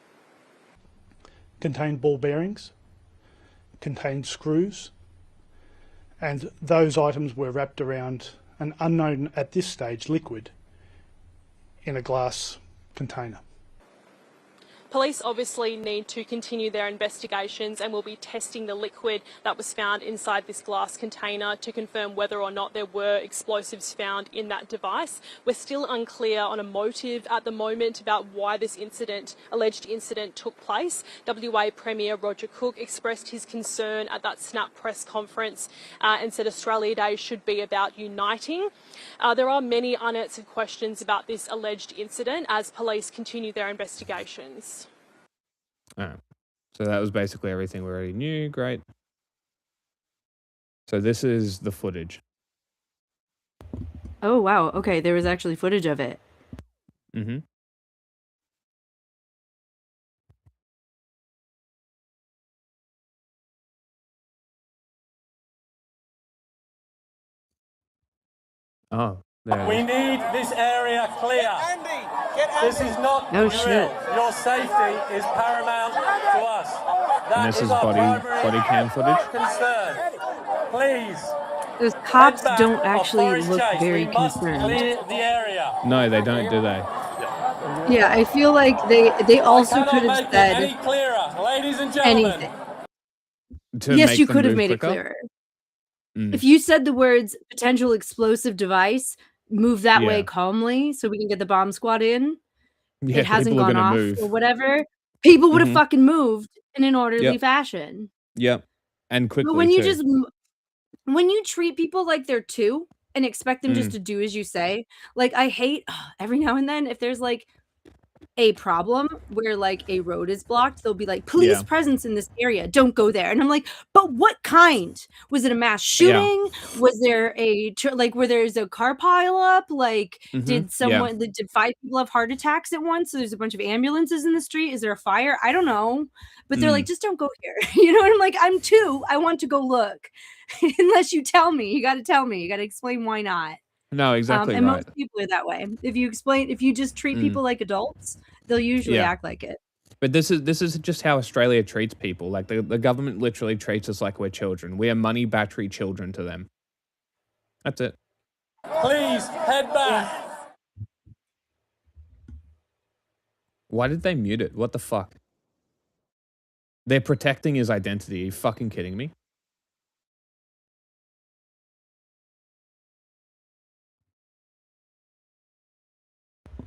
Contained ball bearings, contained screws, and those items were wrapped around an unknown at this stage liquid in a glass container. Police obviously need to continue their investigations and will be testing the liquid that was found inside this glass container to confirm whether or not there were explosives found in that device. We're still unclear on a motive at the moment about why this alleged incident took place. WA Premier Roger Cook expressed his concern at that snap press conference and said Australia Day should be about uniting. There are many unanswered questions about this alleged incident as police continue their investigations. All right. So that was basically everything we already knew. Great. So this is the footage. Oh, wow. Okay, there was actually footage of it. Mm-hmm. Oh, there it We is. need this area clear. This is not Oh, drill. shit. Your safety is paramount to us. That And this is our body primary cam footage. concern. Please. Those cops head back don't or actually Forest look Chase. very We must concerned. clear the area. No, they don't, do they? Yeah, I feel like they also Cannot could make have it said any clearer, ladies and gentlemen. anything. To Yes, make you them could have move made it quicker? clearer. Mm. If you said the words potential explosive device, move that way Yeah. calmly so we can get the bomb squad in. Yeah, It hasn't people are gone gonna off move. or whatever. People would have Mhm. fucking moved in an orderly Yep. fashion. Yep. And But quickly when you too. when you treat people like they're two and expect them just Mm. to do as you say, like I hate every now and then if there's like a problem where like a road is blocked, they'll be like, police Yeah. presence in this area, don't go there. And I'm like, but what kind? Was it a mass Yeah. shooting? Was there where there's a car pile up? Like, Mhm. did did 5 people have heart attacks at once? So there's a bunch of ambulances in the street. Is there a fire? I don't know. But they're like, Mm. just don't go here. You know, and I'm like, I'm two. I want to go look. Unless you tell me. You gotta tell me. You gotta explain why not. No, exactly And right. most people are that way. If you just treat Mm. people like adults, they'll usually Yeah. act like it. But this is just how Australia treats people. Like the government literally treats us like we're children. We are money battery children to them. That's it. Please head back. Why did they mute it? What the fuck? They're protecting his identity. Are you fucking kidding me?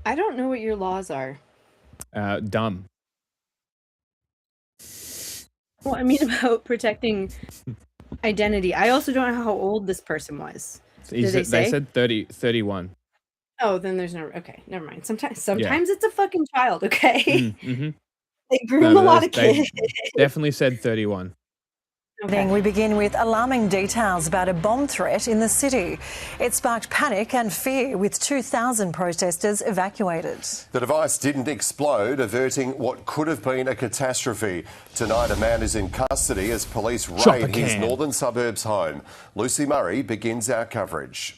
I don't know what your laws are. Dumb. Well, I mean about protecting identity. I also don't know how old this person was. Did they say? They said 31. Oh, then there's no. Okay, never mind. Sometimes it's a fucking child. Okay, Mm-hmm. they groom a lot of They kids. definitely said 31. We begin with alarming details about a bomb threat in the city. It sparked panic and fear with 2,000 protesters evacuated. The device didn't explode, averting what could have been a catastrophe. Tonight, a man is in custody as police raid his northern suburbs home. Lucy Murray begins our coverage.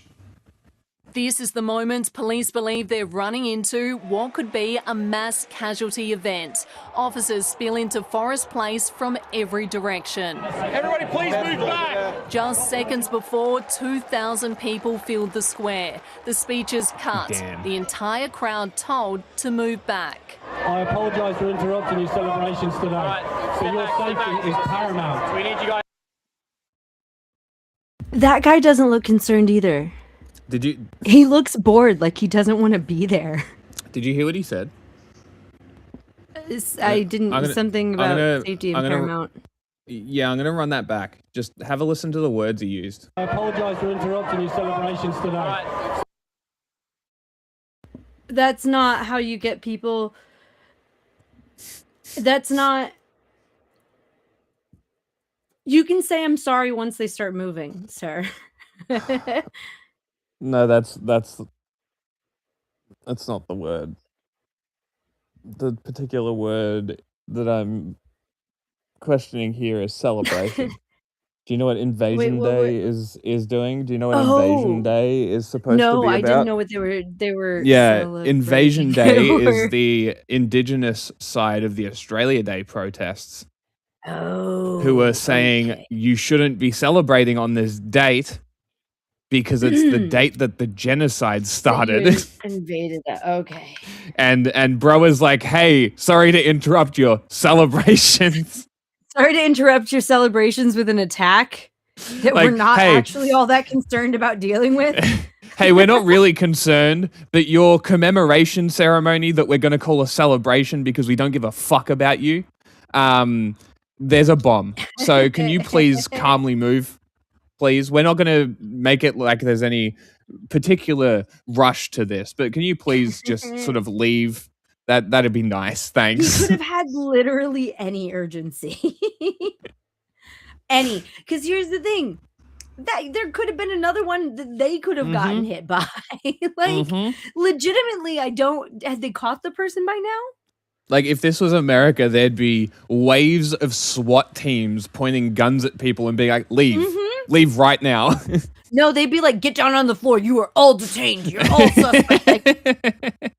This is the moment police believe they're running into what could be a mass casualty event. Officers spill into Forest Place from every direction. Everybody please move back. Just seconds before, 2,000 people filled the square. The speeches cut. Damn. The entire crowd told to move back. I apologise for interrupting your celebrations today. So your safety is paramount. We need you guys. That guy doesn't look concerned either. Did you He looks bored, like he doesn't want to be there. hear what he said? I didn't. I'm gonna- Something I'm about gonna- safety and I'm gonna- paramount. Yeah, I'm gonna run that back. Just have a listen to the words he used. I apologise for interrupting your celebrations today. That's not how you get people. That's not. You can say I'm sorry once they start moving, sir. No, that's not the word. The particular word that I'm questioning here is celebration. Do you know what Invasion what- Day is doing? Do you know what Invasion Oh. Day is supposed to No, be about? I didn't know what they were. Yeah, Invasion Day celebrating. is the indigenous side of the Australia Day protests, Oh. who are saying you shouldn't be celebrating on this date because it's the date that the genocide started. Invaded it. Okay. And bro is like, hey, sorry to interrupt your celebrations. Sorry to interrupt your celebrations with an attack that Like, we're not hey. actually all that concerned about dealing with. Hey, we're not really concerned that your commemoration ceremony that we're going to call a celebration because we don't give a fuck about you, there's a bomb. So can you please calmly move? Please. We're not going to make it like there's any particular rush to this, but can you please just sort of leave? That'd be nice. We Thanks. could have had literally any urgency. Any. Because here's the thing. There could have been another one that they could have gotten hit by. Legitimately, had they caught the person by now? Like, if this was America, there'd be waves of SWAT teams pointing guns at people and being like, leave. Leave right now. No, they'd be like, get down on the floor. You are all detained. You're all suspect.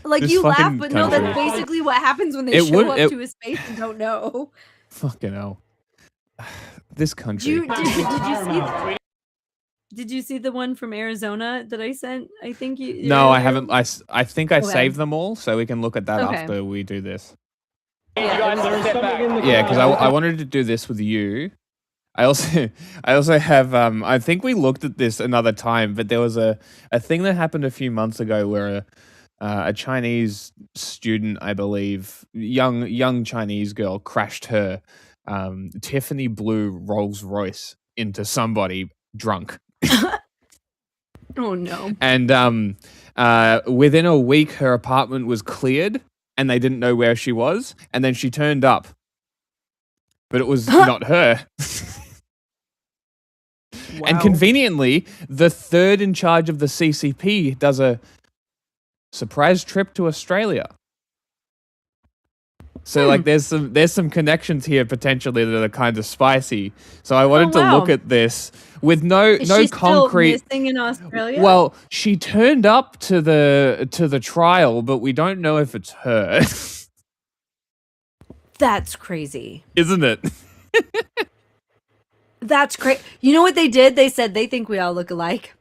Like, This you laugh, fucking but no, country. that's basically what happens when they It show would- up it- to a space and don't know. Fucking hell. This country. Did you see the one from Arizona that I sent? I think you. No, I haven't. I think I Okay. saved them all, so we can look at that Okay. after we do this. Yeah, Yeah, because I wanted to do this with you. I also have. I think we looked at this another time, but there was a thing that happened a few months ago where a Chinese student, I believe, young Chinese girl, crashed her Tiffany blue Rolls Royce into somebody drunk. Oh no. And within a week, her apartment was cleared, and they didn't know where she was. And then she turned up, but it was not her. And Wow. conveniently, the third in charge of the CCP does a surprise trip to Australia. So like there's some connections here potentially that are kind of spicy. So I wanted to look wow. at this with no Is she concrete. still missing in Australia? Well, she turned up to the trial, but we don't know if it's her. That's crazy. Isn't it? That's crazy. You know what they did? They said they think we all look alike.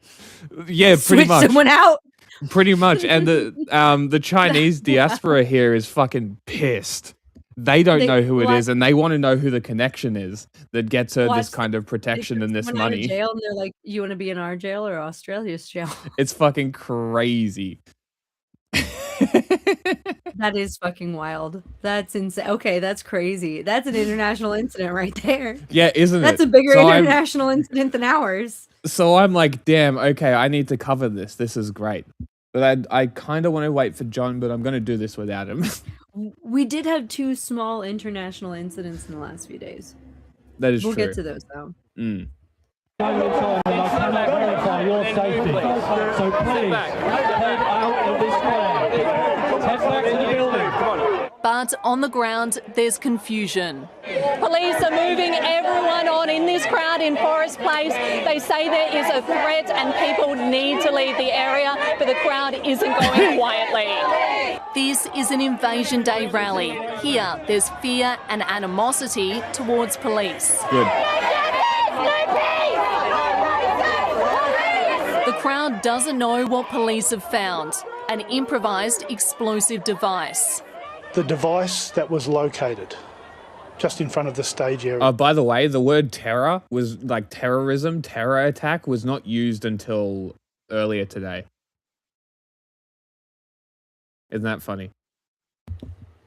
Yeah, pretty Switch much. someone out. Pretty much. And the Chinese diaspora here is fucking pissed. They don't know who it is, and they want to know who the connection is that gets her this kind of protection and this Someone out of money. jail, and they're like, "You want to be in our jail or Australia's jail?" It's fucking crazy. That is fucking wild. That's insane. Okay, that's crazy. That's an international incident right there. Yeah, isn't it? That's a bigger So international incident than ours. So I'm like, damn, okay, I need to cover this. This is great. But I kind of want to wait for John, but I'm going to do this without him. We did have 2 small international incidents in the last few days. That is We'll true. get to those though. Mm. I cannot verify your safety. So please, head out of this square. Head back to the building. Come on. But on the ground, there's confusion. Police are moving everyone on in this crowd in Forest Place. They say there is a threat and people need to leave the area, but the crowd isn't going quietly. This is an Invasion Day rally. Here, there's fear and animosity towards police. Good. The crowd doesn't know what police have found, an improvised explosive device. The device that was located just in front of the stage area. By the way, the word terror was like terrorism, terror attack was not used until earlier today. Isn't that funny?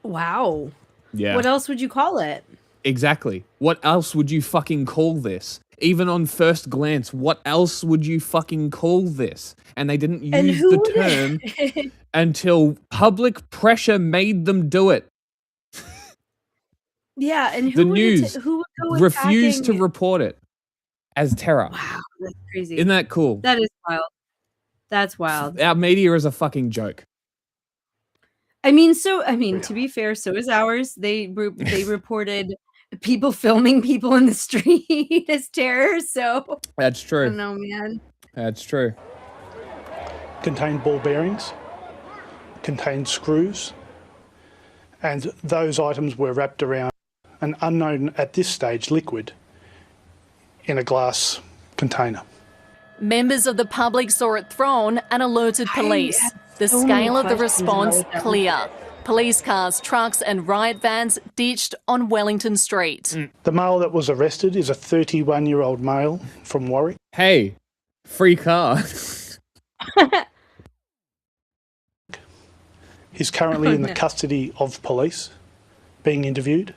Wow. Yeah. What else would you call it? Exactly. What else would you fucking call this? Even on first glance, what else would you fucking call this? And they didn't use the term until public pressure made them do it. Yeah, and The who news who would go refused to attacking- report it as terror. Wow, that's crazy. Isn't that cool? That is wild. That's wild. Our media is a fucking joke. I mean, to be fair, so is ours. They reported people filming people in the street as terror. So That's I true. don't know, man. That's true. Contained ball bearings, contained screws, and those items were wrapped around an unknown at this stage liquid in a glass container. Members of the public saw it thrown and alerted police. The so many scale of the questions about response what that clear. Police cars, trucks and riot vans ditched on Wellington Street. The male that was arrested is a 31-year-old male from Warwick. Hey, free car. He's currently in the custody of police, being interviewed.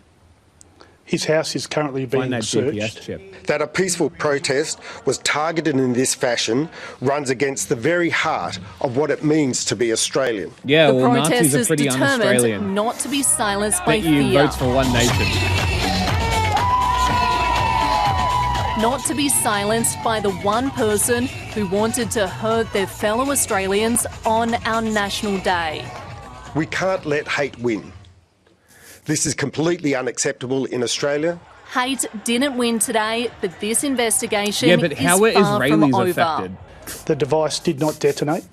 His house is currently being searched. That a peaceful protest was targeted in this fashion runs against the very heart of what it means to be Australian. Yeah, The well, Nazis are protesters pretty un-Australian. determined not to be silenced by Bet you fear. votes for One Nation. Not to be silenced by the one person who wanted to hurt their fellow Australians on our National Day. We can't let hate win. This is completely unacceptable in Australia. Hate didn't win today, but this investigation Yeah, but is how are far from Israelis over. affected? The device did not detonate.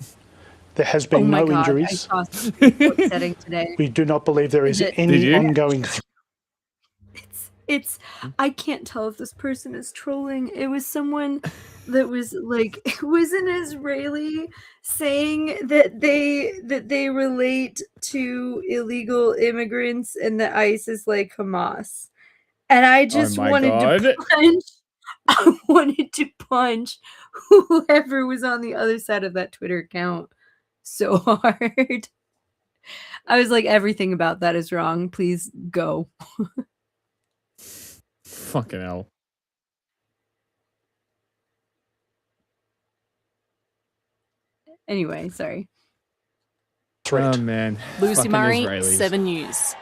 There has been no injuries. I saw some report setting today. We do not believe there is Did any you? ongoing threat. It's I can't tell if this person is trolling. It was someone that was like it was an Israeli saying that they relate to illegal immigrants and that ICE is like Hamas. And I just my wanted God. to punch I wanted to punch whoever was on the other side of that Twitter account so hard. I was like, everything about that is wrong. Please go. Fucking hell. Anyway, sorry. Oh, man. Lucy Fucking Murray, Israelis. 7 News.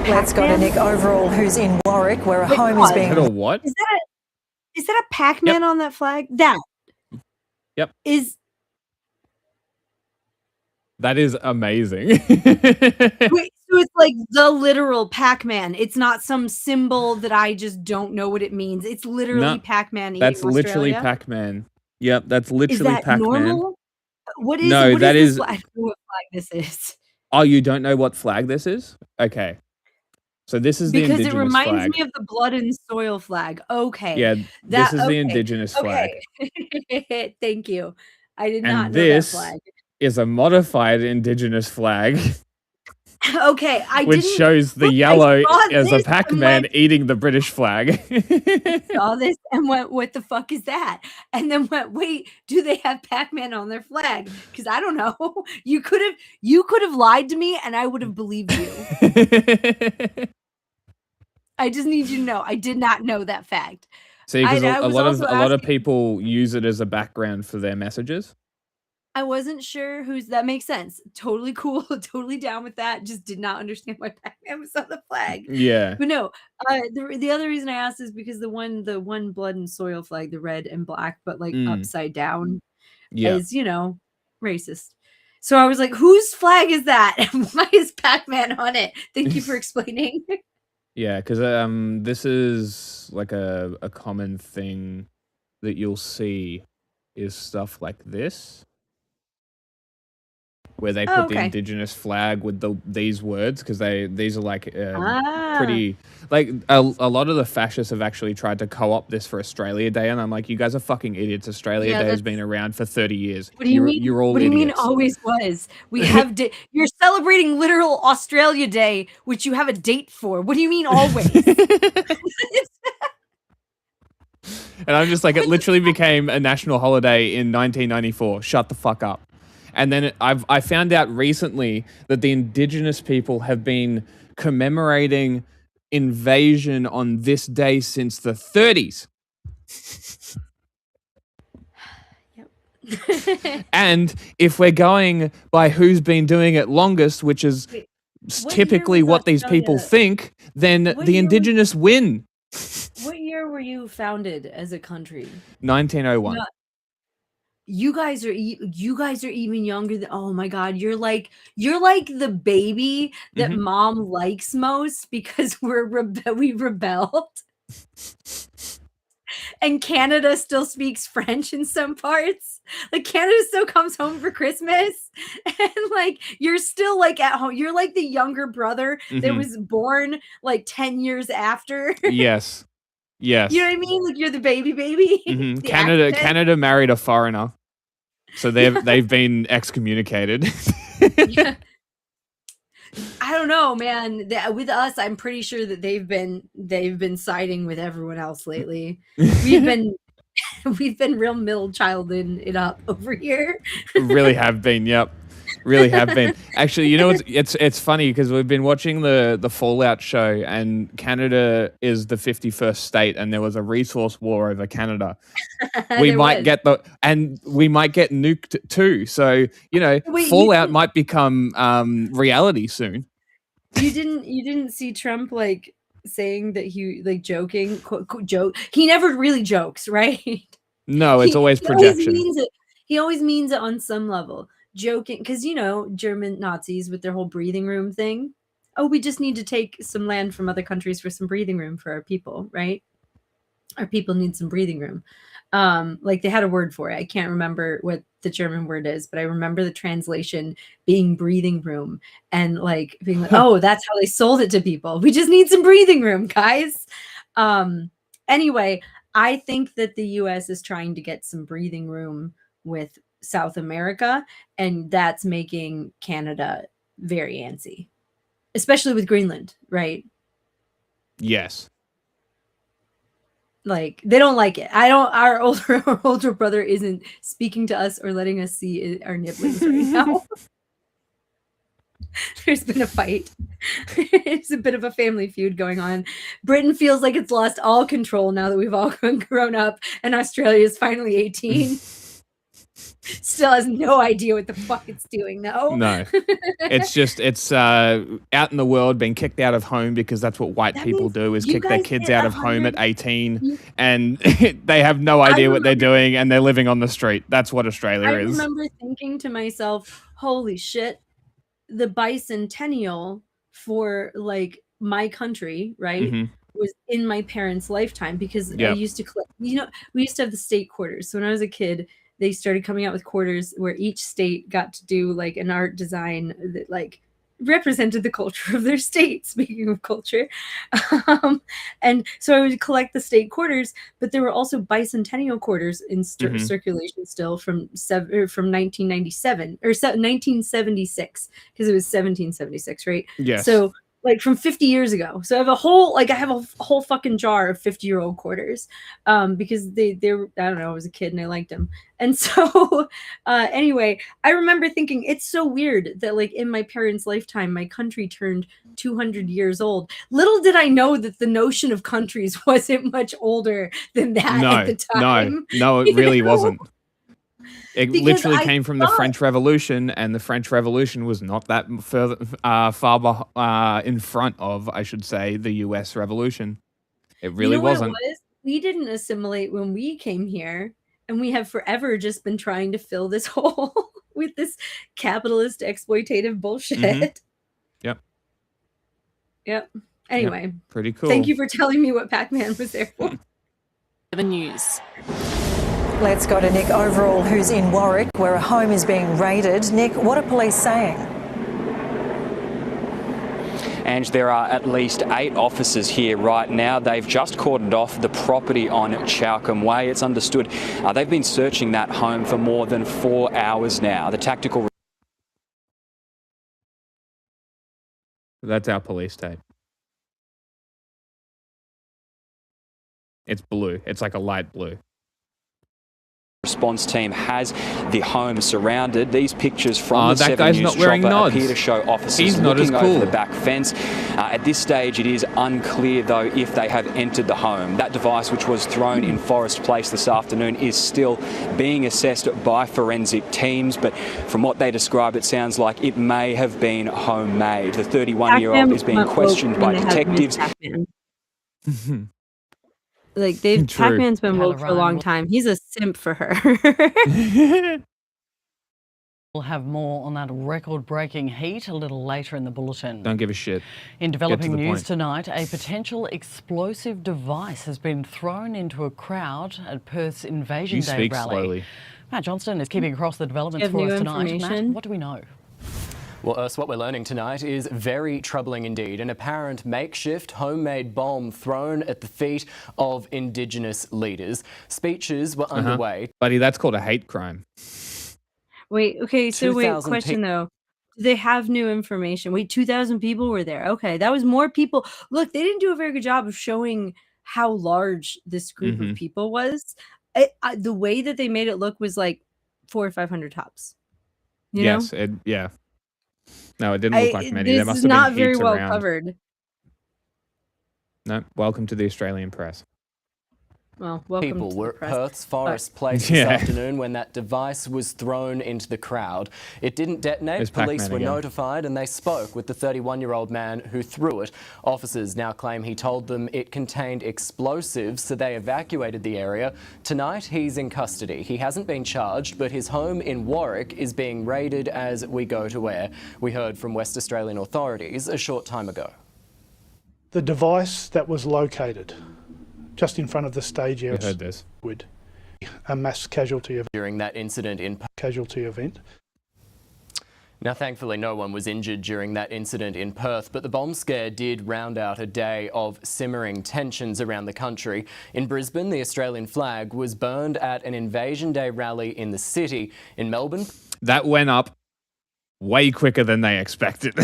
Let's go to Nick Overall, who's in Warwick, where a Wait, home what? is being... Is that a what? Is that a Pac-Man on that flag? That Yep. is That is amazing. wait, so it's like the literal Pac-Man. It's not some symbol that I just don't know what it means. It's literally No, Pac-Man. That's in literally Australia? Pac-Man. Yep, that's Is literally that Pac-Man. normal? What is No, what that is is- this flag? I don't know what flag this is. Oh, you don't know what flag this is? Okay. So this is the Because it indigenous reminds flag. me of the blood and soil flag. Okay. Yeah, That, this is the okay, indigenous flag. Okay. Thank you. I did not And know that this flag. is a modified indigenous flag, Okay, I which didn't shows the look, I yellow saw as a this and Pac-Man went- eating the British flag. saw this and went, what the fuck is that? And then went, wait, do they have Pac-Man on their flag? Because I don't know. You could have lied to me and I would have believed you. I just need you to know. I did not know that fact. See, because I a was lot of also a lot of asking- people use it as a background for their messages. I wasn't sure who's that makes sense. Totally cool, totally down with that. Just did not understand why Pac-Man was on the flag. Yeah. But no, the other reason I asked is because the one blood and soil flag, the red and black, but like upside down, Yeah. is racist. So I was like, whose flag is that? And why is Pac-Man on it? Thank you for explaining. Yeah, because this is like a common thing that you'll see is stuff like this, where they put the okay. indigenous flag with these words, because these are like Ah. pretty like a lot of the fascists have actually tried to co-opt this for Australia Day, and I'm like, you guys are fucking idiots. Australia Yeah, Day has that's- been around for 30 years. What do you mean? You're all what do you mean idiots. always was? We have you're celebrating literal Australia Day, which you have a date for. What do you mean always? And I'm just like, it literally became a national holiday in 1994. Shut the fuck up. And then I found out recently that the indigenous people have been commemorating invasion on this day since the 30s. And if we're going by who's been doing it longest, which is Wait, typically was what these people Australia? think, then What the year was- indigenous win. What year were you founded as a country? 1901. Not- you guys are even younger than, oh my god, you're like the baby that Mhm. mom likes most because we rebelled. And Canada still speaks French in some parts. Like Canada still comes home for Christmas. And like you're still like at home. You're like the younger brother that Mhm. was born like 10 years after. Yes. Yes. You know what I mean? Like you're the baby. Mhm. The accent. Canada married a foreigner, so they've been excommunicated. Yeah. I don't know, man. With us, I'm pretty sure that they've been siding with everyone else lately. We've been real middle childing it up over here. Really have been, yep. Really have been. Actually, you know, it's funny because we've been watching the Fallout show, and Canada is the 51st state, and there was a resource war over Canada. We might get nuked too. So, you know, Wait, Fallout might become reality soon. You didn't see Trump like saying that he like joking quote joke. He never really jokes, right? No, it's always projection. He always means it on some level. Joking, because you know, German Nazis with their whole breathing room thing. Oh, we just need to take some land from other countries for some breathing room for our people, right? Our people need some breathing room. Like they had a word for it. I can't remember what the German word is, but I remember the translation being breathing room and like being like, oh, that's how they sold it to people. We just need some breathing room, guys. Anyway, I think that the US is trying to get some breathing room with South America, and that's making Canada very antsy, especially with Greenland, right? Yes. Like they don't like it. Our older brother isn't speaking to us or letting us see our nibblings right now. There's been a fight. It's a bit of a family feud going on. Britain feels like it's lost all control now that we've all grown up, and Australia is finally 18. Still has no idea what the fuck it's doing, though. No, it's out in the world, being kicked out of home because that's what white people do, is kick their kids out of home at 18, and they have no idea what they're doing, and they're living on the street. That's what Australia is. I remember thinking to myself, holy shit, the bicentennial for like my country, right, was in my parents' lifetime, because I used to collect, you know, we used to have the state quarters. So when I was a kid, they started coming out with quarters where each state got to do like an art design that like represented the culture of their state, speaking of culture. And so I would collect the state quarters, but there were also bicentennial quarters in circulation still from 1997 or 1976, because it was 1776, right? Yes. So like from 50 years ago. So I have a whole fucking jar of 50-year-old quarters, because they were, I don't know, I was a kid and I liked them. And so anyway, I remember thinking it's so weird that like in my parents' lifetime, my country turned 200 years old. Little did I know that the notion of countries wasn't much older than that at the time. No, it really wasn't. It literally came from the French Revolution, and the French Revolution was not that far in front of, I should say, the US Revolution. It really wasn't. What it was? We didn't assimilate when we came here, and we have forever just been trying to fill this hole with this capitalist exploitative bullshit. Yep. Anyway, yep. Pretty cool. Thank you for telling me what Pac-Man was there for. 7 News. Let's go to Nick Overall, who's in Warwick, where a home is being raided. Nick, what are police saying? And there are at least 8 officers here right now. They've just cordoned off the property on Chowcombe Way. It's understood they've been searching that home for more than 4 hours now. The tactical... That's our police tape. It's blue. It's like a light blue. Response team has the home surrounded. These pictures from the 7 guy's News not wearing chopper nods. appear to show officers He's not looking as cool. over the back fence. At this stage, it is unclear, though, if they have entered the home. That device, which was thrown in Forest Place this afternoon, is still being assessed by forensic teams. But from what they describe, it sounds like it may have been homemade. The 31-year-old is being questioned by detectives. Like Pac-Man's been woke for a long time. He's a simp for her. We'll have more on that record-breaking heat a little later in the bulletin. Don't give a shit. In developing news tonight, a potential explosive device has been thrown into a crowd at Perth's Invasion Day rally. Slowly. Matt Johnston is keeping across the developments for us tonight. Matt, what do we know? Well, what we're learning tonight is very troubling indeed. An apparent makeshift homemade bomb thrown at the feet of Indigenous leaders. Speeches were underway. Buddy, that's called a hate crime. Wait, okay, so wait, 2,000 question though. Do they have new information? Wait, 2,000 people were there. Okay, that was more people. Look, they didn't do a very good job of showing how large this group of people was. The way that they made it look was like 400 or 500 tops. You know? Yeah. No, it didn't look like many. There This must is have not been very heaps well around. covered. No, welcome to the Australian press. Well, welcome People to were the press. at Perth's Forest Place this afternoon when that device was thrown into the crowd. It didn't detonate. Police were notified and they spoke with the 31-year-old man who threw it. Officers now claim he told them it contained explosives, so they evacuated the area. Tonight, he's in custody. He hasn't been charged, but his home in Warwick is being raided as we go to air. We heard from West Australian authorities a short time ago. The device that was located just in front of the stage area. You heard this. With a mass casualty event. During that incident in casualty event. Now, thankfully, no one was injured during that incident in Perth, but the bomb scare did round out a day of simmering tensions around the country. In Brisbane, the Australian flag was burned at an Invasion Day rally in the city. In Melbourne, that went up way quicker than they expected.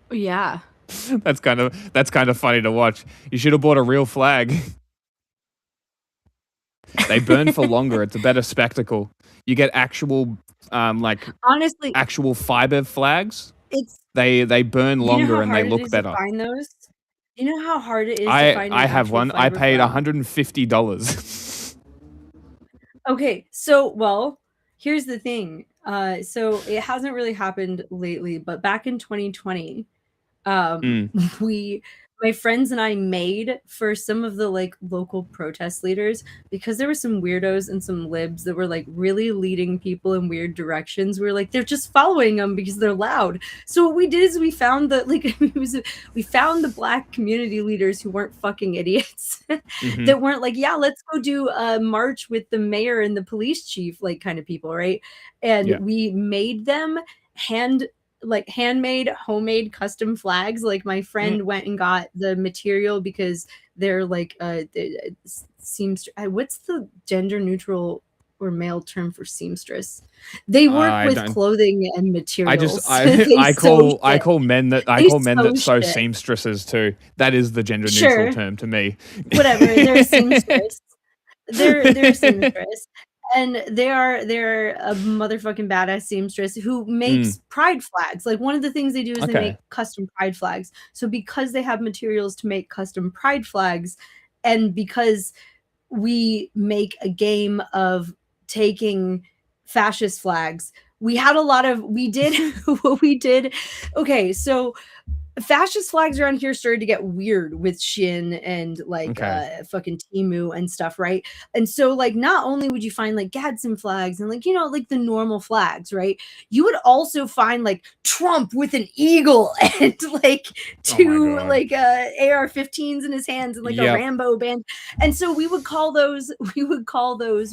Yeah. That's kind of funny to watch. You should have bought a real flag. They burn for longer. It's a better spectacle. You get actual honestly actual fiber flags. They burn longer and they look better. To find those? You know how hard it is to find I have one. I paid flag? $150. Okay, so here's the thing. So it hasn't really happened lately, but back in 2020, my friends and I made for some of the local protest leaders, because there were some weirdos and some libs that were really leading people in weird directions. We were like, they're just following them because they're loud. So what we did is we found we found the black community leaders who weren't fucking idiots that weren't like, yeah, let's go do a march with the mayor and the police chief, kind of people, right? And we made them handmade, homemade, custom flags. My friend went and got the material because they're seamstress. What's the gender neutral or male term for seamstress? They work with clothing and materials. I call men that sew seamstresses too. That is the gender neutral term to me. Whatever, they're a seamstress. They're a seamstress. And they're a motherfucking badass seamstress who makes pride flags. One of the things they do is they make custom pride flags. So because they have materials to make custom pride flags, and because we make a game of taking fascist flags, we did what we did. Okay, so fascist flags around here started to get weird with Shin and fucking Timu and stuff, right? And so not only would you find Gadsden flags and the normal flags, right? You would also find Trump with an eagle and two AR-15s in his hands and a Rambo band. And so we would call those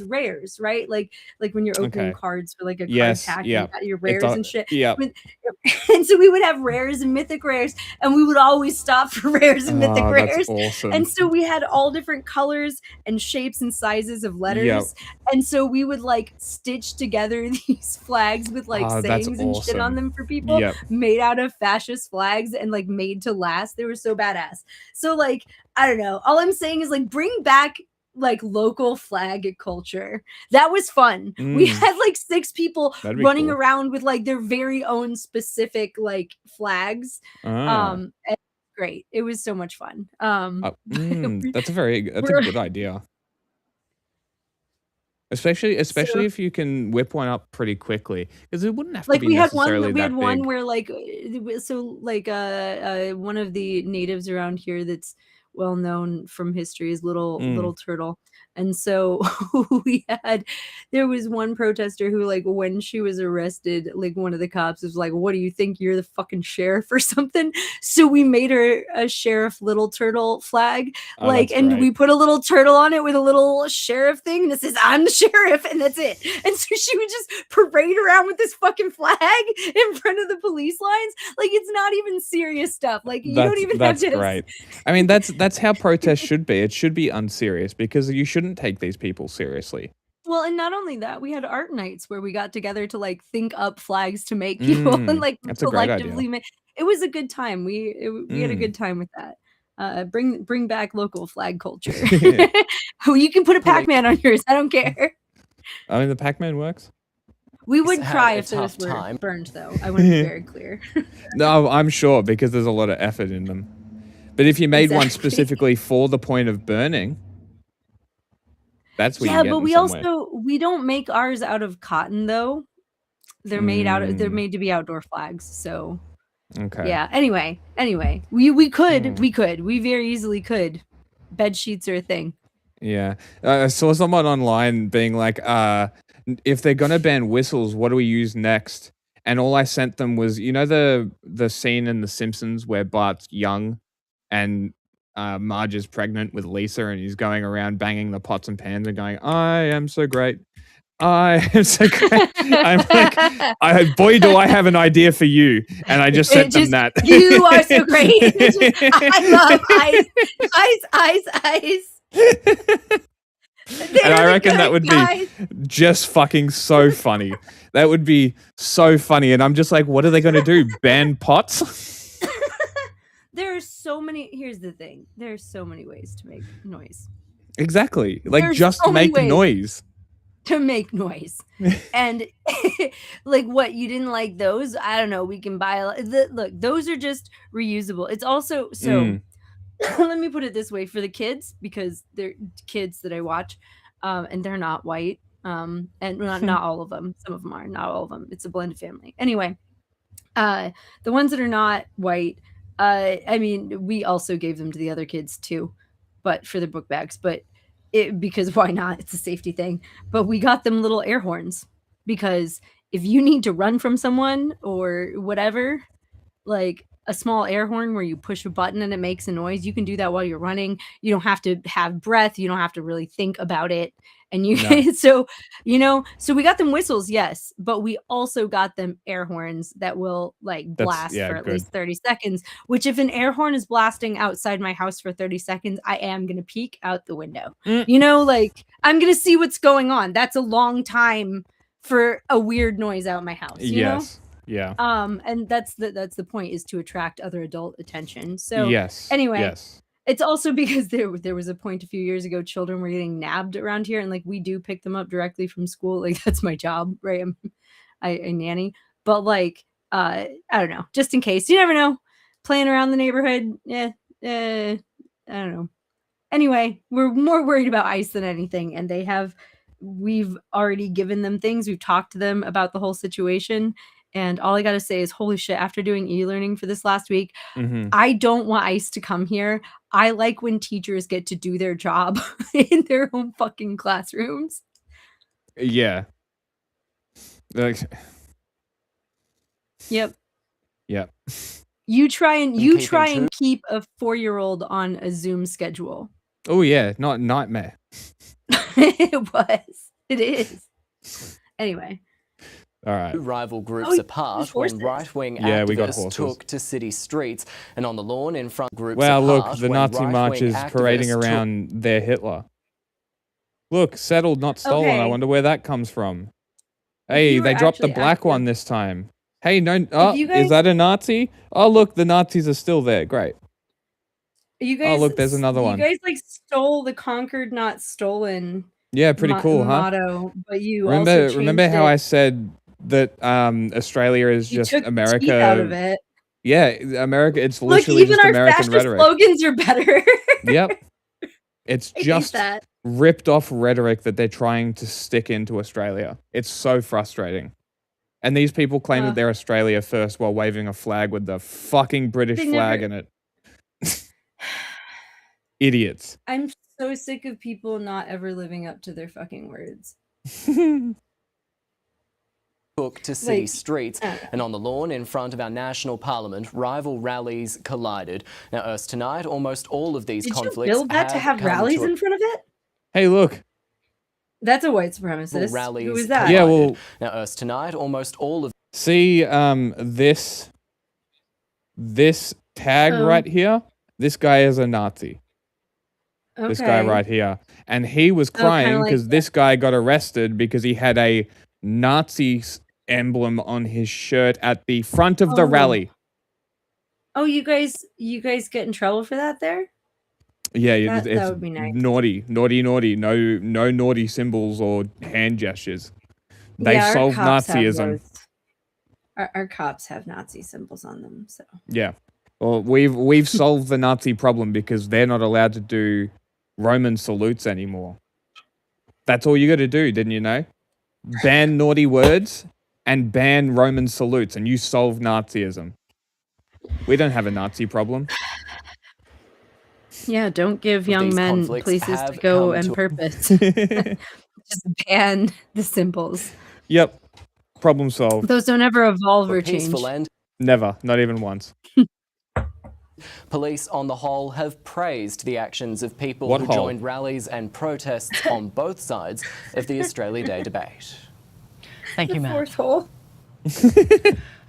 rares, right? Like when you're opening cards for a card pack, you got your rares and shit. Yeah. And so we would have rares and mythic rares, and we would always stop for rares and mythic rares. Awesome. And so we had all different colors and shapes and sizes of letters. And so we would stitch together these flags with sayings and shit on them for people, made out of fascist flags and made to last. They were so badass. So I don't know. All I'm saying is bring back local flag culture. That was fun. We had 6 people running around with their very own specific flags. And great. It was so much fun. That's a good idea. Especially if you can whip one up pretty quickly, because it wouldn't have to be necessarily that big. One where one of the natives around here that's well known from history as Little Turtle. And so there was one protester who, like, when she was arrested, like, one of the cops was like, what do you think, you're the fucking sheriff or something? So we made her a Sheriff Little Turtle flag, like, and we put a little turtle on it with a little sheriff thing, and it says, I'm the sheriff, and that's it. And so she would just parade around with this fucking flag in front of the police lines. Like, it's not even serious stuff. Like, you don't even have to. That's great. I mean, that's how protests should be. It should be unserious, because you shouldn't take these people seriously. Well, and not only that, we had art nights where we got together to, like, think up flags to make people and, like, That's a great collectively idea. make. It was a good time. We had a good time with that. Bring back local flag culture. Oh, you can put a Pac-Man on yours. I don't care. I mean, the Pac-Man works. We would had cry a if those tough were time. burned, though. I want to be very clear. No, I'm sure, because there's a lot of effort in them. But if you made one Exactly. specifically for the point of burning, that's where Yeah, you're but getting we somewhere. we don't make ours out of cotton, though. They're made to be outdoor flags. So Okay. yeah. Anyway, we could. We very easily could. Bed sheets are a thing. Yeah. I saw someone online being like, if they're gonna ban whistles, what do we use next? And all I sent them was, you know, the scene in The Simpsons where Bart's young and Marge is pregnant with Lisa, and he's going around banging the pots and pans and going, I am so great. I am so great. I'm like, boy, do I have an idea for you. And I just sent them that. You are so great. It's just, I love eyes. And I reckon that would be just fucking so funny. That would be so funny. And I'm just like, what are they going to do? Ban pots? There are so many. Here's the thing. There are so many ways to make noise. Exactly. Like, There's just so many make ways noise. to make noise. And like, what, you didn't like those? I don't know. We can buy look, those are just reusable. It's also let me put it this way, for the kids, because they're kids that I watch, and they're not white, and not all of them. Some of them are, not all of them. It's a blended family. Anyway, the ones that are not white, I mean, we also gave them to the other kids too, but for the book bags, because why not? It's a safety thing. But we got them little air horns, because if you need to run from someone or whatever, like a small air horn where you push a button and it makes a noise, you can do that while you're running. You don't have to have breath. You don't have to really think about it. And so we got them whistles, yes, but we also got them air horns that will, like, blast for at least 30 seconds, which, if an air horn is blasting outside my house for 30 seconds, I am going to peek out the window. Like, I'm going to see what's going on. That's a long time for a weird noise out my house. You know? Yeah. And that's the point, is to attract other adult attention. So Yes. anyway, Yes. it's also because there was a point a few years ago, children were getting nabbed around here, and like, we do pick them up directly from school. Like, that's my job, right? I nanny, but like, I don't know, just in case, you never know, playing around the neighborhood. I don't know. Anyway, we're more worried about ICE than anything, and we've already given them things. We've talked to them about the whole situation. And all I got to say is, holy shit, after doing e-learning for this last week, I don't want ICE to come here. I like when teachers get to do their job in their own fucking classrooms. Yeah. Like, Yep. Yep. You try and keep a 4-year-old on a Zoom schedule. Oh yeah, not nightmare. It is. Anyway. All right. Two rival groups apart when right-wing activists took to city streets, and on the lawn in front groups Well, apart look, the when Nazi march is right-wing parading activists around their Hitler. Look, settled, not stolen. I wonder where that comes from. Hey, they dropped the black one this time. Hey, no, is that a Nazi? Oh, look, the Nazis are still there. Great. You guys, look, there's another one. You guys like stole the conquered, not stolen. Yeah, pretty cool, huh? Motto, but you remember how I said that Australia is just America? Teeth out of it. Yeah, America. It's literally just American rhetoric. Slogans are better. Yep. It's just ripped off rhetoric that they're trying to stick into Australia. It's so frustrating. And these people claim that they're Australia first while waving a flag with the fucking British flag in it. Idiots. I'm so sick of people not ever living up to their fucking words. Took to city streets, and on the lawn in front of our national parliament, rival rallies collided. Now, tonight, almost all of these conflicts Did you build that to have rallies in front of it? Hey, look. That's a white supremacist. Rallies Who is that? Yeah, well, now, tonight, almost all of see this tag right here. This guy is a Nazi. Okay. This guy right here, and he was crying because this guy got arrested because he had a Nazi emblem on his shirt at the front of the rally. Oh, you guys get in trouble for that there? Yeah, That it's would be nice. naughty. No naughty symbols or hand gestures. They Yeah, our solve cops have Nazism. those. Our cops have Nazi symbols on them. So Yeah. Well, we've solved the Nazi problem because they're not allowed to do Roman salutes anymore. That's all you got to do, didn't you know? Ban naughty words and ban Roman salutes, and you solve Nazism. We don't have a Nazi problem. yeah, don't give young men places to go and purpose. Just ban the symbols. Yep. Problem solved. Those don't ever evolve or change. Never. Not even once. Police, on the whole, have praised the actions of people who joined rallies and protests on both sides of the Australia Day debate. Thank you, Matt. Fourth hole.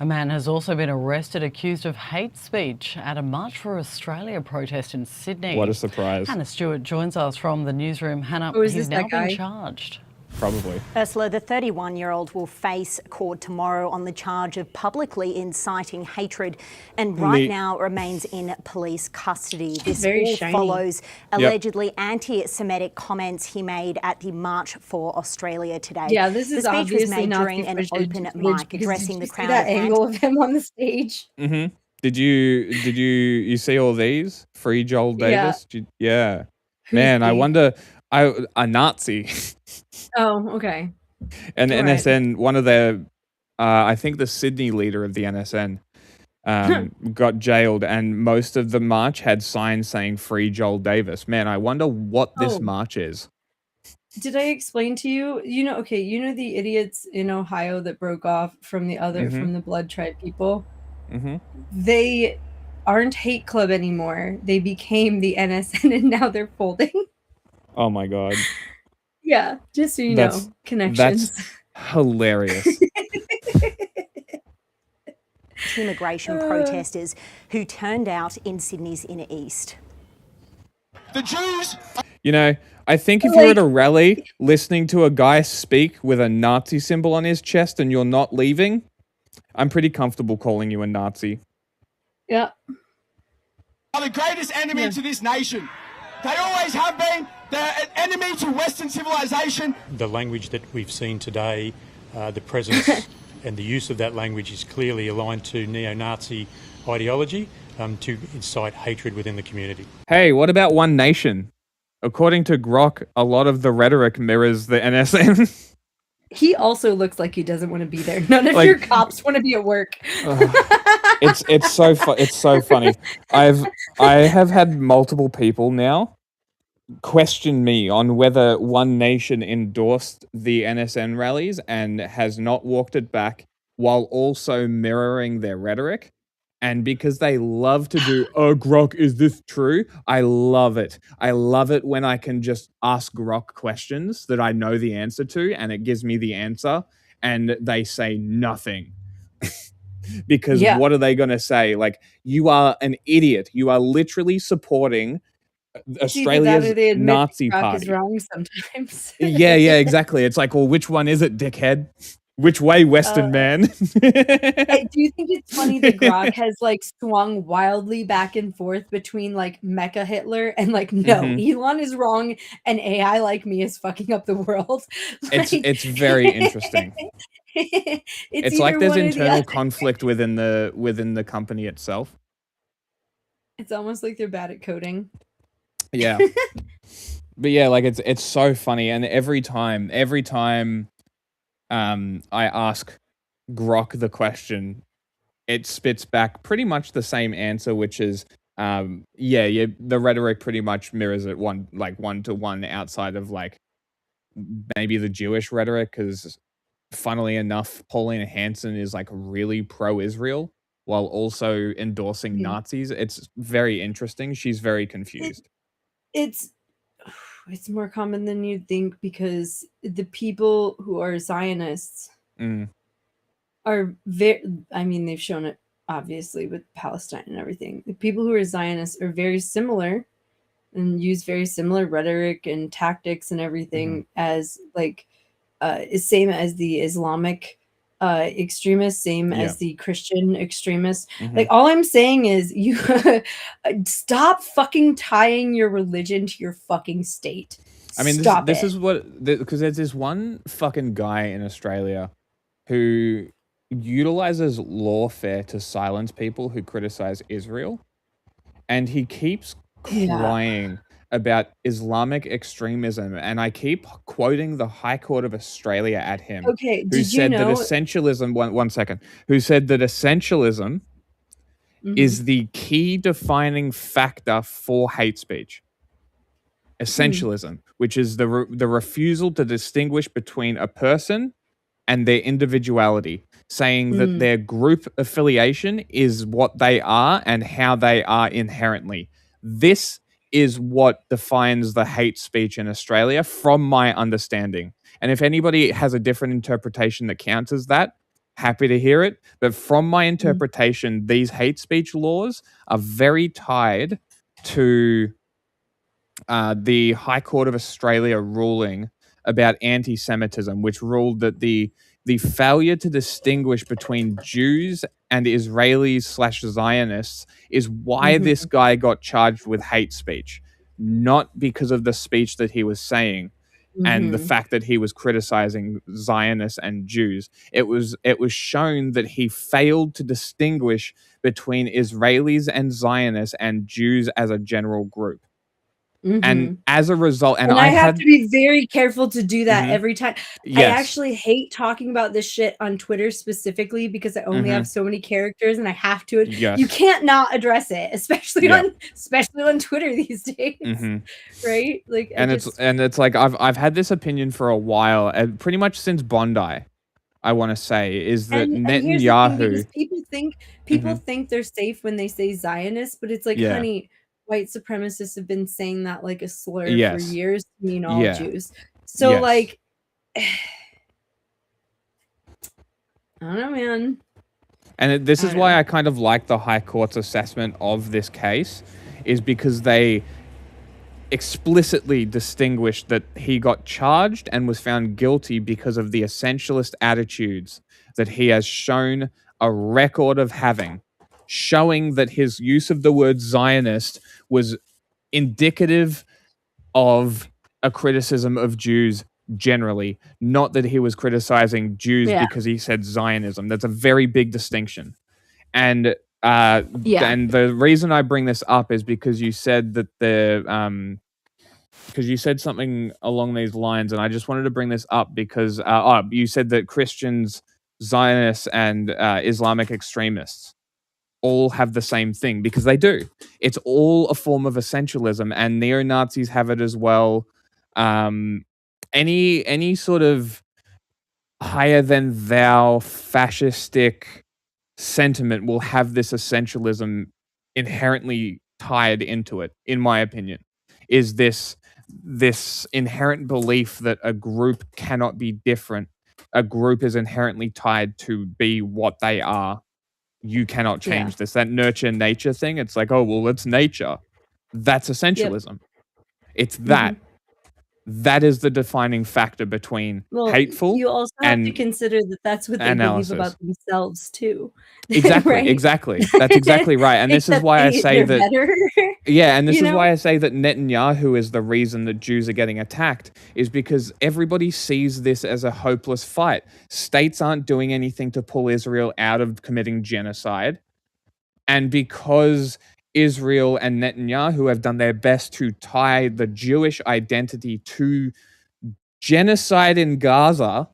A man has also been arrested accused of hate speech at a March for Australia protest in Sydney. What a surprise. Hannah Stewart joins us from the newsroom. Hannah, he's now been charged. Probably. Ursula, the 31-year-old will face court tomorrow on the charge of publicly inciting hatred and right now remains in police custody. This all follows allegedly anti-Semitic comments he made at the March for Australia today. Yeah, this is the speech was obviously made during an open mic addressing the crowd. That angle of him on the stage. Mm-hmm. Did you see all these? Free Joel Davis? Yeah. Man, I wonder... a Nazi... Oh, okay. And NSN, one of their, I think the Sydney leader of the NSN, got jailed, and most of the march had signs saying "Free Joel Davis." Man, I wonder what this march is. Did I explain to you? You know the idiots in Ohio that broke off from the Blood Tribe people. Mm-hmm. They aren't Hate Club anymore. They became the NSN, and now they're folding. Oh my god. Yeah, just so you know, connections. That's hilarious. Immigration protesters who turned out in Sydney's inner east. The Jews. You know, I think if you're at a rally listening to a guy speak with a Nazi symbol on his chest and you're not leaving, I'm pretty comfortable calling you a Nazi. Yeah. Are the greatest enemy to this nation. They always have been. They're an enemy to Western civilization. The language that we've seen today, the presence and the use of that language is clearly aligned to neo-Nazi ideology to incite hatred within the community. Hey, what about One Nation? According to Grok, a lot of the rhetoric mirrors the NSN. He also looks like he doesn't want to be there. None of your cops want to be at work. It's so funny. I have had multiple people now question me on whether One Nation endorsed the NSN rallies and has not walked it back while also mirroring their rhetoric. And because they love to do, oh, Grok, is this true? I love it. I love it when I can just ask Grok questions that I know the answer to, and it gives me the answer, and they say nothing. Because what are they going to say? Like, you are an idiot. You are literally supporting Australia's Nazi party. Is wrong sometimes. yeah, exactly. It's like, well, which one is it, dickhead? Which way, Western man? I do think it's funny that Grok has swung wildly back and forth between Mecha Hitler and no, Elon is wrong and AI like me is fucking up the world. It's very interesting. It's like there's internal conflict within the company itself. It's almost like they're bad at coding. Yeah. But yeah, it's so funny, and every time I ask Grok the question, it spits back pretty much the same answer, which is yeah, the rhetoric pretty much mirrors it one to one outside of like maybe the Jewish rhetoric, because funnily enough, Pauline Hanson is like really pro-Israel while also endorsing Mhm. Nazis. It's very interesting. She's very It confused. it's it's more common than you'd think because the people who are Zionists Mm. are very, I mean, they've shown it obviously with Palestine and everything. The people who are Zionists are very similar and use very similar rhetoric and tactics and everything as like is same as the Islamic extremists, same Yeah. as the Christian extremists. Mhm. Like all I'm saying is you stop fucking tying your religion to your fucking state. I mean, Stop this it. is what, because there's this one fucking guy in Australia who utilizes lawfare to silence people who criticize Israel, and he keeps Yeah. crying about Islamic extremism, and I keep quoting the High Court of Australia at him, Okay, who did you said that know essentialism, one second, who said that essentialism Mhm. is the key defining factor for hate speech. Essentialism, which is the refusal to distinguish between a person and their individuality, saying that Mm. their group affiliation is what they are and how they are inherently. This is what defines the hate speech in Australia, from my understanding. And if anybody has a different interpretation that counters that, happy to hear it. But from my interpretation, these hate speech laws are very tied to the High Court of Australia ruling about anti-Semitism, which ruled that the failure to distinguish between Jews and Israelis/Zionists is why this guy got charged with hate speech, not because of the speech that he was saying and the Mhm. fact that he was criticizing Zionists and Jews. It was shown that he failed to distinguish between Israelis and Zionists and Jews as a general group. And Mhm. as a result, and And I I have to had be very careful to do that Mhm. every time. I Yes. actually hate talking about this shit on Twitter specifically because I only have Mhm. so many characters and I have to. You Yes. can't not address it, especially Yeah. on Twitter these days. Mhm. Right? Like I And just it's like I've had this opinion for a while, and pretty much since Bondi, I wanna say, is that and here's the thing, because Netanyahu people Mhm. think they're safe when they say Zionist, but it's like, Yeah. honey, white supremacists have been saying that like a slur for Yes. years to mean all Yeah. Jews. So Yes. like I don't know, man. And this I is don't why know. I kind of like the High Court's assessment of this case, is because they explicitly distinguished that he got charged and was found guilty because of the essentialist attitudes that he has shown a record of having, showing that his use of the word Zionist was indicative of a criticism of Jews generally, not that he was criticizing Jews Yeah. because he said Zionism. That's a very big distinction. And Yeah. and the reason I bring this up is because you said that because you said something along these lines, and I just wanted to bring this up because you said that Christians, Zionists, and Islamic extremists all have the same thing, because they do. It's all a form of essentialism, and neo-Nazis have it as well. Any sort of higher than thou fascistic sentiment will have this essentialism inherently tied into it, in my opinion. Is this inherent belief that a group cannot be different. A group is inherently tied to be what they are. You cannot Yeah. change this. That nurture nature thing, it's like, oh, well, it's nature. That's Yep. essentialism. It's Mhm. that. That is the defining factor between Well, hateful you also have to and consider that that's what they believe analysis. about themselves too. Exactly, Right? exactly. That's exactly right. And Think this is that why I say they're that better, yeah, and this you is know? why I say that Netanyahu is the reason that Jews are getting attacked, is because everybody sees this as a hopeless fight. States aren't doing anything to pull Israel out of committing genocide. And because Israel and Netanyahu have done their best to tie the Jewish identity to genocide in Gaza,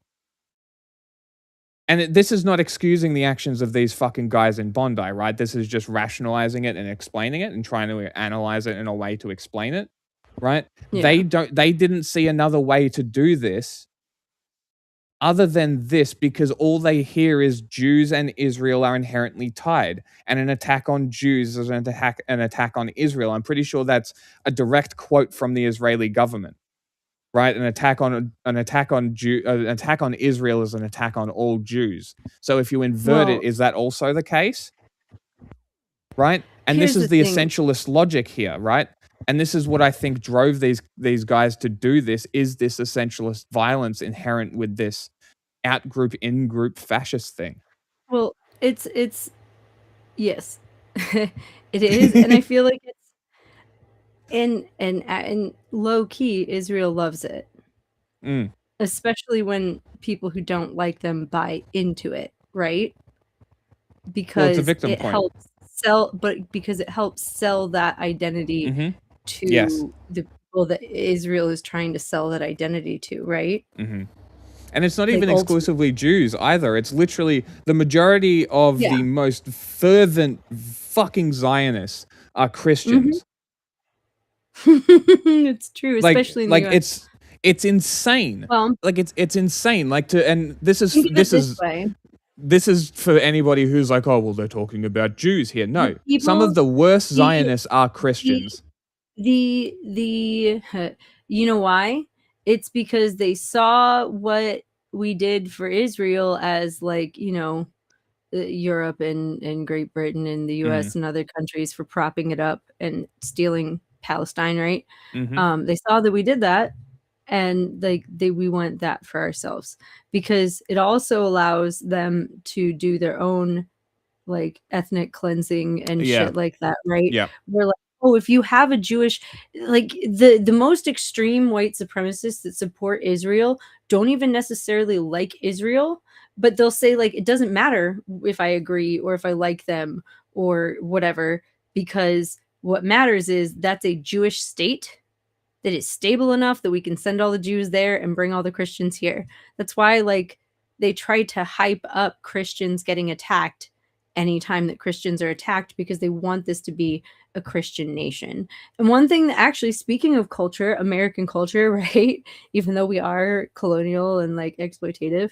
And this is not excusing the actions of these fucking guys in Bondi, right? This is just rationalizing it and explaining it and trying to analyze it in a way to explain it, right? Yeah. They didn't see another way to do this other than this, because all they hear is Jews and Israel are inherently tied, and an attack on Jews is an attack on Israel. I'm pretty sure that's a direct quote from the Israeli government, right? An attack on Israel is an attack on all Jews. So if you invert it, is that also the case? Right? And this is the essentialist logic here, right? And this is what I think drove these guys to do this, is this essentialist violence inherent with this out-group, in-group fascist thing. Well, it's yes, it is, and I feel like it's in low key. Israel loves it, especially when people who don't like them buy into it, right? Because it's a victim point. Helps sell, but because it helps sell that identity to the people that Israel is trying to sell that identity to, right? And it's not even exclusively Jews either. It's literally the majority of the most fervent fucking Zionists are Christians. It's true, especially in the US. It's insane. Well, like it's insane. Like this is for anybody who's like, oh well, they're talking about Jews here. No, some of the worst Zionists are Christians. You know why? It's because they saw what we did for Israel as, like, you know, Europe and Great Britain and the US and other countries for propping it up and stealing Palestine, right? They saw that we did that, and we want that for ourselves, because it also allows them to do their own like ethnic cleansing and shit like that, right? Yeah. We're like, oh, if you have a Jewish, like the most extreme white supremacists that support Israel don't even necessarily like Israel, but they'll say like, it doesn't matter if I agree or if I like them or whatever, because what matters is that's a Jewish state that is stable enough that we can send all the Jews there and bring all the Christians here. That's why like they try to hype up Christians getting attacked anytime that Christians are attacked, because they want this to be a Christian nation. And one thing that actually, speaking of culture, American culture, right? Even though we are colonial and like exploitative,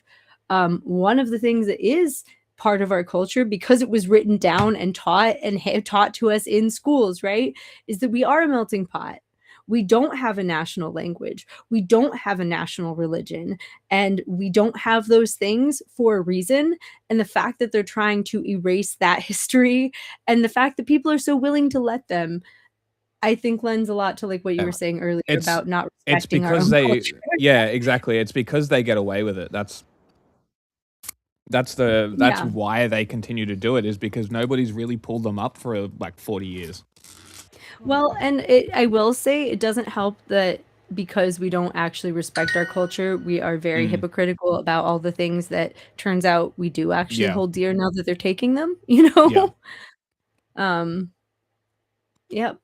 one of the things that is part of our culture, because it was written down and taught to us in schools, right, is that we are a melting pot. We don't have a national language. We don't have a national religion. And we don't have those things for a reason. And the fact that they're trying to erase that history and the fact that people are so willing to let them, I think lends a lot to like what you were saying earlier about not respecting our own culture. Yeah, exactly. It's because they get away with it. That's why they continue to do it, is because nobody's really pulled them up for like 40 years. Well, and I will say it doesn't help that because we don't actually respect our culture, we are very hypocritical about all the things that turns out we do actually hold dear now that they're taking them, you know? Yep.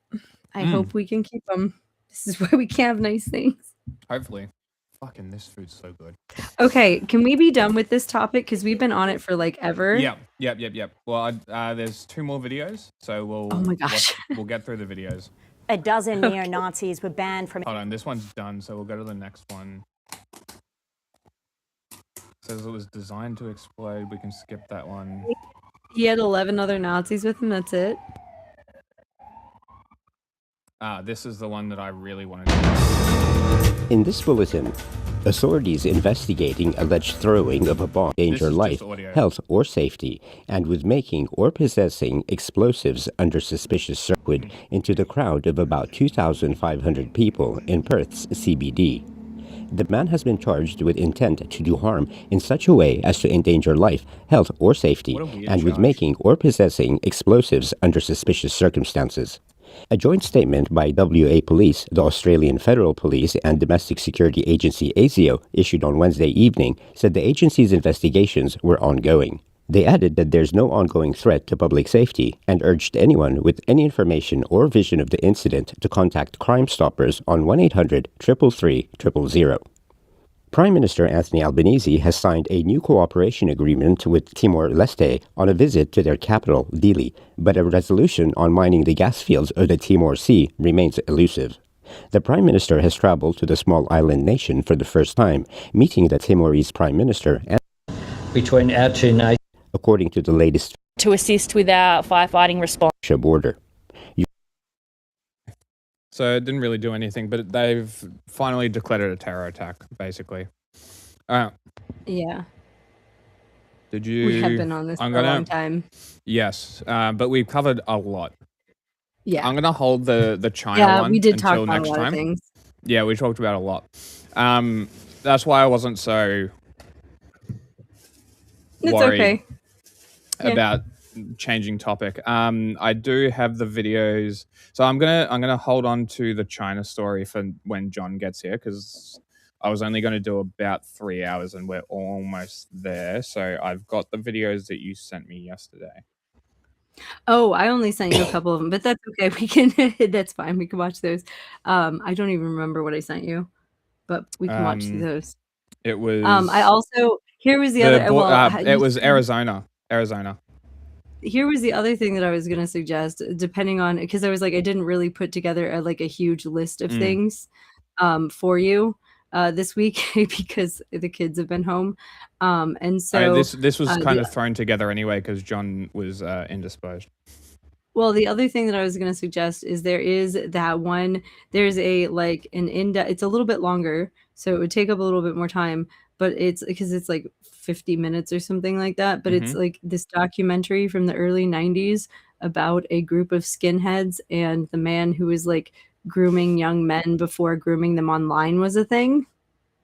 I hope we can keep them. This is why we can't have nice things. Hopefully. Fucking this food's so good. Okay, can we be done with this topic? Because we've been on it for like ever. Yep. Well, there's 2 more videos, so we'll. Oh my gosh. We'll get through the videos. A dozen neo-Nazis were banned from... Hold on, this one's done, so we'll go to the next one. Says it was designed to explode. We can skip that one. He had 11 other Nazis with him, that's it? This is the one that I really wanted to... In this bulletin, authorities investigating alleged throwing of a bomb endanger life, health, or safety, and with making or possessing explosives under suspicious circuit into the crowd of about 2,500 people in Perth's CBD. The man has been charged with intent to do harm in such a way as to endanger life, health, or safety, and with making or possessing explosives under suspicious circumstances. A joint statement by WA Police, the Australian Federal Police, and domestic security agency ASIO, issued on Wednesday evening, said the agency's investigations were ongoing. They added that there's no ongoing threat to public safety and urged anyone with any information or vision of the incident to contact Crime Stoppers on 1-800-333-000. Prime Minister Anthony Albanese has signed a new cooperation agreement with Timor-Leste on a visit to their capital, Dili, but a resolution on mining the gas fields of the Timor Sea remains elusive. The Prime Minister has traveled to the small island nation for the first time, meeting the Timorese Prime Minister between our two nations, according to the latest to assist with our firefighting response. Border. So it didn't really do anything, but they've finally declared it a terror attack, basically. Yeah. Did you? We have been on this for a long time. Yes, but we've covered a lot. Yeah. I'm gonna hold the China one we did talk until about next a lot time. of things. Yeah, we talked about a lot. That's why I wasn't so worried about changing topic. I do have the videos, so I'm gonna hold on to the China story for when John gets here, because I was only going to do about 3 hours and we're almost there. So I've got the videos that you sent me yesterday. Oh, I only sent you a couple of them, but that's okay. We can. That's fine. We can watch those. I don't even remember what I sent you, but we can watch those. It was. I also here was the other. It was Arizona. Here was the other thing that I was going to suggest, depending on, because I was like, I didn't really put together a huge list of things for you this week because the kids have been home. And so this was kind of thrown together anyway because John was indisposed. Well, the other thing that I was going to suggest is there's it's a little bit longer, so it would take up a little bit more time, but it's because it's like 50 minutes or something like that. But it's like this documentary from the early 90s about a group of skinheads and the man who was like grooming young men before grooming them online was a thing.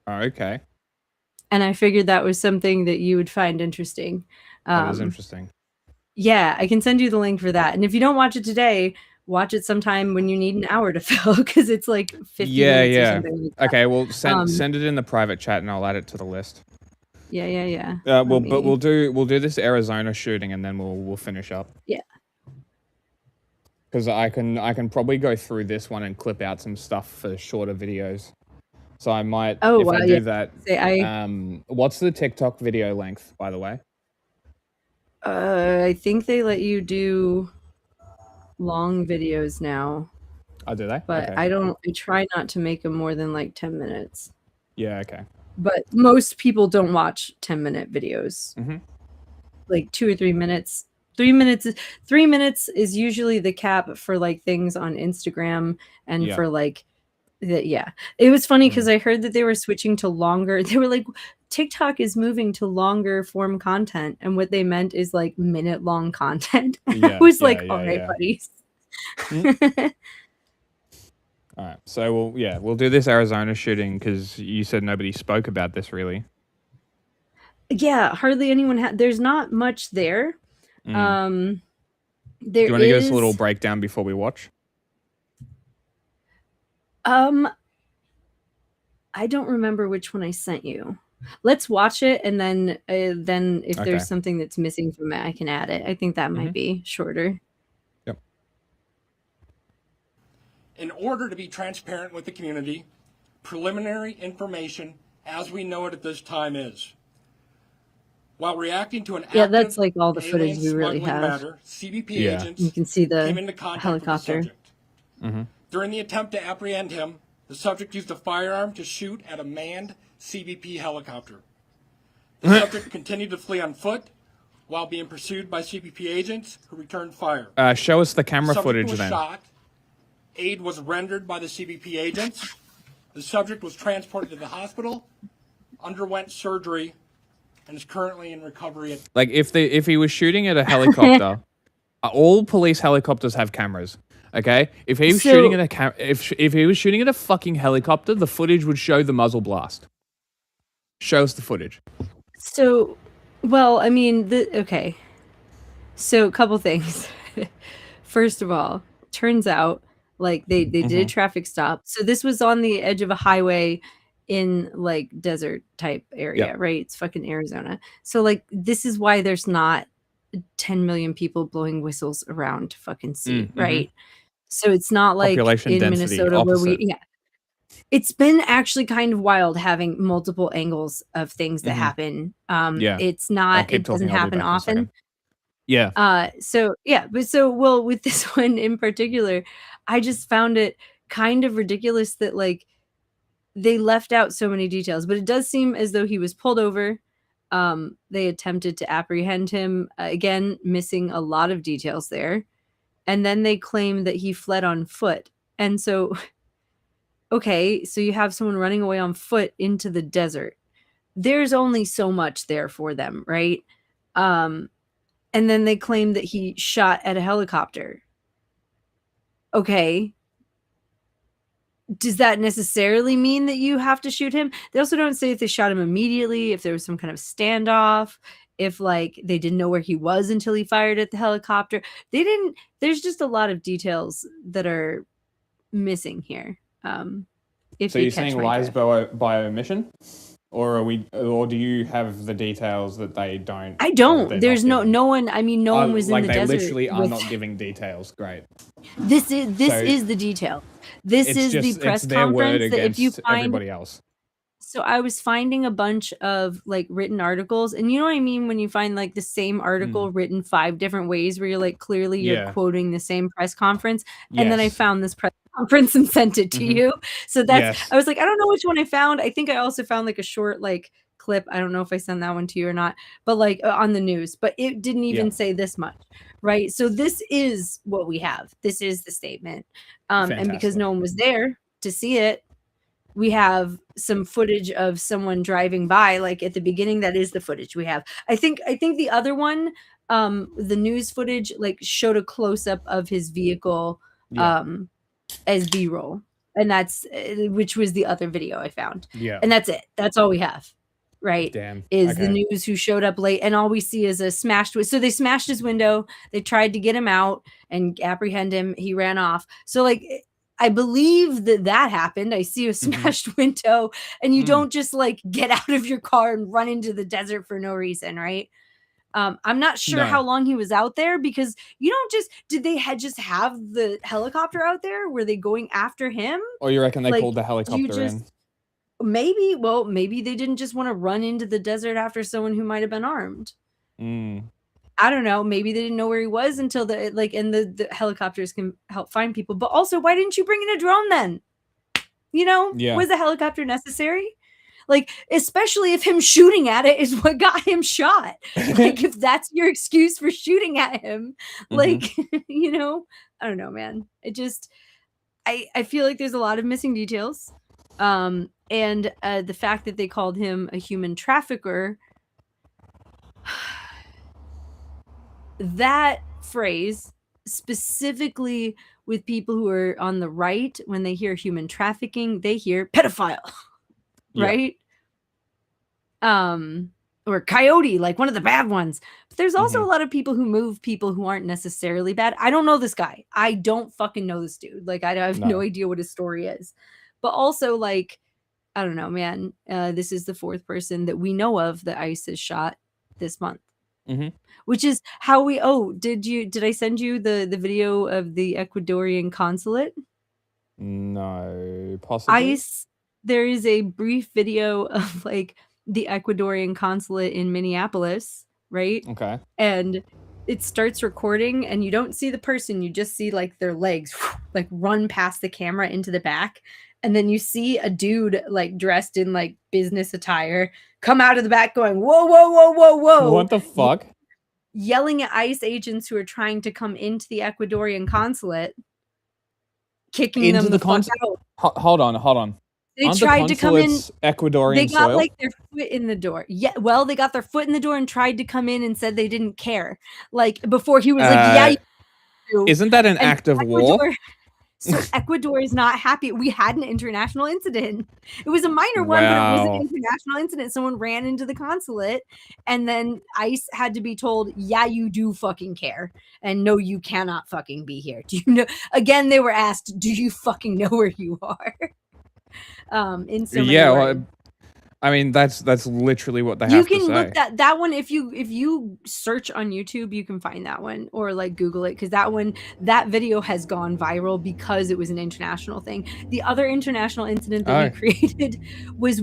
Oh, okay. And I figured that was something that you would find interesting. That is interesting. Yeah, I can send you the link for that. And if you don't watch it today, watch it sometime when you need an hour to fill, because it's like 50 minutes or something like that. Okay, well, send it in the private chat and I'll add it to the list. Yeah. But we'll do this Arizona shooting and then we'll finish up. Yeah. Because I can probably go through this one and clip out some stuff for shorter videos. So I might do that. What's the TikTok video length, by the way? I think they let you do long videos now. Oh, do they? But okay. I try not to make them more than like 10 minutes. Yeah, okay. But most people don't watch 10-minute videos. Like 2 or 3 minutes. 3 minutes is usually the cap for like things on Instagram and for like it was funny because I heard that they were switching to longer. They were like, TikTok is moving to longer form content, and what they meant is like minute-long content. I was like, all right, buddies. All right, so we'll do this Arizona shooting because you said nobody spoke about this really. Yeah, hardly anyone had. There's not much there. Do you want to give us a little breakdown before we watch? I don't remember which one I sent you. Let's watch it, and then if there's something that's missing from it, I can add it. I think that might be shorter. Yep. In order to be transparent with the community, preliminary information as we know it at this time is: while reacting to an that's like all the footage we really have. Matter, CBP agents you can see the came into contact helicopter. with the subject. During the attempt to apprehend him, the subject used a firearm to shoot at a manned CBP helicopter. The subject continued to flee on foot while being pursued by CBP agents who returned fire. Show us the camera The subject footage was then. shot. Aid was rendered by the CBP agents. The subject was transported to the hospital, underwent surgery, and is currently in recovery. Like if he was shooting at a helicopter, all police helicopters have cameras. Okay, if he was shooting at if he was shooting at a fucking helicopter, the footage would show the muzzle blast. Show us the footage. So, well, I mean, okay. So, a couple things. First of all, turns out like they did a traffic stop. So this was on the edge of a highway in like desert type area, right? It's fucking Arizona. So like this is why there's not 10 million people blowing whistles around to fucking see, right? So it's not like Population in density, Minnesota where opposite. It's been actually kind of wild having multiple angles of things that happen. It's not, it doesn't happen often. Yeah. Well, with this one in particular, I just found it kind of ridiculous that like they left out so many details, but it does seem as though he was pulled over. They attempted to apprehend him, again, missing a lot of details there. And then they claim that he fled on foot. And so, okay, so you have someone running away on foot into the desert. There's only so much there for them, right? And then they claim that he shot at a helicopter. Okay. Does that necessarily mean that you have to shoot him? They also don't say if they shot him immediately, if there was some kind of standoff, if like they didn't know where he was until he fired at the helicopter. They didn't. There's just a lot of details that are missing here. So you're saying lies by omission, or do you have the details that they don't? I don't. There's no one. I mean, no one was in the desert. Like they literally are not giving details. Great. This is the detail. This is the press conference that if you find everybody else. So I was finding a bunch of like written articles, and you know what I mean when you find like the same article written 5 different ways, where you're like clearly you're quoting the same press conference, and then I found this press conference and sent it to you. So that's I was like, I don't know which one I found. I think I also found like a short like clip. I don't know if I sent that one to you or not, but like on the news, but it didn't even say this much. Right. So this is what we have. This is the statement. And because no one was there to see it, we have some footage of someone driving by, like at the beginning. That is the footage we have. I think the other one, the news footage, like showed a close up of his vehicle as B-roll. And that's which was the other video I found. Yeah. And that's it. That's all we have. Right. Damn. Is the news who showed up late, and all we see is a smashed so they smashed his window, they tried to get him out and apprehend him, he ran off. So like I believe that happened. I see a smashed window, and you don't just like get out of your car and run into the desert for no reason, right? I'm not sure how long he was out there, because you don't just did they just have the helicopter out there? Were they going after him? Or you reckon they Like, pulled the helicopter in? Maybe they didn't just want to run into the desert after someone who might have been armed. I don't know. Maybe they didn't know where he was until the helicopters can help find people. But also, why didn't you bring in a drone then? You know, was a helicopter necessary? Like, especially if him shooting at it is what got him shot. Like, if that's your excuse for shooting at him, like, you know, I don't know, man. It just, I feel like there's a lot of missing details. And the fact that they called him a human trafficker, that phrase specifically with people who are on the right, when they hear human trafficking, they hear pedophile, right? Or coyote, like one of the bad ones. But there's also a lot of people who move people who aren't necessarily bad. I don't know this guy. I don't fucking know this dude. Like, I have no idea what his story is. But also, like, I don't know, man. This is the 4th person that we know of that ICE has shot this month. Which is how we. Oh, did I send you the video of the Ecuadorian consulate? No, possibly. ICE. There is a brief video of like the Ecuadorian consulate in Minneapolis, right? Okay. And it starts recording, and you don't see the person. You just see like their legs like run past the camera into the back. And then you see a dude like dressed in like business attire come out of the back going, whoa, whoa, whoa, whoa, whoa. What the fuck? Yelling at ICE agents who are trying to come into the Ecuadorian consulate, kicking into them the fuck out. Hold on. They tried to come in. Ecuadorian they got soil? like their foot in the door. Yeah, well, they got their foot in the door and tried to come in and said they didn't care. Like before he was like, yeah, you do. Isn't that an act of war? So Ecuador is not happy. We had an international incident. It was a minor one, but it was an international incident. Someone ran into the consulate, and then ICE had to be told, yeah, you do fucking care. And no, you cannot fucking be here. Do you know? Again, they were asked, do you fucking know where you are? In so many words. I mean, that's literally what they You have to can say. look that one if you search on YouTube, you can find that one, or like Google it, because that video has gone viral because it was an international thing. The other international incident that we created was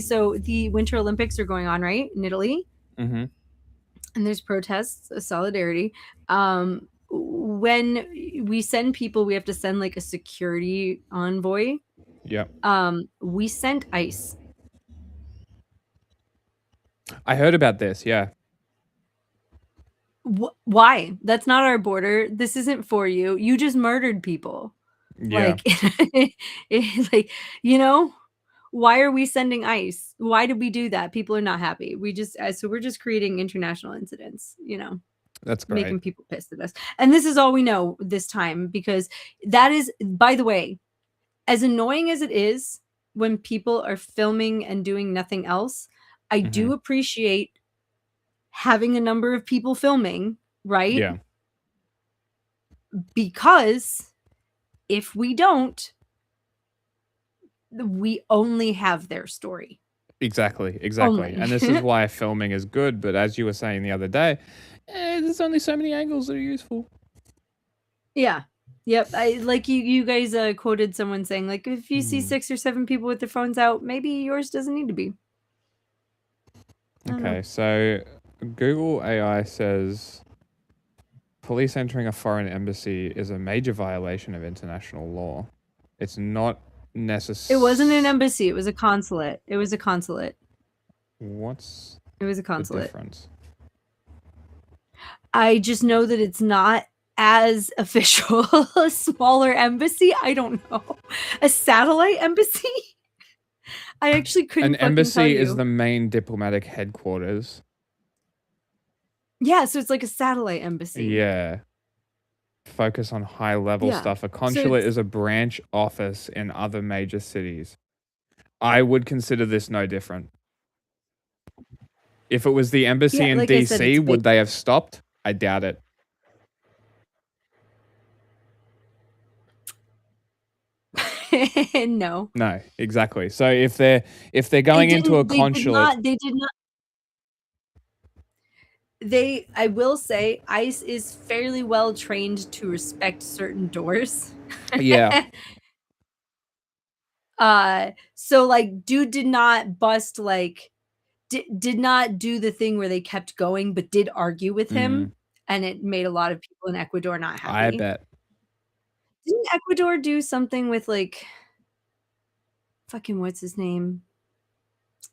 so the Winter Olympics are going on, right, in Italy, Mm-hmm. and there's protests of solidarity. When we send people, we have to send like a security envoy. Yeah. We sent ICE. I heard about this. Yeah. Why? That's not our border. This isn't for you. You just murdered people. Yeah. Like, why are we sending ICE? Why did we do that? People are not happy. So we're just creating international incidents, That's great. making people pissed at us. And this is all we know this time, because that is, by the way, as annoying as it is when people are filming and doing nothing else, I do appreciate having a number of people filming, right? Yeah. Because if we don't, we only have their story. Exactly. Only. And this is why filming is good. But as you were saying the other day, there's only so many angles that are useful. Yeah. Yep. Like you guys quoted someone saying, like, if you see 6 or 7 people with their phones out, maybe yours doesn't need to be. Okay, so Google AI says police entering a foreign embassy is a major violation of international law. It's not necessary. It wasn't an embassy. It was a consulate. It was a consulate. What's It was a consulate. the difference? I just know that it's not as official. A smaller embassy? I don't know. A satellite embassy? I actually couldn't. An embassy is the main diplomatic headquarters. Yeah, so it's like a satellite embassy. Yeah. Focus on high level stuff. A consulate is a branch office in other major cities. I would consider this no different. If it was the embassy in like I said, DC, would they have stopped? I doubt it. No. No, exactly. So if they're going into a consulate, they did not. I will say, ICE is fairly well trained to respect certain doors. Yeah. So like, dude did not bust, like, did not do the thing where they kept going, but did argue with him, and it made a lot of people in Ecuador not happy. I bet. Didn't Ecuador do something with, like, fucking what's his name,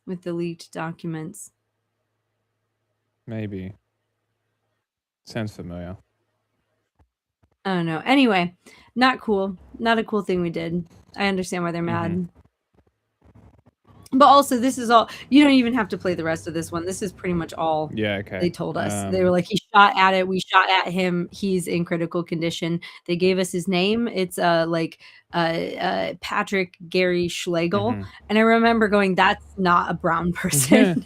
with the leaked documents? Maybe. Sounds familiar. I don't know. Anyway, not cool. Not a cool thing we did. I understand why they're mad. But also, this is all. You don't even have to play the rest of this one. This is pretty much all they told us. They were like, he shot at it. We shot at him. He's in critical condition. They gave us his name. It's Patrick Gary Schlegel. And I remember going, that's not a brown person.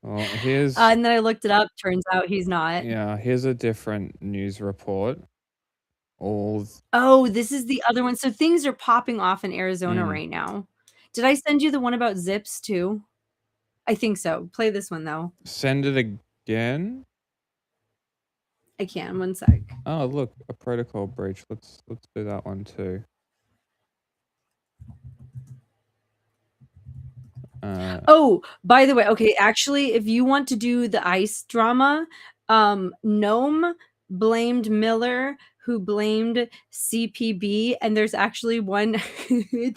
Well, here's... and then I looked it up. Turns out he's not. Yeah, here's a different news report. Oh, this is the other one. So things are popping off in Arizona right now. Did I send you the one about zips too? I think so. Play this one though. Send it again? I can. One sec. Oh, look, a protocol breach. Let's do that one too. Oh, by the way, okay, actually, if you want to do the ICE drama, Gnome blamed Miller, who blamed CPB, and there's actually one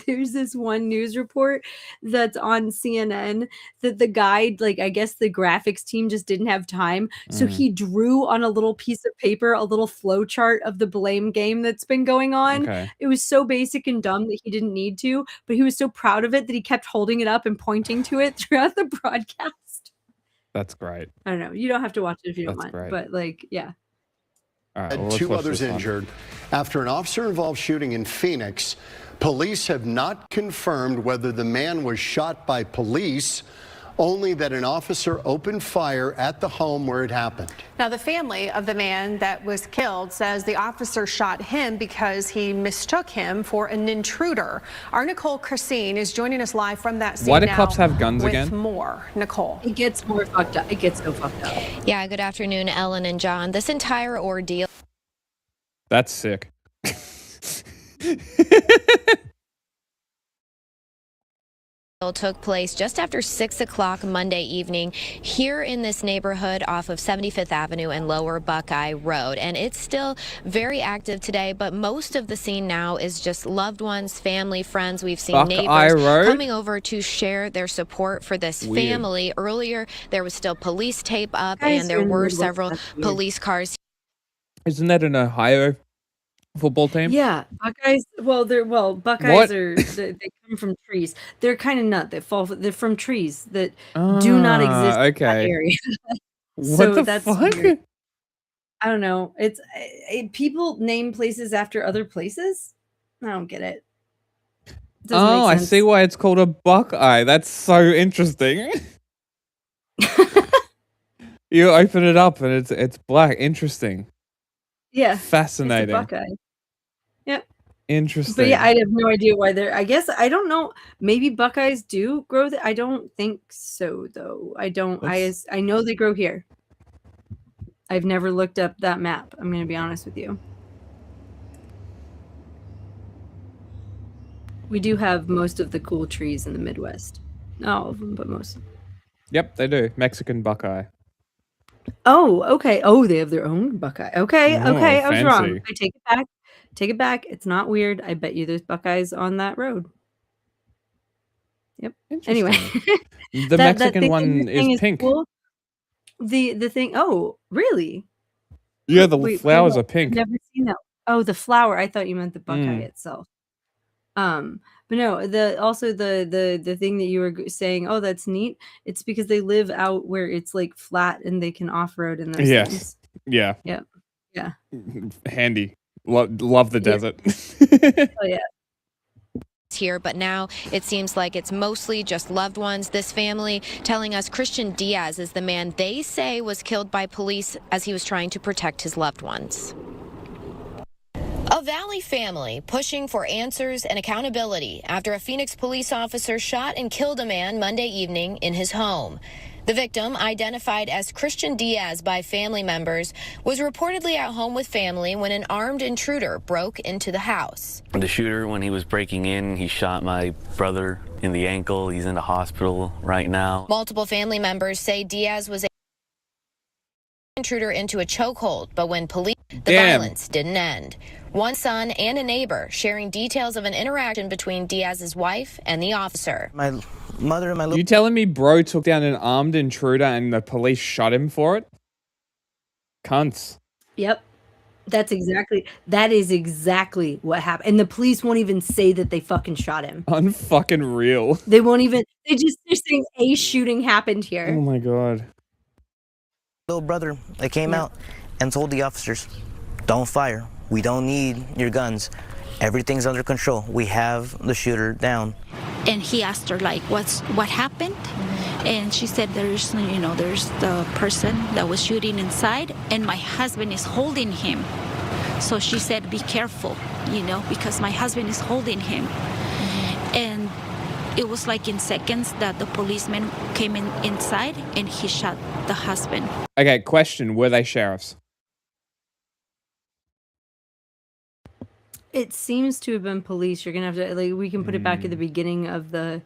there's this one news report that's on CNN that the guy, like, I guess the graphics team just didn't have time, so he drew on a little piece of paper a little flow chart of the blame game that's been going on. It was so basic and dumb that he didn't need to, but he was so proud of it that he kept holding it up and pointing to it throughout the broadcast. That's great. I don't know, you don't have to watch it if you don't want, great. but like, yeah. Right, well, 2 others injured after an officer-involved shooting in Phoenix. Police have not confirmed whether the man was shot by police only that an officer opened fire at the home where it happened. Now, the family of the man that was killed says the officer shot him because he mistook him for an intruder. Our Nicole Christine is joining us live from that scene. Why do cops have guns with again? More. Nicole. It gets more fucked up. It gets so fucked up. Yeah, good afternoon, Ellen and John. This entire ordeal. That's sick. Took place just after 6 o'clock Monday evening here in this neighborhood off of 75th Avenue and Lower Buckeye Road. And it's still very active today, but most of the scene now is just loved ones, family, friends. We've seen Buckeye neighbors Road? coming over to share their support for this Weird. family. Earlier, there was still police tape up, Guys and there are in the were Midwest, several that's weird. police cars. Isn't that an Ohio football team? Yeah, Buckeyes. Buckeyes are they come from trees. They're kind of nut that fall. They're from trees that do not exist in that area. What the that's fuck? weird. I don't know. It's people name places after other places. I don't get it. Doesn't make I sense. see why it's called a Buckeye. That's so interesting. You open it up and it's black. Interesting. Yeah, Fascinating. It's a Buckeye. Yep. Interesting. But yeah, I have no idea why they're. I guess I don't know. Maybe Buckeyes do grow. I don't think so, though. I don't. I know they grow here. I've never looked up that map. I'm going to be honest with you. We do have most of the cool trees in the Midwest. Not all of them, but most. Yep, they do. Mexican Buckeye. Oh, okay. Oh, they have their own Buckeye. Okay, Oh, okay. I was wrong. fancy. I take it back. Take it back. It's not weird. I bet you there's Buckeyes on that road. Yep. Anyway, The Mexican one is pink. Cool. The thing. Oh, really? Yeah, the Wait, flowers what? are pink. I've never seen that. Oh, the flower. I thought you meant the Buckeye Mm. itself. But no, the thing that you were saying, oh, that's neat. It's because they live out where it's like flat and they can off road in those Yes. things. Yeah. Yep. Yeah. Handy. Love the desert. Oh yeah. Here, but now it seems like it's mostly just loved ones. This family telling us Christian Diaz is the man they say was killed by police as he was trying to protect his loved ones. A Valley family pushing for answers and accountability after a Phoenix police officer shot and killed a man Monday evening in his home. The victim, identified as Christian Diaz by family members, was reportedly at home with family when an armed intruder broke into the house. The shooter, when he was breaking in, he shot my brother in the ankle. He's in the hospital right now. Multiple family members say Diaz was an intruder into a chokehold, but when police, the violence didn't end. One son and a neighbor sharing details of an interaction between Diaz's wife and the officer. My mother and my You telling me bro took down an armed intruder and the police shot him for it? Cunts. Yep. That is exactly what happened. And the police won't even say that they fucking shot him. Unfucking real. They won't even, they're saying a shooting happened here. Oh my god. little brother, they came out and told the officers, don't fire. We don't need your guns. Everything's under control. We have the shooter down. And he asked her, like, what happened? And she said, there's the person that was shooting inside, and my husband is holding him. So she said, be careful, because my husband is holding him. And it was like in seconds that the policeman came inside and he shot the husband. Okay, question. Were they sheriffs? It seems to have been police. You're going to have to, we can put it back at the beginning of the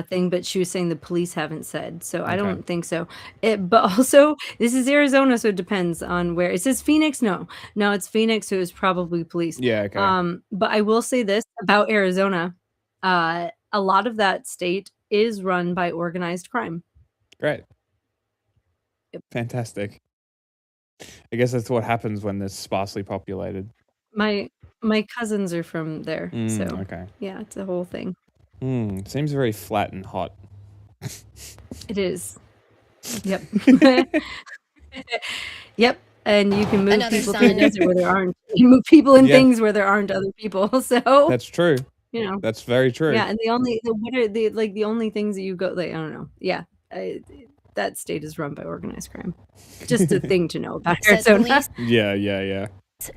thing, but she was saying the police haven't said. So I don't think so. But also, this is Arizona, so it depends on where. It says Phoenix? No, it's Phoenix, so it was probably police. Yeah, okay. But I will say this about Arizona. A lot of that state is run by organized crime. Great. Yep. Fantastic. I guess that's what happens when there's sparsely populated. My cousins are from there, so okay. Yeah, it's a whole thing. Seems very flat and hot. It is. Yep. Yep. And you can move Another people son. to the desert where there aren't. You move people and things where there aren't other people. So That's true. you know. That's very true. Yeah, and the only things that you go, like, I don't know. Yeah, that state is run by organized crime. Just a thing to know about Says Arizona. police Yeah.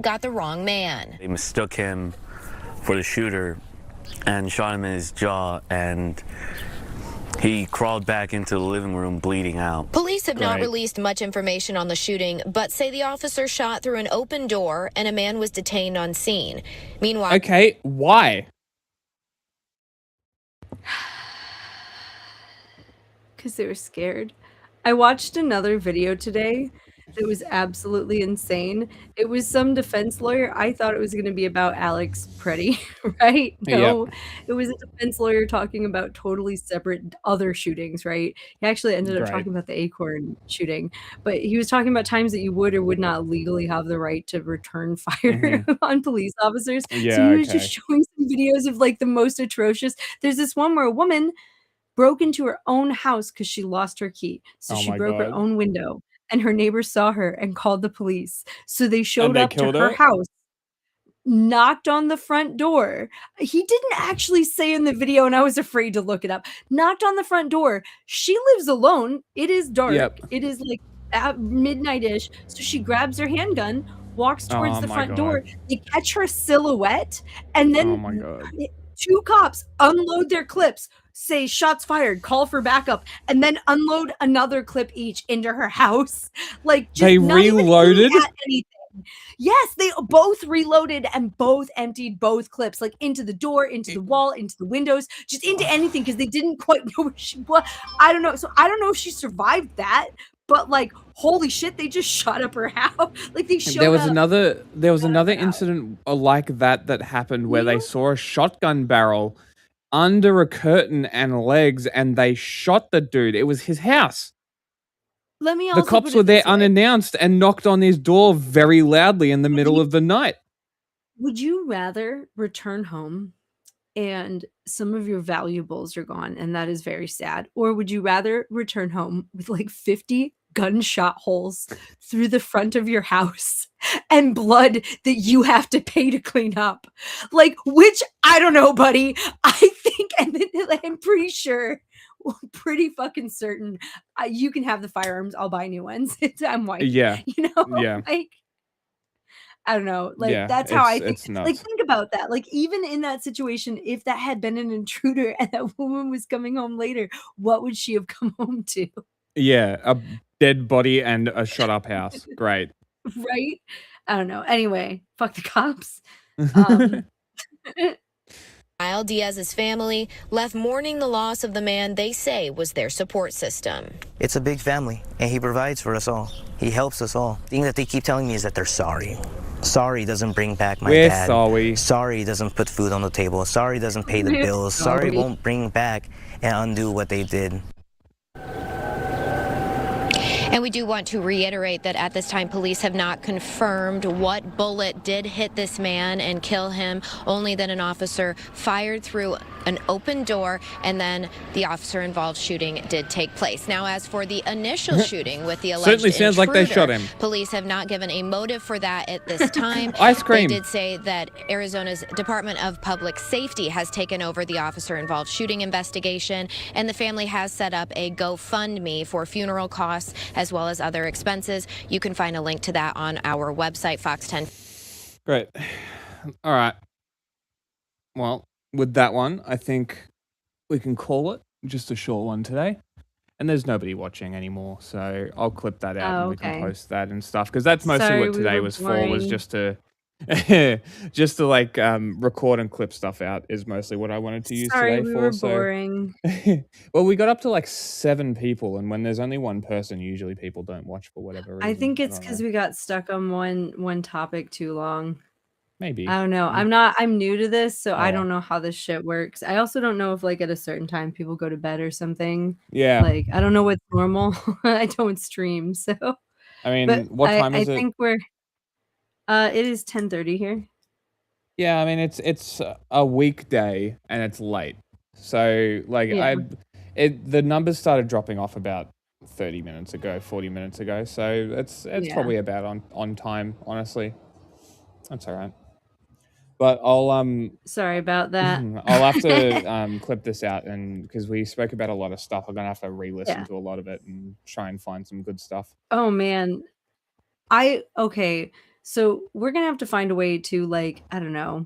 got the wrong man. They mistook him for the shooter and shot him in his jaw, and he crawled back into the living room bleeding out. Police have not Great. released much information on the shooting, but say the officer shot through an open door and a man was detained on scene. Meanwhile, Okay, why? Because they were scared. I watched another video today that was absolutely insane. It was some defense lawyer. I thought it was going to be about Alex Preddy, right? No, it was a defense lawyer talking about totally separate other shootings, right? He actually ended up Great. talking about the Acorn shooting, but he was talking about times that you would or would not legally have the right to return fire on police officers. So Yeah, he was just showing some videos of like the most atrocious. There's this one where a woman broke into her own house because she lost her key. So Oh she my broke her God. own window, and her neighbors saw her and called the police. So they showed they up to killed her her? house, knocked on the front door. He didn't actually say in the video, and I was afraid to look it up. Knocked on the front door. She lives alone. It is dark. Yep. It is like at midnight-ish. So she grabs her handgun, walks towards Oh the my front God. door. They catch her silhouette, and then Oh my God. 2 cops unload their clips, say shots fired, call for backup, and then unload another clip each into her house. Like, just They not even aiming reloaded? at anything. Yes, they both reloaded and both emptied both clips, like into the door, into the wall, into the windows, just into anything, because they didn't quite know where she was. I don't know. So I don't know if she survived that, but like, holy shit, they just shot up her house. Like, they showed There was up. another incident like that happened where they saw a shotgun barrel under a curtain and legs, and they shot the dude. It was his house. Let me The also cops put were it there this way. unannounced and knocked on his door very loudly in the middle of the night. Would you rather return home and some of your valuables are gone, and that is very sad? Or would you rather return home with like 50 gunshot holes through the front of your house and blood that you have to pay to clean up? Like, which, I don't know, buddy. I think, and then I'm pretty sure, pretty fucking certain, you can have the firearms. I'll buy new ones. I'm white. Yeah. You know? Yeah. Like, I don't know. Like, Yeah, that's how I think. it's nuts. Like, think about that. Like, even in that situation, if that had been an intruder and that woman was coming home later, what would she have come home to? Yeah, a dead body and a shot up house. Great. Right? I don't know. Anyway, fuck the cops. Meanwhile, Diaz's family left mourning the loss of the man they say was their support system. It's a big family, and he provides for us all. He helps us all. The thing that they keep telling me is that they're sorry. Sorry doesn't bring back my We're dad. sorry. Sorry doesn't put food on the table. Sorry doesn't pay the We're bills. Sorry sorry. won't bring back and undo what they did. And we do want to reiterate that at this time, police have not confirmed what bullet did hit this man and kill him, only that an officer fired through an open door, and then the officer-involved shooting did take place. Now, as for the initial shooting with the alleged Certainly sounds like they shot intruder, him. police have not given a motive for that at this time. Ice cream. They did say that Arizona's Department of Public Safety has taken over the officer-involved shooting investigation, and the family has set up a GoFundMe for funeral costs as well as other expenses. You can find a link to that on our website, Fox 10. Great. All right. Well, with that one, I think we can call it just a short one today. And there's nobody watching anymore, so I'll clip that out and we can post that and stuff. Because that's mostly Sorry, what we today were was for, was boring. just to just to like record and clip stuff out is mostly what I wanted to use Sorry, today we for. were So boring. well, we got up to like 7 people, and when there's only one person, usually people don't watch for whatever reason. I think it's don't because know. we got stuck on one topic too long. Maybe. I don't know. I'm new to this, so I Oh. don't know how this shit works. I also don't know if like at a certain time people go to bed or something. Yeah. Like, I don't know what's normal. I don't stream, so. I mean, But what time is I it? think we're it is 10:30 here. Yeah, I mean it's a weekday and it's late. So like Yeah. the numbers started dropping off about 30 minutes ago, 40 minutes ago. So it's Yeah. probably about on time, honestly. That's all right. But I'll Sorry about that. I'll have to clip this out, and because we spoke about a lot of stuff, I'm gonna have to re-listen Yeah. to a lot of it and try and find some good stuff. Oh man. Okay. So we're gonna have to find a way to like, I don't know,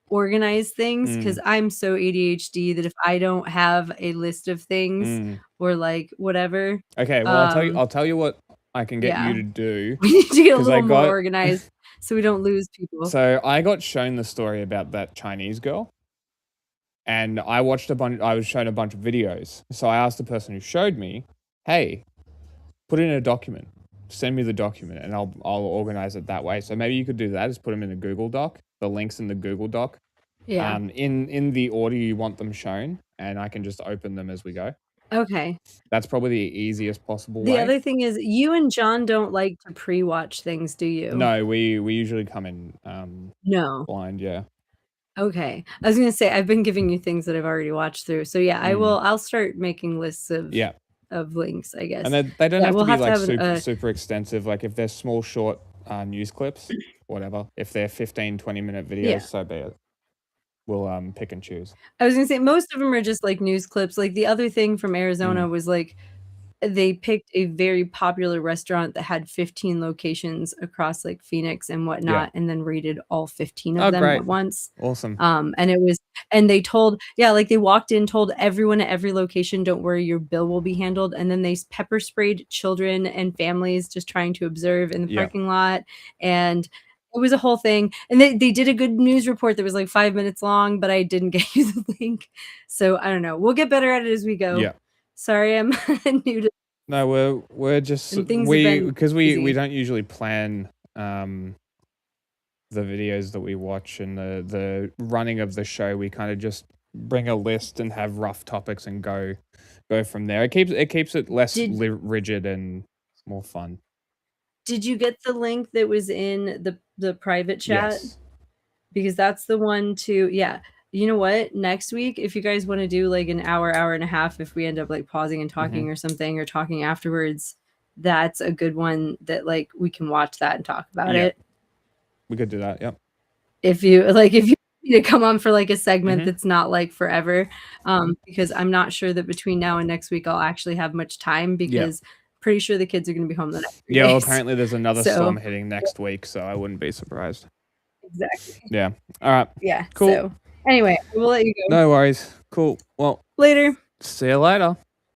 organize things because I'm so ADHD that if I don't have a list of things or like whatever. Okay, well I'll tell you what I can get you Yeah. to do. We need to get a 'cause I little more got organized so we don't lose people. So I got shown the story about that Chinese girl, and I was shown a bunch of videos. So I asked the person who showed me, "Hey, put it in a document. Send me the document, and I'll organize it that way." So maybe you could do that. Just put them in a Google Doc. The links in the Google Doc. Yeah. In the order you want them shown, and I can just open them as we go. Okay. That's probably the easiest possible The way. other thing is you and John don't like to pre-watch things, do you? No, we usually come in No. blind. Yeah. Okay. I was gonna say I've been giving you things that I've already watched through. So yeah, I'll start making lists of links, I guess. And they don't have to be have like have super extensive. Like if they're small, short news clips, whatever. If they're 15, 20-minute videos, Yeah. so be it. We'll pick and choose. I was gonna say most of them are just like news clips. Like the other thing from Arizona was like they picked a very popular restaurant that had 15 locations across like Phoenix and whatnot, and then rated all 15 of them great. at once. Awesome. And they told, like they walked in, told everyone at every location, don't worry, your bill will be handled. And then they pepper sprayed children and families just trying to observe in the parking lot. And it was a whole thing. And they did a good news report that was like 5 minutes long, but I didn't get you the link. So I don't know. We'll get better at it as we go. Yeah. Sorry, I'm new to. No, we're just And because we easy. don't usually plan the videos that we watch and the running of the show. We kind of just bring a list and have rough topics and go from there. It keeps it less rigid and more fun. Did you get the link that was in the private chat? Yes. Because that's the one to You know what? Next week, if you guys want to do like an hour and a half, if we end up like pausing and talking or something or talking afterwards, that's a good one that like we can watch that and talk about it. We could do that. Yep. If you need to come on for like a segment that's not like forever, because I'm not sure that between now and next week I'll actually have much time because pretty sure the kids are going to be home the next 3 Yeah, well, days. apparently there's another storm hitting next week, so I wouldn't be surprised. Exactly. Yeah. All right. Yeah. Cool. So anyway, we'll let you go. No worries. Cool. Well, Later. see you later.